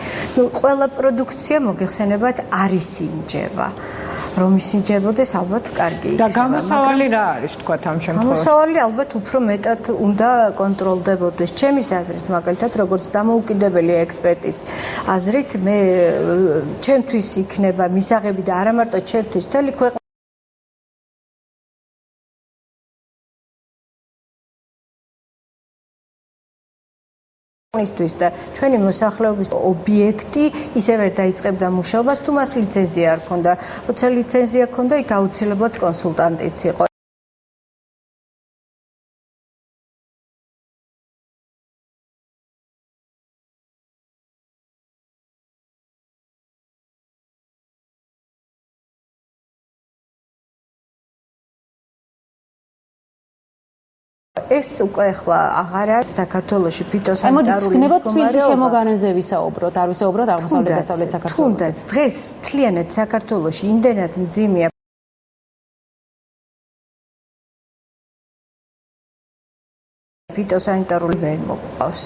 ყველა პროდუქცია მოგეხსენებათ არ ისინჯება. რომ ისინჯებოდეს ალბათ კარგი იქნება. და გამოსავალი რა არის თქვათ ამ შემთხვევაში? გამოსავალი ალბათ უფრო მეტად უნდა კონტროლდებოდეს. ჩემის აზრით, მაგალითად, როგორც დამოუკიდებელი ექსპერტის აზრით, მე ჩემთვის იქნება მისაღები და არა მარტო ჩემთვის, მთელი ქვეყნის ისთვის და ჩვენი მოსახლეობის ობიექტი ისე ვერ დაიწყებდა მუშაობას, თუ მას ლიცენზია არ ქონდა. როცა ლიცენზია ქონდა, იქ აუცილებლად კონსულტანტიც იყო. ეს უკვე ახლა აღარ არის საქართველოში ფიტოსანიტარული მდგომარეობა. თბილისში შემოგანენზე ვისაუბროთ, არ ვისაუბროთ აღმოსავლეთ დასავლეთ საქართველოში. თუნდაც დღეს მთლიანად საქართველოში იმდენად მძიმეა ფიტოსანიტარული ვერ მოყვავს.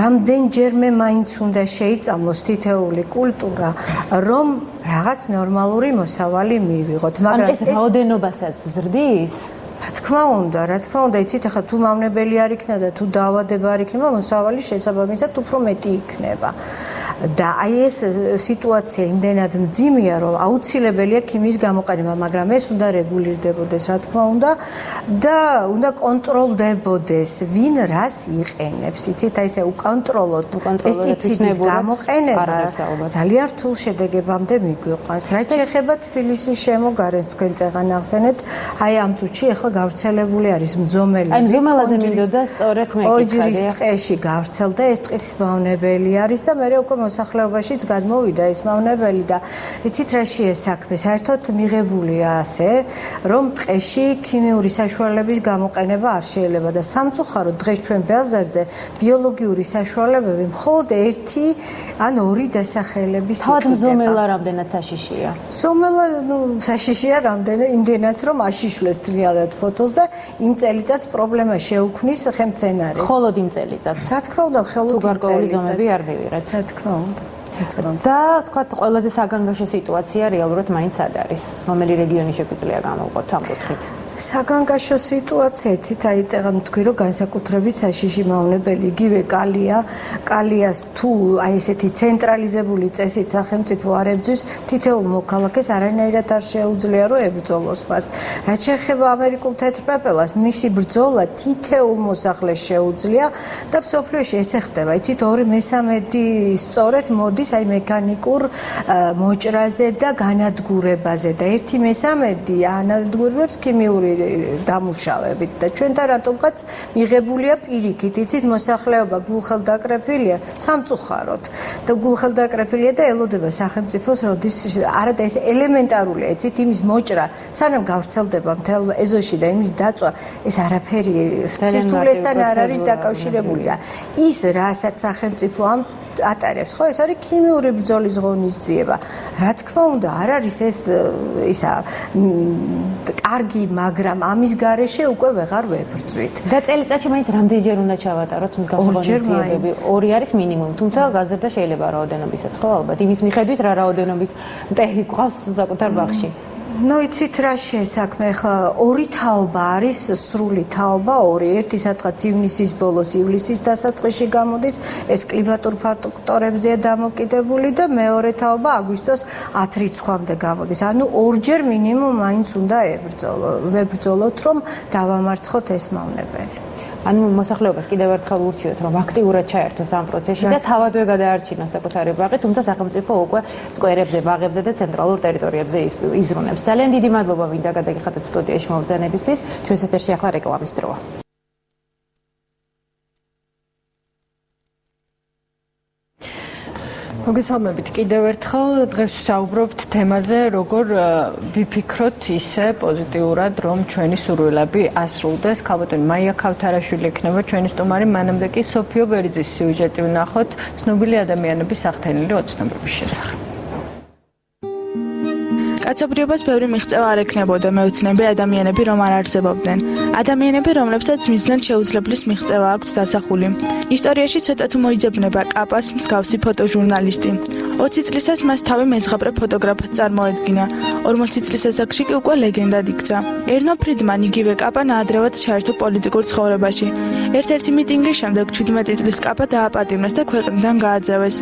რამდენჯერმე მაინც უნდა შეიწამოს თითეული კულტურა, რომ რაღაც ნორმალური მოსავალი მივიღოთ, მაგრამ ეს რაოდენობასაც ზრდის? რა თქმა უნდა, იცით, ახლა თუ მავნებელი არ იქნება და თუ დაავადება არ იქნება, მოსავალი შესაბამისად უფრო მეტი იქნება. და აი ეს სიტუაცია იმდენად მძიმეა, რომ აუცილებელია ქიმიის გამოყენება, მაგრამ ეს უნდა რეგულირდებოდეს, რა თქმა უნდა, და უნდა კონტროლდებოდეს, ვინ რას იყენებს. იცით, აი ესე უკონტროლოთ პესტიციდის გამოყენება ძალიან რთულ შედეგებამდე მიგვიყვანს. რაც შეეხება თბილისის შემოგარენს, თქვენ წეღან ახსენეთ, აი ამ წუთში ახლა გავრცელებული არის მძომელი. აი მძომელაზე მინდოდა სწორედ მეკითხა. ოჯრის ტყეში გავრცელდა, ეს ტყის მავნებელი არის და მე უკვე მოსახლეობაშიც გადმოვიდა ეს მავნებელი და იცით რა შეეს საქმე? საერთოდ მიღებულია ასე, რომ ტყეში ქიმიური საშუალების გამოყენება არ შეიძლება და სამწუხაროდ დღეს ჩვენ ბაზარზე ბიოლოგიური საშუალებები მხოლოდ ერთი ან ორი დასახელების თავად მზომელა რამდენად საშიშია? მზომელა საშიშია რამდენად, იმდენად რომ აშიშვლეს თრიალად ფოთოს და იმ წელიწადს პრობლემა შეუქმნის ხელმძენარეს. მხოლოდ იმ წელიწადს. რა თქმა უნდა, მხოლოდ იმ გარკვეული ზომები არ მივიღეთ. რა თქმა უნდა. და თქვათ ყველაზე საგანგაშო სიტუაცია რეალურად მაინც არ არის. რომელი რეგიონი შეგვიძლია გამოვყოთ ამ კუთხით? საგანგაშო სიტუაცია, იცით, აი წეგან თქვი, რომ განსაკუთრებით საშიში მავნებელი, იგივე კალიას თუ აი ესეთი ცენტრალიზებული წესით სახელმწიფო არ ებრძვის, თითოეულ მოქალაქეს არანაირად არ შეუძლია რომ ებრძოლოს მას. რაც შეეხება ამერიკულ თეთრპეპელას, მისი ბრძოლა თითოეულ მოსახლეს შეუძლია და მსოფლიოში ესე ხდება. იცით, 2/3 სწორედ მოდის აი მექანიკურ მოჭრაზე და განადგურებაზე და 1/3 ანადგურებს ქიმიური დამუშავებით და ჩვენთან რატომღაც მიღებულია პირიქით, იცით, მოსახლეობა გულხელდაკრეფილია სამწუხაროდ და გულხელდაკრეფილია და ელოდება სახელმწიფოს, როდის არადა ეს ელემენტარულია, იცით, იმის მოჭრა სანამ გავრცელდება მთელ ეზოში და იმის დაწვა, ეს არაფერი სირთულესთან არ არის დაკავშირებული და ის რასაც სახელმწიფო ატარებს, ხო, ეს არის ქიმიური ბრძოლის ღონისძიება. რა თქმა უნდა, არ არის ეს ისა კარგი, მაგრამ ამის გარეშე უკვე ვეღარ ვებრძვით. და წელიწადში მაინც რამდენჯერ უნდა ჩავატაროთ მსგავსი ღონისძიებები? 2 არის მინიმუმ, თუმცა გაზრდა შეიძლება რაოდენობისაც, ხო, ალბათ. იმის მიხედვით რა რაოდენობით მტერი გვყავს საკუთარ ბაღში. ნუ იცით რა შეესაქმე, ხა ორი თაობა არის, სრული თაობა ორი. ერთი სადღაც ივნისის ბოლოს, ივლისის დასაწყისში გამოდის, ეს კლიმატურ ფაქტორებზეა დამოკიდებული და მეორე თაობა აგვისტოს 10 რიცხვამდე გამოდის. ანუ ორჯერ მინიმუმ მაინც უნდა ვებრძოლოთ, რომ დავამარცხოთ ეს მავნებელი. ანუ მოსახლეობას კიდევ ერთხელ ურჩიოთ, რომ აქტიურად ჩაერთოს ამ პროცესში და თავადვე გადაარჩინოს საკუთარი ბაღი, თუმცა სახელმწიფო უკვე სკვერებზე, ბაღებზე და ცენტრალურ ტერიტორიებზე იზრუნებს. ძალიან დიდი მადლობა, ვინდა გადაგიხადოთ სტუდიაში მობრძანებისთვის. ჩვენს ეთერში ახლა რეკლამის დროა. მოგესალმებით კიდევ ერთხელ. დღეს ვსაუბრობთ თემაზე, როგორ ვიფიქროთ ისე პოზიტიურად, რომ ჩვენი სურვილები ასრულდეს. ქალბატონი მაია ქავთარაშვილი იქნება ჩვენი სტუმარი, მანამდე კი სოფიო ბერიძის სიუჟეტი ვნახოთ ცნობილი ადამიანების ახთენილი ოცნებების შესახებ. კაცობრიობას ბევრი მიღწევა არ ექნებოდა, მეოცნები ადამიანები რომ არ არსებობდნენ. ადამიანები, რომლებსაც მიზნად შეუძლებლის მიღწევა აქვთ დასახული. ისტორიაში ცოტა თუ მოიძებნება კაპას მსგავსი ფოტოჟურნალისტი. 20 წლისას მას თავი მეზღაბრე ფოტოგრაფად წარმოედგინა. 40 წლის ასაკში კი უკვე ლეგენდად იქცა. ერნო ფრიდმან იგივე კაპა ნაადრევად ჩაერთო პოლიტიკურ ცხოვრებაში. ერთ-ერთი მიტინგის შემდეგ 17 წლის კაპა დააპატიმრეს და ქვეყნიდან გააძევეს.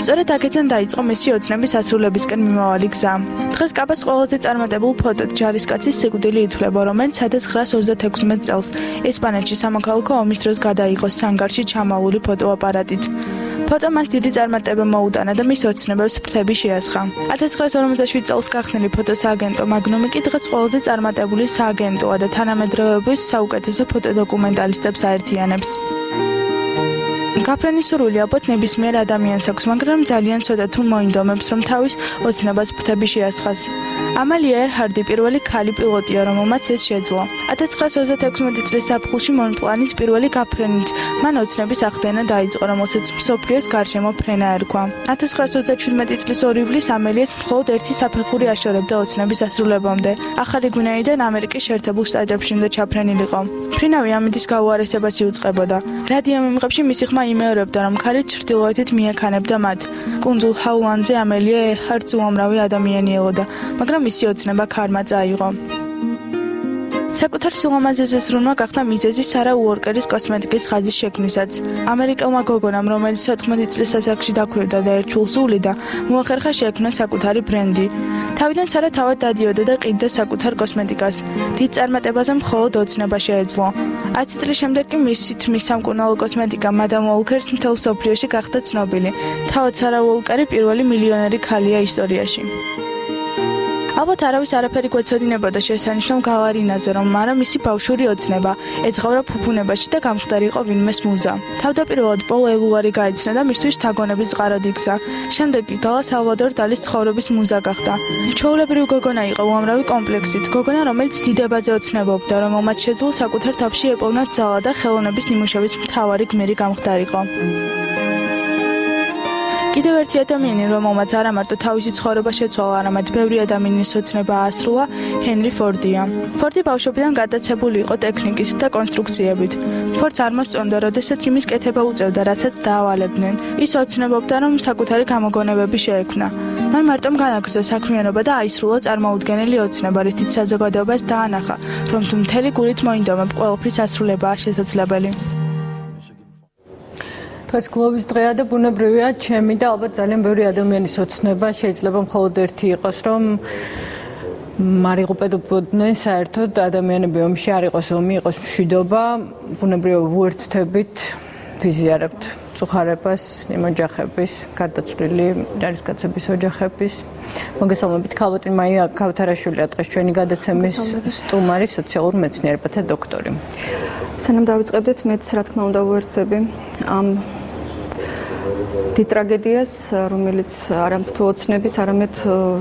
სწორედ აქედან დაიწყო მისი ოცნების ასრულებისკენ მიმავალი გზა. დღეს კაპას ყველაზე წარმატებულ ფოტოდ ჯარისკაცის სიკვდილი ითვლება, რომელიც 1936 წელს ესპანეთში სამოქალაქო ომის დროს გადაიღო სანგარში ჩამავული ფოტოაპარატით. ფოტო მას დიდი წარმატება მოუტანა და მის ოცნებებს ფრთები შეასხა. 1947 წელს გახსნილი ფოტოსააგენტო მაგნუმი კი დღეს ყველაზე წარმატებული სააგენტოა და თანამედროვეობის საუკეთესო ფოტოდოკუმენტალისტებს აერთიანებს. გაფრენის სურვილი ალბათ ნებისმიერ ადამიანს აქვს, მაგრამ ძალიან ცოტა თუ მოინდომებს, რომ თავის ოცნებას ფრთები შეასხას. ამალია ერჰარდი პირველი ქალი პილოტია, რომელმაც ეს შეძლო. 1936 წლის ზაფხულში მონპლანის პირველი გაფრენით მან ოცნების ახდენა დაიწყო, რომელსაც მსოფლიოს გარშემო ფრენა ერქვა. 1937 წლის 2 ივლისს ამელიას მხოლოდ ერთი საფეხური აშორებდა ოცნების ასრულებამდე. ახალი გვინეიდან ამერიკის შეერთებულ შტატებში უნდა ჩაფრენილიყო. ფრინავი ამიდის გაუარესებას იუწყებოდა. რადიო მიმღებში მისი ხმა იმეორებდა, რომ ქარი ჩრდილოეთით მიექანებდა მათ. კუნძულ ჰაულანზე ამელია ერჰარდს უამრავი ადამიანი ელოდა, მაგრამ მისი ოცნება ქარმა წაიღო. საკუთარ სილამაზეზე ზრუნვა გახდა მიზეზი სარა უორკერის კოსმეტიკის ხაზის შექმნისაც. ამერიკელმა გოგონამ, რომელიც 14 წლის ასაკში დაქვრივდა და ერთ შვილს უვლიდა, მოახერხა შექმნა საკუთარი ბრენდი. თავიდან სარა თავად დადიოდა და ყიდდა საკუთარ კოსმეტიკას. დიდ წარმატებაზე მხოლოდ ოცნება შეეძლო. 10 წლის შემდეგ კი მისი თმის სამკურნალო კოსმეტიკა მადამ უოლკერს მთელ მსოფლიოში გახდა ცნობილი. თავად სარა უოლკერი პირველი მილიონერი ქალია ისტორიაში. ალბათ არავის არაფერი გვეცოდინებოდა შესანიშნავ გალარინაზე, რომ მარა მისი ბავშვური ოცნება ეძღავდა ფუფუნებაში და გამხდარიყო ვინმეს მუზა. თავდაპირველად პოლ ელუარი გაიცნო და მისთვის შთაგონების წყაროდ იქცა. შემდეგ კი გალა სალვადორ დალის ცხოვრების მუზა გახდა. ჩვეულებრივი გოგონა იყო უამრავი კომპლექსით, გოგონა, რომელიც დიდებაზე ოცნებობდა, რომელმაც შეძლო საკუთარ თავში ეპოვნათ ძალა და ხელოვნების ნიმუშების მთავარი გმირი გამხდარიყო. კიდევ ერთი ადამიანი, რომელმაც არა მარტო თავისი ცხოვრება შეცვალა, არამედ ბევრი ადამიანის ოცნება აასრულა, ჰენრი ფორდია. ფორდი ბავშვობიდან გადაცებული იყო ტექნიკით და კონსტრუქციებით. ფორდს არ მოსწონდა, როდესაც იმის კეთება უწევდა, რაცაც დაავალებდნენ. ის ოცნებობდა, რომ საკუთარი გამოგონებები შეექმნა. მან მარტომ განაგრძო საქმიანობა და აისრულა წარმოუდგენელი ოცნება, რითიც საზოგადოებას დაანახა, რომ თუ მთელი გულით მოინდომებ, ყველაფრის ასრულებაა შესაძლებელი. დღეს გლოვის დღეა და ბუნებრივია ჩემი და ალბათ ძალიან ბევრი ადამიანის ოცნება შეიძლება მხოლოდ ერთი იყოს, რომ მარიღუპებოდნენ საერთოდ ადამიანები ომში არ იყოს ომი, იყოს მშვიდობა, ბუნებრივია ვუერთდებით, ვიზიარებთ წუხარებას, იმ ოჯახების, გარდაცვლილი ჯარისკაცების ოჯახების. მოგესალმებით, ქალბატონი მაია ქავთარაშვილია დღეს ჩვენი გადაცემის სტუმარი, სოციალურ მეცნიერებათა დოქტორი. სანამ დავიწყებდეთ, მეც რა თქმა უნდა ვუერთდები ამ დიდ ტრაგედიას, რომელიც არამც თუ ოცნების, არამედ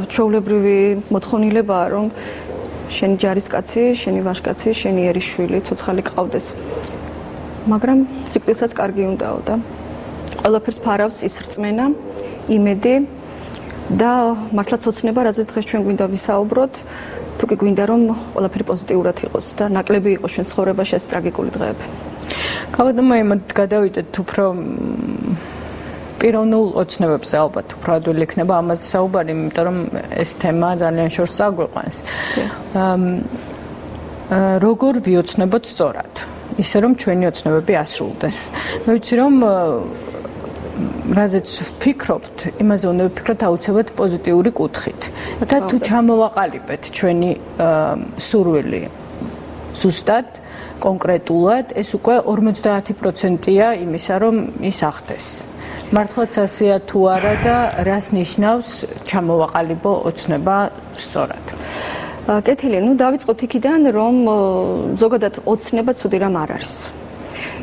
ჩვეულებრივი მოთხოვნილებაა, რომ შენი ჯარისკაცი, შენი ვაჟკაცი, შენიერიშვილი ცოცხალი ყავდეს. მაგრამ სიკვდილსაც კარგი უნდაო და ყველაფერს ფარავს ის რწმენა, იმედი და მართლაც ოცნება, რაზეც დღეს ჩვენ გვინდა ვისაუბროთ, თუ კი გვინდა რომ ყველაფერი პოზიტიურად იყოს და ნაკლები იყოს ჩვენ ცხოვრებაში ეს ტრაგიკული დღეები. ქალბატონი, გადავიდეთ უფრო პიროვნულ ოცნებებზე, ალბათ უფრო ადვილი იქნება ამაზე საუბარი, იმიტომ რომ ეს თემა ძალიან შორს წაგვიყვანს. როგორ ვიოცნებოთ სწორად, ისე რომ ჩვენი ოცნებები ასრულდეს. მე ვიცი რომ რაზეც ვფიქრობთ, იმაზე უნდა ვფიქროთ აუცილებლად პოზიტიური კუთხით. და თუ ჩამოვაყალიბეთ ჩვენი სურვილი ზუსტად, კონკრეტულად, ეს უკვე 50%-ია იმისა, რომ ის ახდეს. მართლაც ასეა თუ არა და რას ნიშნავს ჩამოვაყალიბო ოცნება სწორად? კეთილი, დავიწყოთ იქიდან, რომ ზოგადად ოცნება ცუდი რამ არ არის.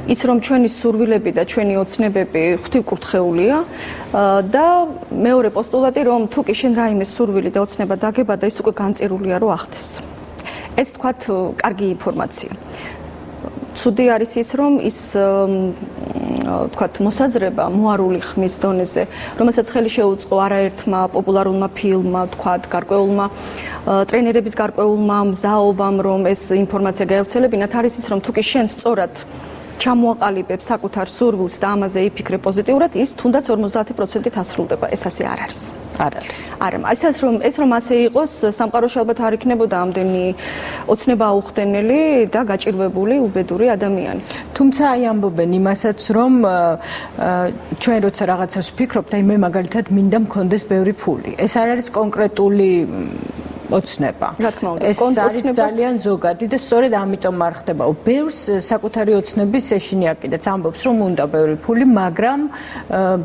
ის რომ ჩვენი სურვილები და ჩვენი ოცნებები ღვთივკურთხეულია და მეორე პოსტულატი, რომ თუ კი შენ რაიმე სურვილი და ოცნება დაგება და ის უკვე განწირულია, რომ ახდეს. ეს თქვათ კარგი ინფორმაცია. ცუდი არის ის, რომ ის თქვათ მოსაზრება მოარული ხმის დონეზე, რომელსაც ხელი შეუწყო არაერთმა პოპულარულმა ფილმმა, თქვათ გარკვეულმა ტრენერების გარკვეულმა მზაობამ, რომ ეს ინფორმაცია გაევრცელებინათ, არის ის, რომ თუ კი შენ სწორად ჩამოაყალიბებ საკუთარ სურვილს და ამაზე იფიქრე პოზიტიურად, ის თუნდაც 50%-ით ასრულდება. ეს ასე არ არის. არ არის. არა, ეს რომ ასე იყოს, სამყაროში ალბათ არ იქნებოდა ამდენი ოცნება აუხდენელი და გაჭირვებული უბედური ადამიანი. თუმცა აი ამბობენ იმასაც, რომ ჩვენ როცა რაღაცას ვფიქრობთ, აი მე მაგალითად მინდა მქონდეს ბევრი ფული. ეს არ არის კონკრეტული ოცნება. რა თქმა უნდა, ეს არის ძალიან ზოგადი და სწორედ ამიტომ არ ხდებაო. ბევრს საკუთარი ოცნების ეშინია კიდეც ამბობს, რომ უნდა ბევრი ფული, მაგრამ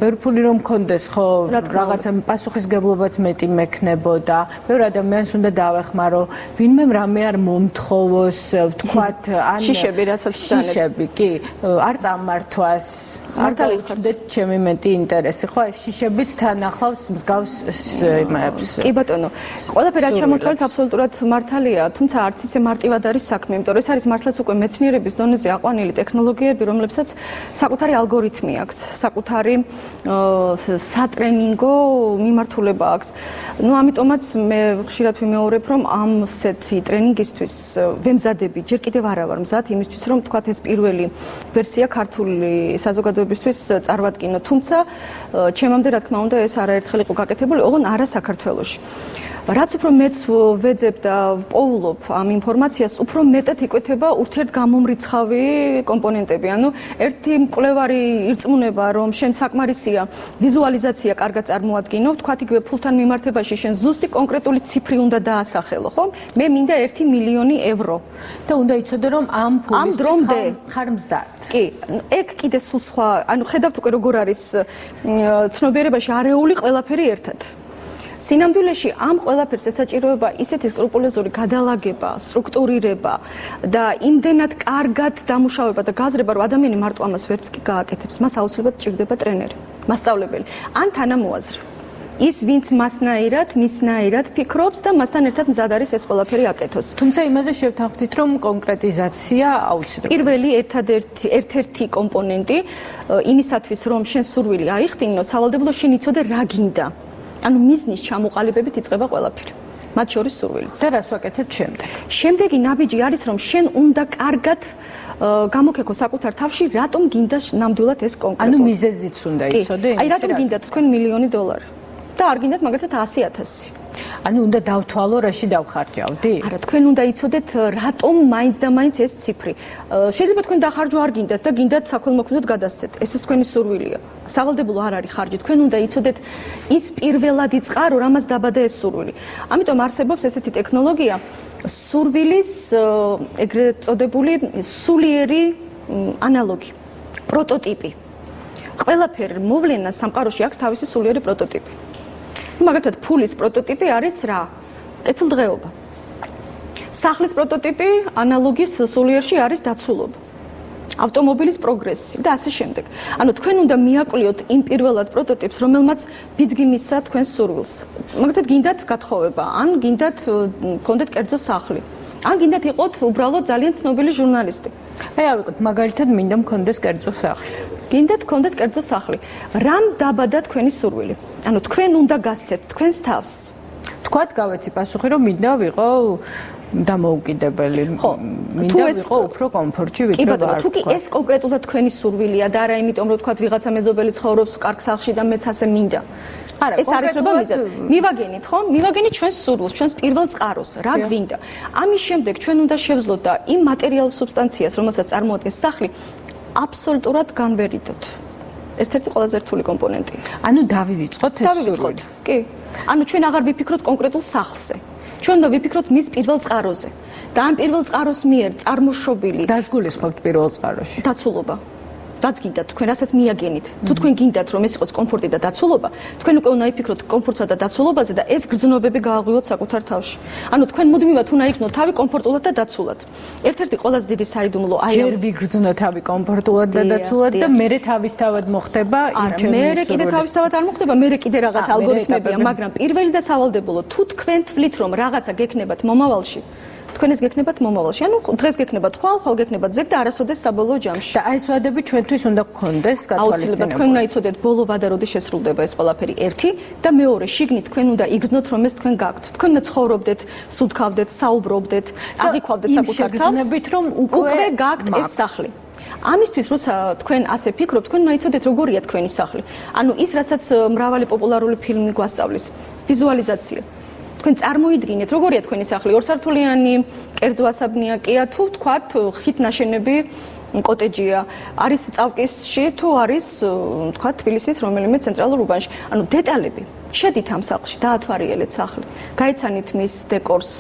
ბევრი ფული რომ მქონდეს, ხო, რაღაცა პასუხისგებლობაც მეტი მექნებოდა. ბევრ ადამიანს უნდა დავეხმარო, ვინმე რამე არ მომთხოვოს, ვთქვათ, ან შიშები რასაც ბრძანეთ. შიშები, კი, არ წამართვას, არ გავუჩნდეთ ჩემი მეტი ინტერესი, ხო, ეს შიშებიც თან ახლავს მსგავს იმებს. კი ბატონო, ყველაფერი რაც მოთვალეთ აბსოლუტურად მართალია, თუმცა არც ისე მარტივად არის საქმე, იმიტომ რომ ეს არის მართლაც უკვე მეცნიერების დონეზე აყვანილი ტექნოლოგიები, რომლებსაც საკუთარი ალგორითმი აქვს, საკუთარი სატრენინგო მიმართულება აქვს. ნუ ამიტომაც მე ხშირად ვიმეორებ, რომ ამ ასეთი ტრენინგისთვის ვემზადები, ჯერ კიდევ არა ვარ მზად იმისთვის, რომ თქვათ ეს პირველი ვერსია ქართული საზოგადოებისთვის წარვადგინო, თუმცა ჩემამდე რა თქმა უნდა ეს არაერთხელ იყო გაკეთებული, ოღონდ არა საქართველოში. რაც უფრო მეც ვეძებ და ვპოულობ ამ ინფორმაციას, უფრო მეტად იკვეთება ურთიერთგამომრიცხავი კომპონენტები. ანუ ერთი მკვლევარი ირწმუნება, რომ შენ საკმარისია ვიზუალიზაცია კარგად წარმოადგინო, თქვათ იგივე ფულთან მიმართებაში შენ ზუსტი კონკრეტული ციფრი უნდა დაასახელო, ხო? მე მინდა 1 მილიონი ევრო. და უნდა იცოდე, რომ ამ ფულის ხარ მზად. კი, ეგ კიდე სულ სხვა, ანუ ხედავთ უკვე როგორ არის ცნობიერებაში არეული ყველაფერი ერთად. სინამდვილეში ამ ყველაფერს ესაჭიროება ისეთი სკრუპულოზური გადალაგება, სტრუქტურირება და იმდენად კარგად დამუშავება და გაზრება, რომ ადამიანი მარტო ამას ვერც კი გააკეთებს. მას აუცილებლად ჭირდება ტრენერი, მასწავლებელი, ან თანამოაზრე. ის ვინც მისნაირად ფიქრობს და მასთან ერთად მზად არის ეს ყველაფერი აკეთოს. თუმცა იმაზე შევთანხმდით, რომ კონკრეტიზაცია აუცილებელია. პირველი ერთ-ერთი კომპონენტი იმისათვის, რომ შენ სურვილი აიხდინო, სავალდებულო შენ იცოდე რა გინდა. ანუ მიზნის ჩამოყალიბებით იწყება ყველაფერი. მათ შორის სურვილიც. და რას ვაკეთებთ შემდეგ? შემდეგი ნაბიჯი არის, რომ შენ უნდა კარგად გამოგეკო საკუთარ თავში, რატომ გინდა ნამდვილად ეს კონკრეტული. ანუ მიზეზიც უნდა იცოდე? აი, რატომ გინდათ თქვენ $1,000,000 და არ გინდათ მაგალითად 100,000. ანუ უნდა დავთვალო, რაში დავხარჯავდი? არა, თქვენ უნდა იცოდეთ, რატომ მაინც და მაინც ეს ციფრი. შეიძლება თქვენ დახარჯვა არ გინდათ და გინდათ საქველმოქმედოდ გადასცეთ. ეს თქვენი სურვილია. სავალდებულო არ არის ხარჯი. თქვენ უნდა იცოდეთ ის პირველადი წყარო, რამაც დაბადა ეს სურვილი. ამიტომ არსებობს ესეთი ტექნოლოგია, სურვილის ეგრეთ წოდებული სულიერი ანალოგი, პროტოტიპი. ყველაფერ მოვლენას სამყაროში აქვს თავისი სულიერი პროტოტიპი. მაგალითად, ფულის პროტოტიპი არის რა? კეთილდღეობა. სახლის პროტოტიპი ანალოგის სულიერში არის დაცულობა. ავტომობილის პროგრესი და ასე შემდეგ. ანუ თქვენ უნდა მიაკვლიოთ იმ პირველად პროტოტიპს, რომელმაც ბიძგი მისცა თქვენს სურვილს. მაგალითად, გინდათ გათხოვება, ან გინდათ გქონდეთ კერძო სახლი, ან გინდათ იყოთ უბრალოდ ძალიან ცნობილი ჟურნალისტი. აი, ავიღოთ მაგალითად, მინდა მქონდეს კერძო სახლი. გინდათ გქონდეთ კერძო სახლი. რამ დაბადა თქვენი სურვილი? ანუ თქვენ უნდა გასცეთ თქვენს თავს. თქვათ გავეცი პასუხი, რომ მინდა ვიყო დამოუკიდებელი. ხო, მინდა ვიყო უფრო კომფორტში ვიდრე ვარ. თუ კი ეს კონკრეტულად თქვენი სურვილია და არა იმიტომ, რომ თქვათ ვიღაცა მეზობელი ცხოვრობს კარგ სახლში და მეც ასე მინდა. არა, ეს არის ხება მიზანი. მივაგენით, ხო? მივაგენით ჩვენს სურვილს, ჩვენს პირველ წყაროს, რა გვინდა. ამის შემდეგ ჩვენ უნდა შევძლოთ და იმ მატერიალურ სუბსტანციას, რომელსაც წარმოადგენს სახლი, აბსოლუტურად განვერიდოთ. ერთ-ერთი ყველაზე რთული კომპონენტია. ანუ დავივიწყოთ ეს სურვილი. კი. ანუ ჩვენ აღარ ვიფიქროთ კონკრეტულ სახლზე. ჩვენ უნდა ვიფიქროთ მის პირველ წყაროზე. და ამ პირველ წყაროს მიერ წარმოშობილი დასგულისხმობთ პირველ წყაროში. დაცულობა. რაც გინდათ თქვენ რასაც მიაგენით. თუ თქვენ გინდათ რომ ეს იყოს კომფორტი და დაცულობა, თქვენ უკვე უნდა იფიქროთ კომფორტსა და დაცულობაზე და ეს გრძნობები გააღვივოთ საკუთარ თავში. ანუ თქვენ მუდმივად უნდა იქნოთ თავი კომფორტულად და დაცულად. ერთ-ერთი ყველაზე დიდი საიდუმლო აი ჯერ ვიგრძნო თავი კომფორტულად და დაცულად და მერე თავისთავად მოხდება იმ ჩემი მერე კიდე თავისთავად არ მოხდება, მერე კიდე რაღაც ალგორითმებია, მაგრამ პირველი და სავალდებულო თუ თქვენ თვლით რომ რაღაცა გექნებათ მომავალში, თქვენ ეს გექნებათ მომავალში. ანუ დღეს გექნებათ ხვალ გექნებათ ზეგ და არასოდეს საბოლოო ჯამში. და აი ეს ვადები ჩვენთვის უნდა გქონდეს გათვალისწინებული. აუცილებლად თქვენ უნდა იცოდეთ ბოლო ვადა როდის შესრულდება ეს ყველაფერი ერთი და მეორე შიგნით თქვენ უნდა იგრძნოთ რომ ეს თქვენ გაქვთ. თქვენ უნდა ცხოვრობდეთ, სუდქავდეთ, საუბრობდეთ, აღიქვავდეთ საკუთარ თავს, რომ უკვე გაქვთ ეს სახლი. ამისთვის როცა თქვენ ასე ფიქრობთ, თქვენ უნდა იცოდეთ როგორია თქვენი სახლი. ანუ ის რასაც მრავალი პოპულარული ფილმი გვასწავლის, ვიზუალიზაცია. თქვენ წარმოიდგინეთ, როგორია თქვენი სახლი, ორსართულიანი, კერძო ასაბნია კია თუ თქვათ ხით ნაშენები კოტეჯია, არის წავკისში თუ არის თქვათ თბილისის რომელიმე ცენტრალურ უბანში. ანუ დეტალები. შედით ამ სახლში, დაათვალიერეთ სახლი. გაიცანით მის დეკორს.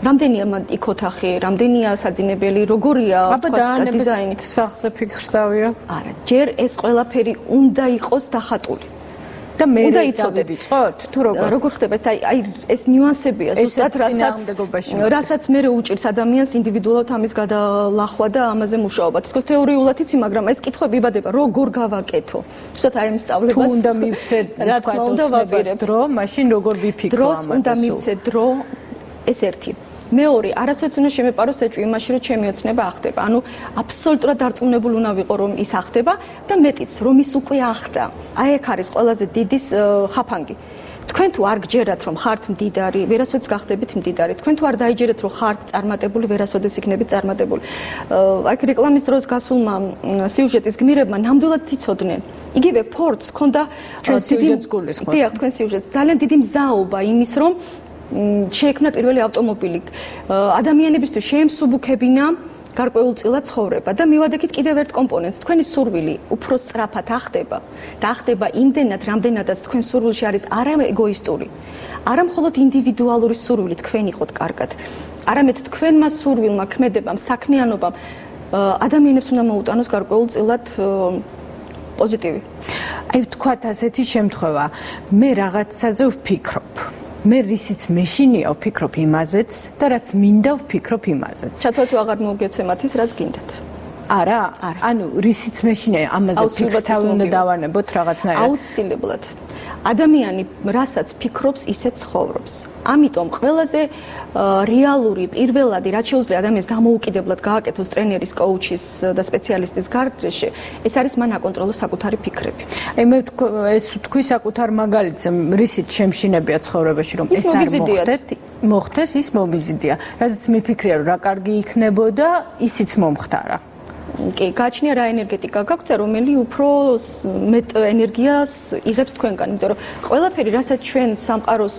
რამდენია იქ ოთახი, რამდენია საძინებელი, როგორია თქვათ დიზაინი. სახლზე ფიქრსავია. არა, ჯერ ეს ყველაფერი უნდა იყოს დახატული. და მე დავიწყოთ თუ როგორ ხდება აი ეს ნიუანსებია ზუსტად რასაც მე უჭირს ადამიანს ინდივიდუალურად ამის გადალახვა და ამაზე მუშაობა. თქოს თეორიულად იცი, მაგრამ ეს კითხვები იბადება, როგორ გავაკეთო. ზუსტად აი ამ სწავლებას თუ უნდა მივცეთ თქვა დრო, მაშინ როგორ ვიფიქრო ამაზე. დროს უნდა მივცეთ დრო, ეს ერთი. მეორე, არასოდეს უნდა შემეპაროს ეჭვი იმაში, რომ ჩემი ოცნება ახდება. ანუ აბსოლუტურად დარწმუნებული უნდა ვიყო, რომ ის ახდება და მეტიც, რომ ის უკვე ახდა. აი ეგ არის ყველაზე დიდი ხაფანგი. თქვენ თუ არ გჯერათ, რომ ხართ მდიდარი, ვერასოდეს გახდებით მდიდარი. თქვენ თუ არ დაიჯერეთ, რომ ხართ წარმატებული, ვერასოდეს იქნებით წარმატებული. აი რეკლამის დროს გასულმა სიუჟეტის გმირებმა ნამდვილად იცოდნენ. იგივე ფორდს ჰქონდა ჩვენ სიუჟეტს გულისხმობთ. დიახ, თქვენ სიუჟეტს. ძალიან დიდი მზაობა იმის, რომ შეექმნა პირველი ავტომობილი. ადამიანებისთვის შეემსუბუქებინა გარკვეულწილად ცხოვრება და მივადგეთ კიდევ ერთ კომპონენტს. თქვენი სურვილი უფრო სწრაფად ახდება და ახდება იმდენად, რამდენადაც თქვენ სურვილში არის არა ეგოისტური, არა მხოლოდ ინდივიდუალური სურვილი თქვენ იყოთ კარგად, არამედ თქვენმა სურვილმა, ქმედებამ, საქმიანობამ ადამიანებს უნდა მოუტანოს გარკვეულწილად პოზიტივი. აი ვთქვათ ასეთი შემთხვევა, მე რაღაცაზე ვფიქრობ. მე რისიც მეშინია ვფიქრობ იმაზეც და რაც მინდა ვფიქრობ იმაზეც. საერთოდ აღარ მოგეცემათ ის რაც გინდათ. არა? ანუ რისიც მეშინია ამაზე ფიქრს თავი უნდა დავანებოთ რაღაცნაირად. აუცილებლად. ადამიანი რასაც ფიქრობს, ისე ცხოვრობს. ამიტომ ყველაზე რეალური პირველადი რაც შეუძლია ადამიანს დამოუკიდებლად გააკეთოს ტრენერის, კოუჩის და სპეციალისტის გარშე, ეს არის მან აკონტროლოს საკუთარი ფიქრები. აი მე ეს თქვი საკუთარ მაგალითს, რისიც შემშინებია ცხოვრებაში, რომ ეს არ მოხდეს, ის მომიზიდია. რადგან მიფიქრია, რომ რა კარგი იქნებოდა, ისიც მომხდარა. კი, გააჩნია რა ენერგეტიკა გაქვთ და რომელი უფრო მეტ ენერგიას იღებს თქვენგან, იმიტომ რომ ყველაფერი, რასაც ჩვენ სამყაროს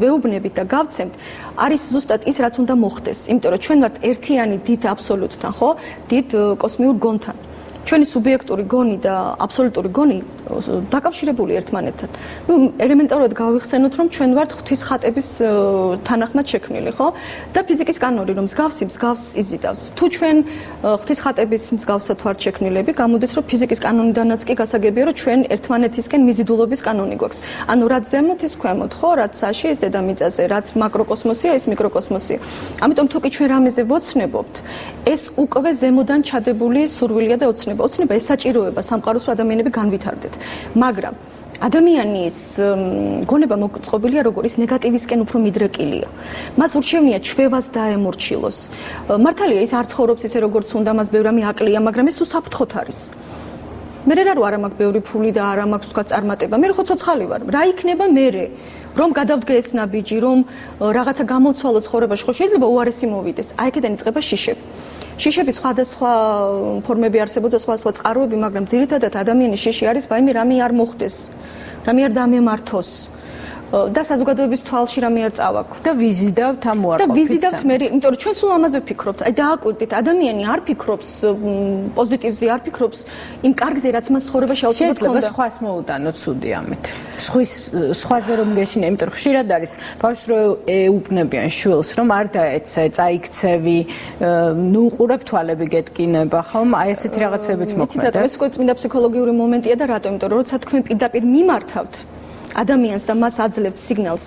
ვეუბნებით და გავცემთ, არის ზუსტად ის, რაც უნდა მოხდეს, იმიტომ რომ ჩვენ ვართ ერთიანი დიდ აბსოლუტთან, ხო? დიდ კოსმიურ გონთან. ჩვენი სუბიექტური გონი და აბსოლუტური გონი დაკავშირებული ერთმანეთთან. ნუ ელემენტარულად გავიხსენოთ, რომ ჩვენ ვართ ღვთის ხატების თანახმად შექმნილი, ხო? და ფიზიკის კანონი, რომ მსგავს იზიდავს. თუ ჩვენ ღვთის ხატების მსგავსად ვართ შექმნილები, გამოდის, რომ ფიზიკის კანონიდანაც კი გასაგებია, რომ ჩვენ ერთმანეთისკენ მიზიდულობის კანონი გვაქვს. ანუ რაც ზემოთ ის ქვემოთ, ხო? რაც საში ის დედამიწაზე, რაც მაკროკოსმოსია, ის მიკროკოსმოსია. ამიტომ თუ კი ჩვენ რამეზე ვოცნებობთ, ეს უკვე ზემოდან ჩადებული სურვილია და ოცნება. ოცნება ეს საჭიროება სამყაროს ადამიანები განვითარდეთ. მაგრამ ადამიანის გონება მოწყობილია როგორც ნეგატივისკენ უფრო მიდრეკილია. მას ურჩევნია ჩვევას დაემორჩილოს. მართალია ის არ ცხოვრობს ისე როგორც უნდა, მას ბევრი რამე აკლია, მაგრამ ეს უსაფრთხოდ არის. მე რა არა მაქვს ბევრი ფული და არა მაქვს თქვა წარმატება. მე ხო ცოცხალი ვარ. რა იქნება მერე? რომ გადავდგე ეს ნაბიჯი, რომ რაღაცა გამოცვალოს ცხოვრებაში, ხო შეიძლება უარესი მოვიდეს. აი აქედან იწყება შიშები. შიშების სხვადასხვა ფორმები არსებობს, სხვადასხვა წყაროები, მაგრამ ძირითადად ადამიანის შიში არის ვაიმე რამე არ მოხდეს, რამე არ დამემართოს და საზოგადოების თვალში რამე არ წავაქვს და ვიზიდავთ ამ უარყოფით. და ვიზიდავთ მე, იმიტომ რომ ჩვენ სულ ამაზე ვფიქრობთ. აი დააკვირდით, ადამიანი არ ფიქრობს პოზიტივზე, არ ფიქრობს იმ კარგზე, რაც მას ცხოვრებაში აუცილებლად ჰქონდა. შეიძლება სხვას მოუტანო ცუდი ამით. სხვაზე რომ გეშინე, იმიტომ რომ ხშირად არის ბავშვს რო ეუბნებიან შვილს, რომ არ დაეცე, წაიქცევი, ნუ უყურებ თვალები გეტკინება, ხომ? აი ესეთი რაღაცებიც მოხდება. ეს უკვე წმინდა ფსიქოლოგიური მომენტია და რატომ? იმიტომ რომ როცა თქვენ პირდაპირ მიმართავთ ადამიანს და მას აძლევთ სიგნალს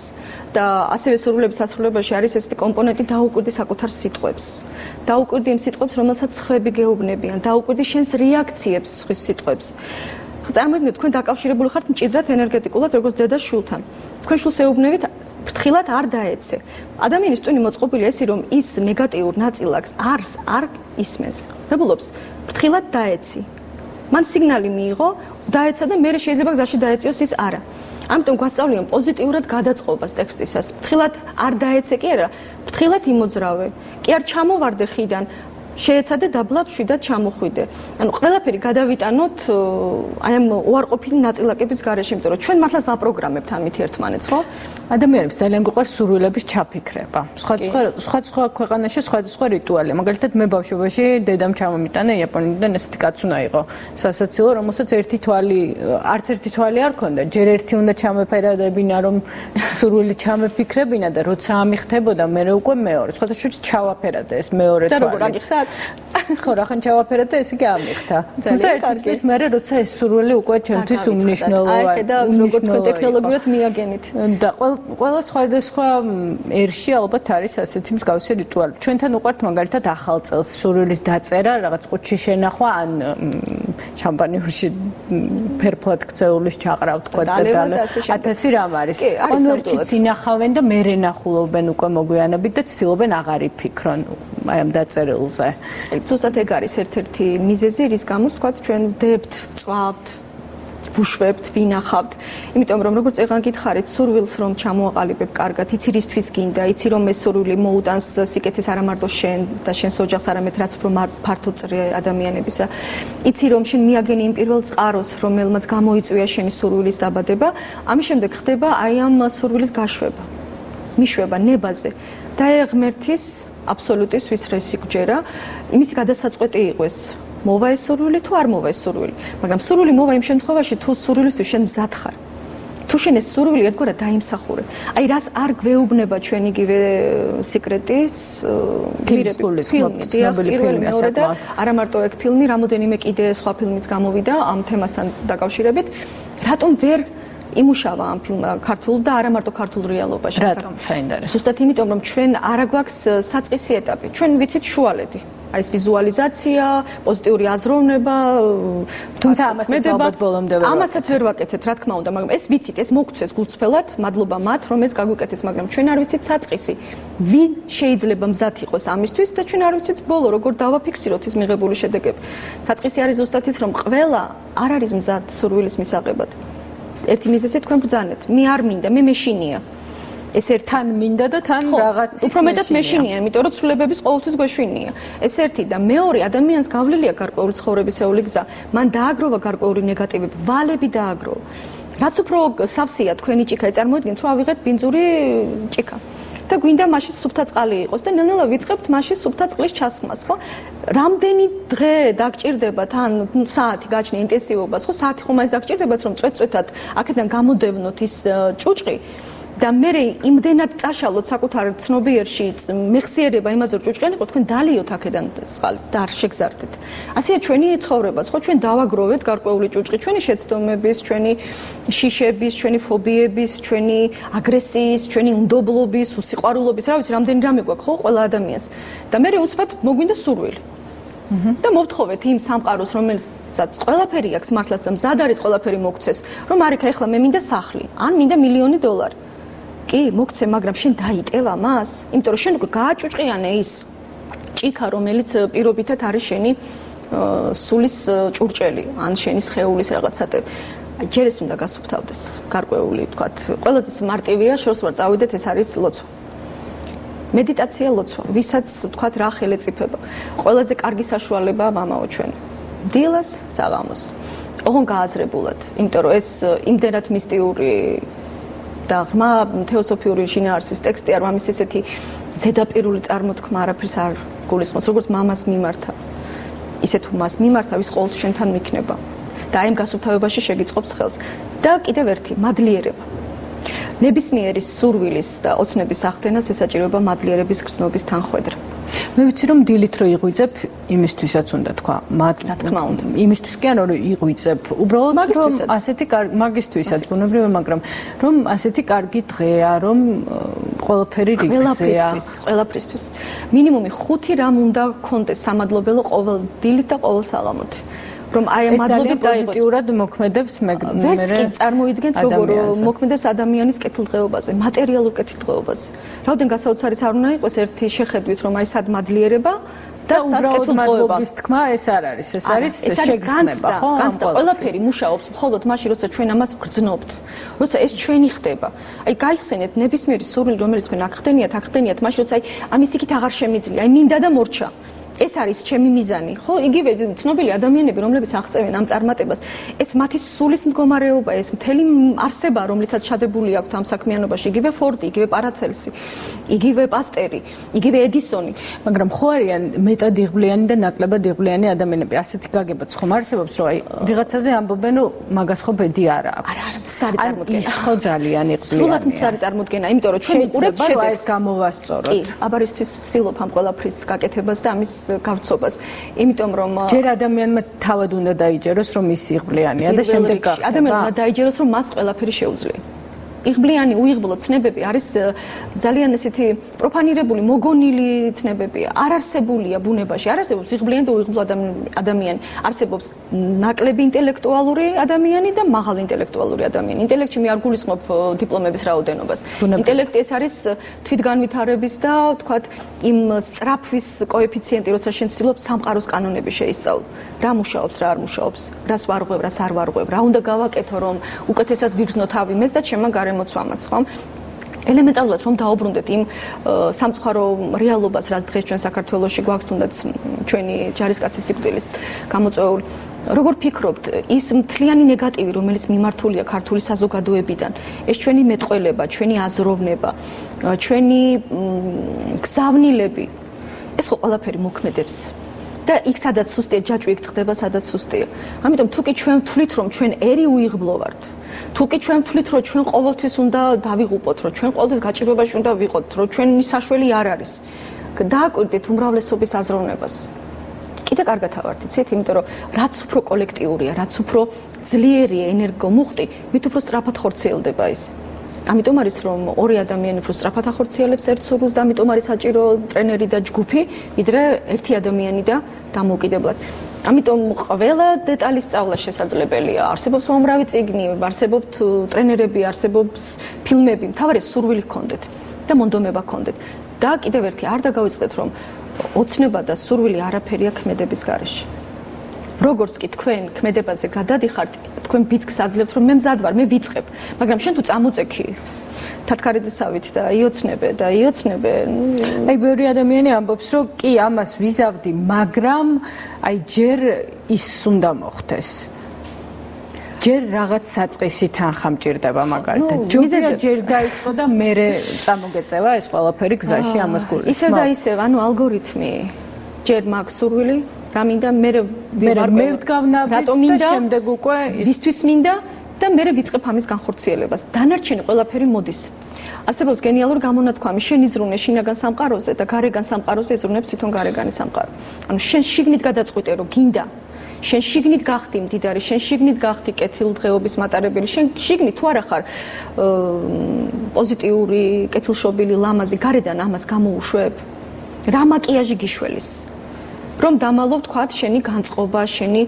და ასევე სურვილების ასრულებაში არის ესეთი კომპონენტი დაუკვირდი საკუთარ სიტყვებს. დაუკვირდი იმ სიტყვებს, რომელსაც სხვები გეუბნებიან, დაუკვირდი შენს რეაქციებს სხვის სიტყვებს. წარმოიდგინეთ, თქვენ დაკავშირებული ხართ მჭიდრად ენერგეტიკულად როგორც დედა შვილთან. თქვენ შვილს ეუბნებით, ფრთხილად არ დაეცე. ადამიანის ტვინი მოწყობილია ისე, რომ ის ნეგატიურ ნაწილაკს არ ისმენს. რებულობს, ფრთხილად დაეცი. მან სიგნალი მიიღო, დაეცა და მე შეიძლება გზაში დაეციოს ის არა. ამიტომ გვასწავლიან პოზიტიურად გადაწყობას ტექსტისას. ფრთხილად არ დაეცე კი არა, ფრთხილად იმოძრავე. კი არ ჩამოვარდე ხიდან, შეეცადე დაბლა მშვიდად ჩამოხვიდე. ანუ ყველაფერი გადავიტანოთ აი ამ უარყოფილი ნაწილაკების გარეშე, იმიტომ რომ ჩვენ მართლაც ვაპროგრამებთ ამით ერთმანეთს, ხო? ადამიანებს ძალიან გვიყვარს სურვილების ჩაფიქრება. სხვა ქვეყანაში სხვადასხვა რიტუალია. მაგალითად მე ბავშვობაში დედამ ჩამომიტანა იაპონიიდან ესეთი კაც უნდა იყო. სასაცილო, რომელსაც არც ერთი თვალი არ ქონდა. ჯერ ერთი უნდა ჩამეფერადებინა, რომ სურვილი ჩამეფიქრებინა და როცა ამიხდებოდა, მე უკვე მეორე. სხვათა შორის ჩავაფერადა ეს მეორე თვალი. და როგორ აკისრად? ხო, რახან ჩავაფერადა, ეს იგი ამიხდა. თუმცა ერთი წლის მერე როცა ეს სურვილი უკვე ჩემთვის უმნიშვნელოვანია. აი, და როგორ თქვენ ტექნოლოგიურად მიაგენით. და ყველა სხვადასხვა ერში ალბათ არის ასეთი მსგავსი რიტუალი. ჩვენთან უყვართ მაგალითად ახალ წელს სურვილის დაწერა, რაღაც ყუთში შენახვა, ან შამპანიურში ფერფლად ქცეულის ჩაყრავ თქვა და 1000 რამ არის. კონვერტშიც ინახავენ და მერე ნახულობენ უკვე მოგვიანებით და ცდილობენ აღარ იფიქრონ აი ამ დაწერილზე. ზუსტად ეგ არის ერთ-ერთი მიზეზი, რის გამოც თქვა ჩვენ დებთ, წვავთ, ვუშვებთ, ვინახავთ. იმიტომ რომ როგორც ეგან გითხარით, სურვილს რომ ჩამოაყალიბებ კარგად, იცი რისთვის გინდა, იცი რომ ეს სურვილი მოუტანს სიკეთეს არა მარტო შენ და შენს ოჯახს, არამედ რაც უფრო ფართო წრე ადამიანებისა. იცი რომ შენ მიაგენი იმ პირველ წყაროს, რომელმაც გამოიწვია შენი სურვილის დაბადება, ამის შემდეგ ხდება აი ამ სურვილის გაშვება. მიშვება ნებაზე და ღმერთის აბსოლუტის ვისრესიკჯერა იმისი გადასაწყვეტი იყოს მოვა ეს სურვილი თუ არ მოვა ეს სურვილი მაგრამ სურვილი მოვა იმ შემთხვევაში თუ სურვილისთვის შენ მზად ხარ თუ შენ ეს სურვილი ერთგვარად დაიმსახურე აი რას არ გვეუბნება ჩვენ იგივე სიკრეტის ფილმი და არა მარტო ეგ ფილმი რამოდენიმე კიდე სხვა ფილმიც გამოვიდა ამ თემასთან დაკავშირებით რატომ ვერ იმუშავა ამ ფილმმა ქართულ და არა მარტო ქართულ რეალობაში რატომ საინტერესო ზუსტად იმიტომ რომ ჩვენ არა გვაქვს საწყისი ეტაპი ჩვენ ვიცით შუალედი არის ვიზუალიზაცია, პოზიტიური აზროვნება, თუმცა ამასაც ალბათ ბოლომდე ვერ ამასაც ვერ ვაკეთებთ, რა თქმა უნდა, მაგრამ ეს ვიცით, ეს მოგცეს გულწრფელად, მადლობა მათ, რომ ეს გაგვიკეთეს, მაგრამ ჩვენ არ ვიცით საწყისი. ვინ შეიძლება მზად იყოს ამისთვის და ჩვენ არ ვიცით ბოლო როგორ დავაფიქსიროთ ის მიღებული შედეგები. საწყისი არის ზუსტად ის, რომ ყველა არ არის მზად სურვილის მისაღებად. ერთი მიზეზი თქვენ ბრძანეთ, მე არ მინდა, მე მეშინია. ეს ერთთან მინდა და თან რაღაცის უფრო მეტად მეშინია, იმიტომ რომ ცვლილებების ყოველთვის გვეშვინია. ეს ერთი და მეორე ადამიანს გავლილია გარკვეული ცხოვრებისეული გზა. მან დააგროვა გარკვეული ნეგატივები, ვალები დააგროვა. რაც უფრო სავსეა თქვენი ჭიქა, წარმოიდგინეთ, რომ ავიღეთ ბინძური ჭიქა. და გვინდა მაშინ სუფთა წყალი იყოს და ნელ-ნელა ვიწყებთ მაშინ სუფთა წყლის ჩასხმას, ხო? რამდენი დღე დაგჭირდება თან საათი გაჩნია ინტენსივობას, ხო? საათი ხომ მაინც დაგჭირდებათ, რომ წვეთ-წვეთად აქედან გამოდევნოთ ის ჭუჭყი. და მე იმდენად წაშალოთ საკუთარ ცნობიერში მეხსიერება იმაზე რომ ჭუჭყიანი იყო თქვენ დალიოთ აქედან წყალი და არ შეგზარდეთ. ასეა ჩვენი ცხოვრებაც, ხო ჩვენ დავაგროვეთ გარკვეული ჭუჭყი, ჩვენი შეცდომების, ჩვენი შიშების, ჩვენი ფობიების, ჩვენი აგრესიის, ჩვენი უნდობლობის, უსიყვარულობის, რა ვიცი, რამდენი რამე გვაქვს ხო ყველა ადამიანს. და მე უცბად მოგვინდა სურვილი. და მოვთხოვეთ იმ სამყაროს, რომელსაც ყველაფერი აქვს მართლაც და მზად არის ყველაფერი მოგცეს, რომ არიქა ეხლა მე მინდა სახლი, ან მინდა $1,000,000. კი, მოგცე, მაგრამ შენ დაიტევა მას, იმიტომ რომ შენ გააჭუჭყიანე ის ჭიქა, რომელიც პირობითად არის შენი სულის ჭურჭელი, ან შენი სხეულის რაღაცა. ჯერ ეს უნდა გასუფთავდეს, გარკვეული, თქვათ, ყველაზე მარტივია, შორს ვარ წავიდეთ, ეს არის ლოცვა. მედიტაცია ლოცვა, ვისაც თქვათ რა ხელეწიფება. ყველაზე კარგი საშუალებაა მამაო ჩვენ. დილას, საღამოს. ოღონ გააზრებულად, იმიტომ რომ ეს იმდენად მისტიური და ღრმა თეოსოფიური შინაარსის ტექსტი არ მამის ესეთი ზედაპირული წარმოთქმა არაფერს არ გულისხმობს, როგორც მამას მიმართა. ისე თუ მას მიმართა, ვის ყოველთვის შენთან მიქნება. და აი ამ გასუფთავებაში შეგიწყობს ხელს. და კიდევ ერთი, მადლიერება. ნებისმიერი სურვილის და ოცნების ახდენას ესაჭიროება მადლიერების გრძნობის თანხვედრა. მე ვიცი რომ დილით რო იღვიძებ, იმისთვისაც უნდა თქვა, რა თქმა უნდა. იმისთვის კი არა რომ იღვიძებ, უბრალოდ რომ ასეთი მაგისთვისაც ბუნებრივია, მაგრამ რომ ასეთი კარგი დღეა, რომ ყველაფერი რიგზეა. ყველაფრისთვის. მინიმუმი 5 რამ უნდა გქონდეს სამადლობელო ყოველ დილით და ყოველ საღამოთი. რომ აი ამ მადლობით პოზიტიურად მოქმედებს მე ვერც კი წარმოიდგენთ როგორ მოქმედებს ადამიანის კეთილდღეობაზე, მატერიალურ კეთილდღეობაზე. რაოდენ გასაოცარიც არ უნდა იყოს ერთი შეხედვით რომ აი სად მადლიერება და სად კეთილდღეობა. თქმა ეს არ არის, ეს არის შეგრძნება, ხო? განცდა ყველაფერი მუშაობს მხოლოდ მაშინ როცა ჩვენ ამას გრძნობთ. როცა ეს ჩვენი ხდება. აი გაიხსენეთ ნებისმიერი სურვილი რომელიც თქვენ აქ ხდენიათ, მაშინ როცა აი ამის იქით აღარ შემიძლია, აი მინდა და მორჩა. ეს არის ჩემი მიზანი, ხო? იგივე ცნობილი ადამიანები, რომლებიც აღწევენ ამ წარმატებას, ეს მათი სულის მდგომარეობა, ეს მთელი არსება, რომლითაც ჩადებული აქვთ ამ საქმიანობაში, იგივე ფორდი, იგივე პარაცელსი, იგივე პასტერი, იგივე ედისონი, მაგრამ ხო არიან მეტად იღბლიანი და ნაკლებად იღბლიანი ადამიანები, ასეთი გაგებაც ხომ არსებობს, რომ აი ვიღაცაზე ამბობენ, რომ მაგას ხო ბედი არა აქვს. არა, მცდარი წარმოდგენა. ის ხო ძალიან იღბლიანი. სრულად მცდარი წარმოდგენა, იმიტომ რომ ჩვენ უყურებთ შედეგს. ეს გამოვასწოროთ. კი, აბარისთვის ვცდილობ ამ ყველაფრის გაკეთებას და ამის გავრცობას. იმიტომ რომ ჯერ ადამიანმა თავად უნდა დაიჯეროს რომ ის იღბლიანია და შემდეგ გახდება. ადამიანმა უნდა დაიჯეროს რომ მას ყველაფერი შეუძლია. იღბლიანი უიღბლო ცნებები არის ძალიან ესეთი პროფანირებული, მოგონილი ცნებებია. არ არსებულია ბუნებაში, არ არსებობს იღბლიანი და უიღბლო ადამიანი. არსებობს ნაკლები ინტელექტუალური ადამიანი და მაღალი ინტელექტუალური ადამიანი. ინტელექტში მე არ გულისხმობ დიპლომების რაოდენობას. ინტელექტი ეს არის თვითგანვითარების და თქვათ იმ სწრაფვის კოეფიციენტი, როცა შენ ცდილობ სამყაროს კანონები შეისწავლო. რა მუშაობს, რა არ მუშაობს, რას ვარღვევ, რას არ ვარღვევ, რა უნდა გავაკეთო, რომ უკეთესად ვიგრძნო თავი მეც და ჩემმა გარემოცვამაც, ხო? ელემენტარულად რომ დაუბრუნდეთ იმ სამწუხარო რეალობას, რაც დღეს ჩვენ საქართველოში გვაქვს, თუნდაც ჩვენი ჯარისკაცის სიკვდილის გამოწვეული. როგორ ფიქრობთ, ის მთლიანი ნეგატივი, რომელიც მიმართულია ქართული საზოგადოებიდან, ეს ჩვენი მეტყველება, ჩვენი აზროვნება, ჩვენი გზავნილები, ეს ხო ყველაფერი მოქმედებს. და იქ სადაც სუსტია ჯაჭვი, იქ წდება სადაც სუსტია. ამიტომ თუ კი ჩვენ ვთვლით, რომ ჩვენ ერი უიღბლო ვართ, თუ კი ჩვენ ვთვლით, რომ ჩვენ ყოველთვის უნდა დავიღუპოთ, რომ ჩვენ ყოველთვის გაჭირვებაში უნდა ვიყოთ, რომ ჩვენი საშველი არ არის, დააკვირდით უმრავლესობის აზროვნებას. კიდე კარგად ავართ, იცით, იმიტომ რომ რაც უფრო კოლექტიურია, რაც უფრო ძლიერია ენერგომუხტი, მით უფრო სწრაფად ხორციელდება ის. ამიტომ არის რომ ორი ადამიანი უფრო სწრაფად ახორციელებს ერთ სურვილს და ამიტომ არის საჭირო ტრენერი და ჯგუფი, ვიდრე ერთი ადამიანი და დამოუკიდებლად. ამიტომ ყველა დეტალის სწავლა შესაძლებელია. არსებობს უამრავი წიგნი, არსებობთ ტრენერები, არსებობს ფილმები, მთავარია სურვილი გქონდეთ და მონდომება გქონდეთ. და კიდევ ერთი არ დაგავიწყდეთ რომ ოცნება და სურვილი არაფერია ქმედების გარეშე. როგორც კი თქვენ ქმედებაზე გადადიხართ, თქვენ ბიძგს აძლევთ რომ მე მზად ვარ, მე ვიწყებ, მაგრამ შენ თუ წამოწექი თათქარეძისავით და იოცნებე. აი ბევრი ადამიანი ამბობს რომ კი ამას ვიზავდი, მაგრამ აი ჯერ ის უნდა მოხდეს. ჯერ რაღაც საწყისი თანხა მჭირდება მაგალითად. ჯობია ჯერ დაიწყო და მერე წამოგეწევა ეს ყველაფერი გზაში ამას გულისხმობ. ისევ და ისევ, ანუ ალგორითმი ჯერ მაქვს სურვილი, რა მინდა, მე ვდგავნავთ და შემდეგ უკვე ვისთვის მინდა და მე ვიწყებ ამის განხორციელებას. დანარჩენი ყველაფერი მოდის. არსებობს გენიალური გამონათქვამი, შენ იზრუნე შინაგან სამყაროზე და გარეგან სამყაროზე იზრუნებს თვითონ გარეგანი სამყარო. ანუ შენ შიგნით გადაწყვიტე რომ გინდა შენ შიგნით გახდი მდიდარი, შენ შიგნით გახდი კეთილდღეობის მატარებელი, შენ შიგნით თუ არა ხარ პოზიტიური, კეთილშობილი, ლამაზი, გარედან ამას გამოუშვებ. რა მაკიაჟი გიშველის? რომ დამალობ თქვათ შენი განწყობა, შენი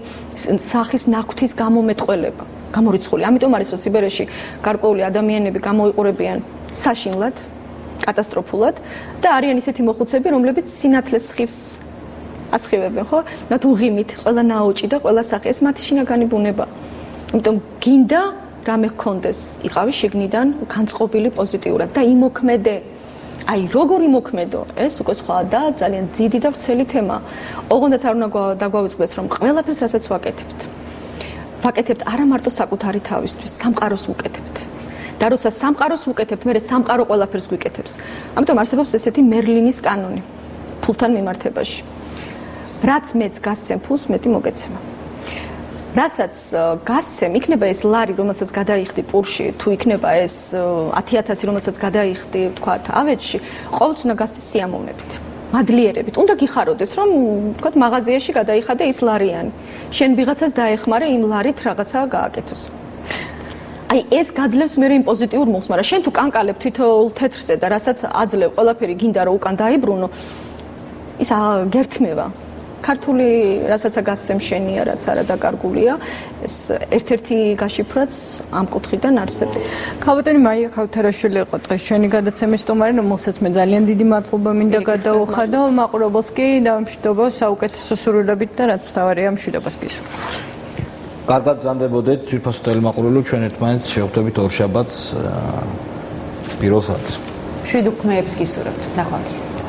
სახის ნაკვთის გამომეტყველება, გამორიცხული. ამიტომ არის რომ სიბერეში გარკვეული ადამიანები გამოიყურებიან საშინლად, კატასტროფულად და არიან ისეთი მოხუცები, რომლებიც სინათლეს ხივს ასხივებენ, ხო? მათ უღიმით, ყველა ნაოჭი და ყველა სახე, ეს მათი შინაგანი ბუნება. ამიტომ გინდა რამე გქონდეს, იყავი შიგნიდან განწყობილი პოზიტიურად და იმოქმედე. აი, როგორ იმოქმედო, ეს უკვე სხვა და ძალიან დიდი და ვრცელი თემა. ოღონდაც არ უნდა დაგვავიწყდეს, რომ ყველაფერს რასაც ვაკეთებთ. ვაკეთებთ არა მარტო საკუთარი თავისთვის, სამყაროს ვუკეთებთ. და როცა სამყაროს ვუკეთებთ, მე სამყარო ყველაფერს გვიკეთებს. ამიტომ არსებობს ესეთი მერლინის კანონი ფულთან მიმართებაში. რაც მეც გასცემ ფულს, მეტი მოგეცემა. რასაც გასცემ, იქნება ეს ლარი, რომელსაც გადაიხდი პურში, თუ იქნება ეს 10,000, რომელსაც გადაიხდი, თქვათ, ავეჯში, ყოველთვის უნდა გასცეს სიამოვნებით, მადლიერებით. უნდა გიხაროდეს, რომ თქვათ, მაღაზიაში გადაიხადე ის ლარიანი. შენ ვიღაცას დაეხმარე იმ ლარით რაღაცა გააკეთოს. აი ეს გაძლევს მე იმ პოზიტიურ მოხს, მაგრამ შენ თუ კანკალებ თითოეულ თეთრზე და რასაც აძლევ, ყველაფერი გინდა რომ უკან დაიბრუნო, ის გერთმევა. ქართული რასაც გასცემ შენია, რაც არა დაკარგულია, ეს ერთ-ერთი გაშიფრვაც ამ კუთხიდან არსებობს. ქავატონი მაია ქავთარაშვილი იყო დღეს ჩვენი გადაცემის სტუმარი, რომელსაც მე ძალიან დიდი მადლობა მინდა გადაუხადო. მაყურებელს კი დამშვიდობა საუკეთესო სურვილებით და რაც მთავარია მშვიდობას გისურვებთ. კარგად გზანდებოდეთ, ძვირფასო ტელემაყურებლო, ჩვენ ერთმანეთს შევხვდებით ორ შაბათს პირველ საათს. მშვიდ უქმეებს გისურვებთ. ნახვამდის.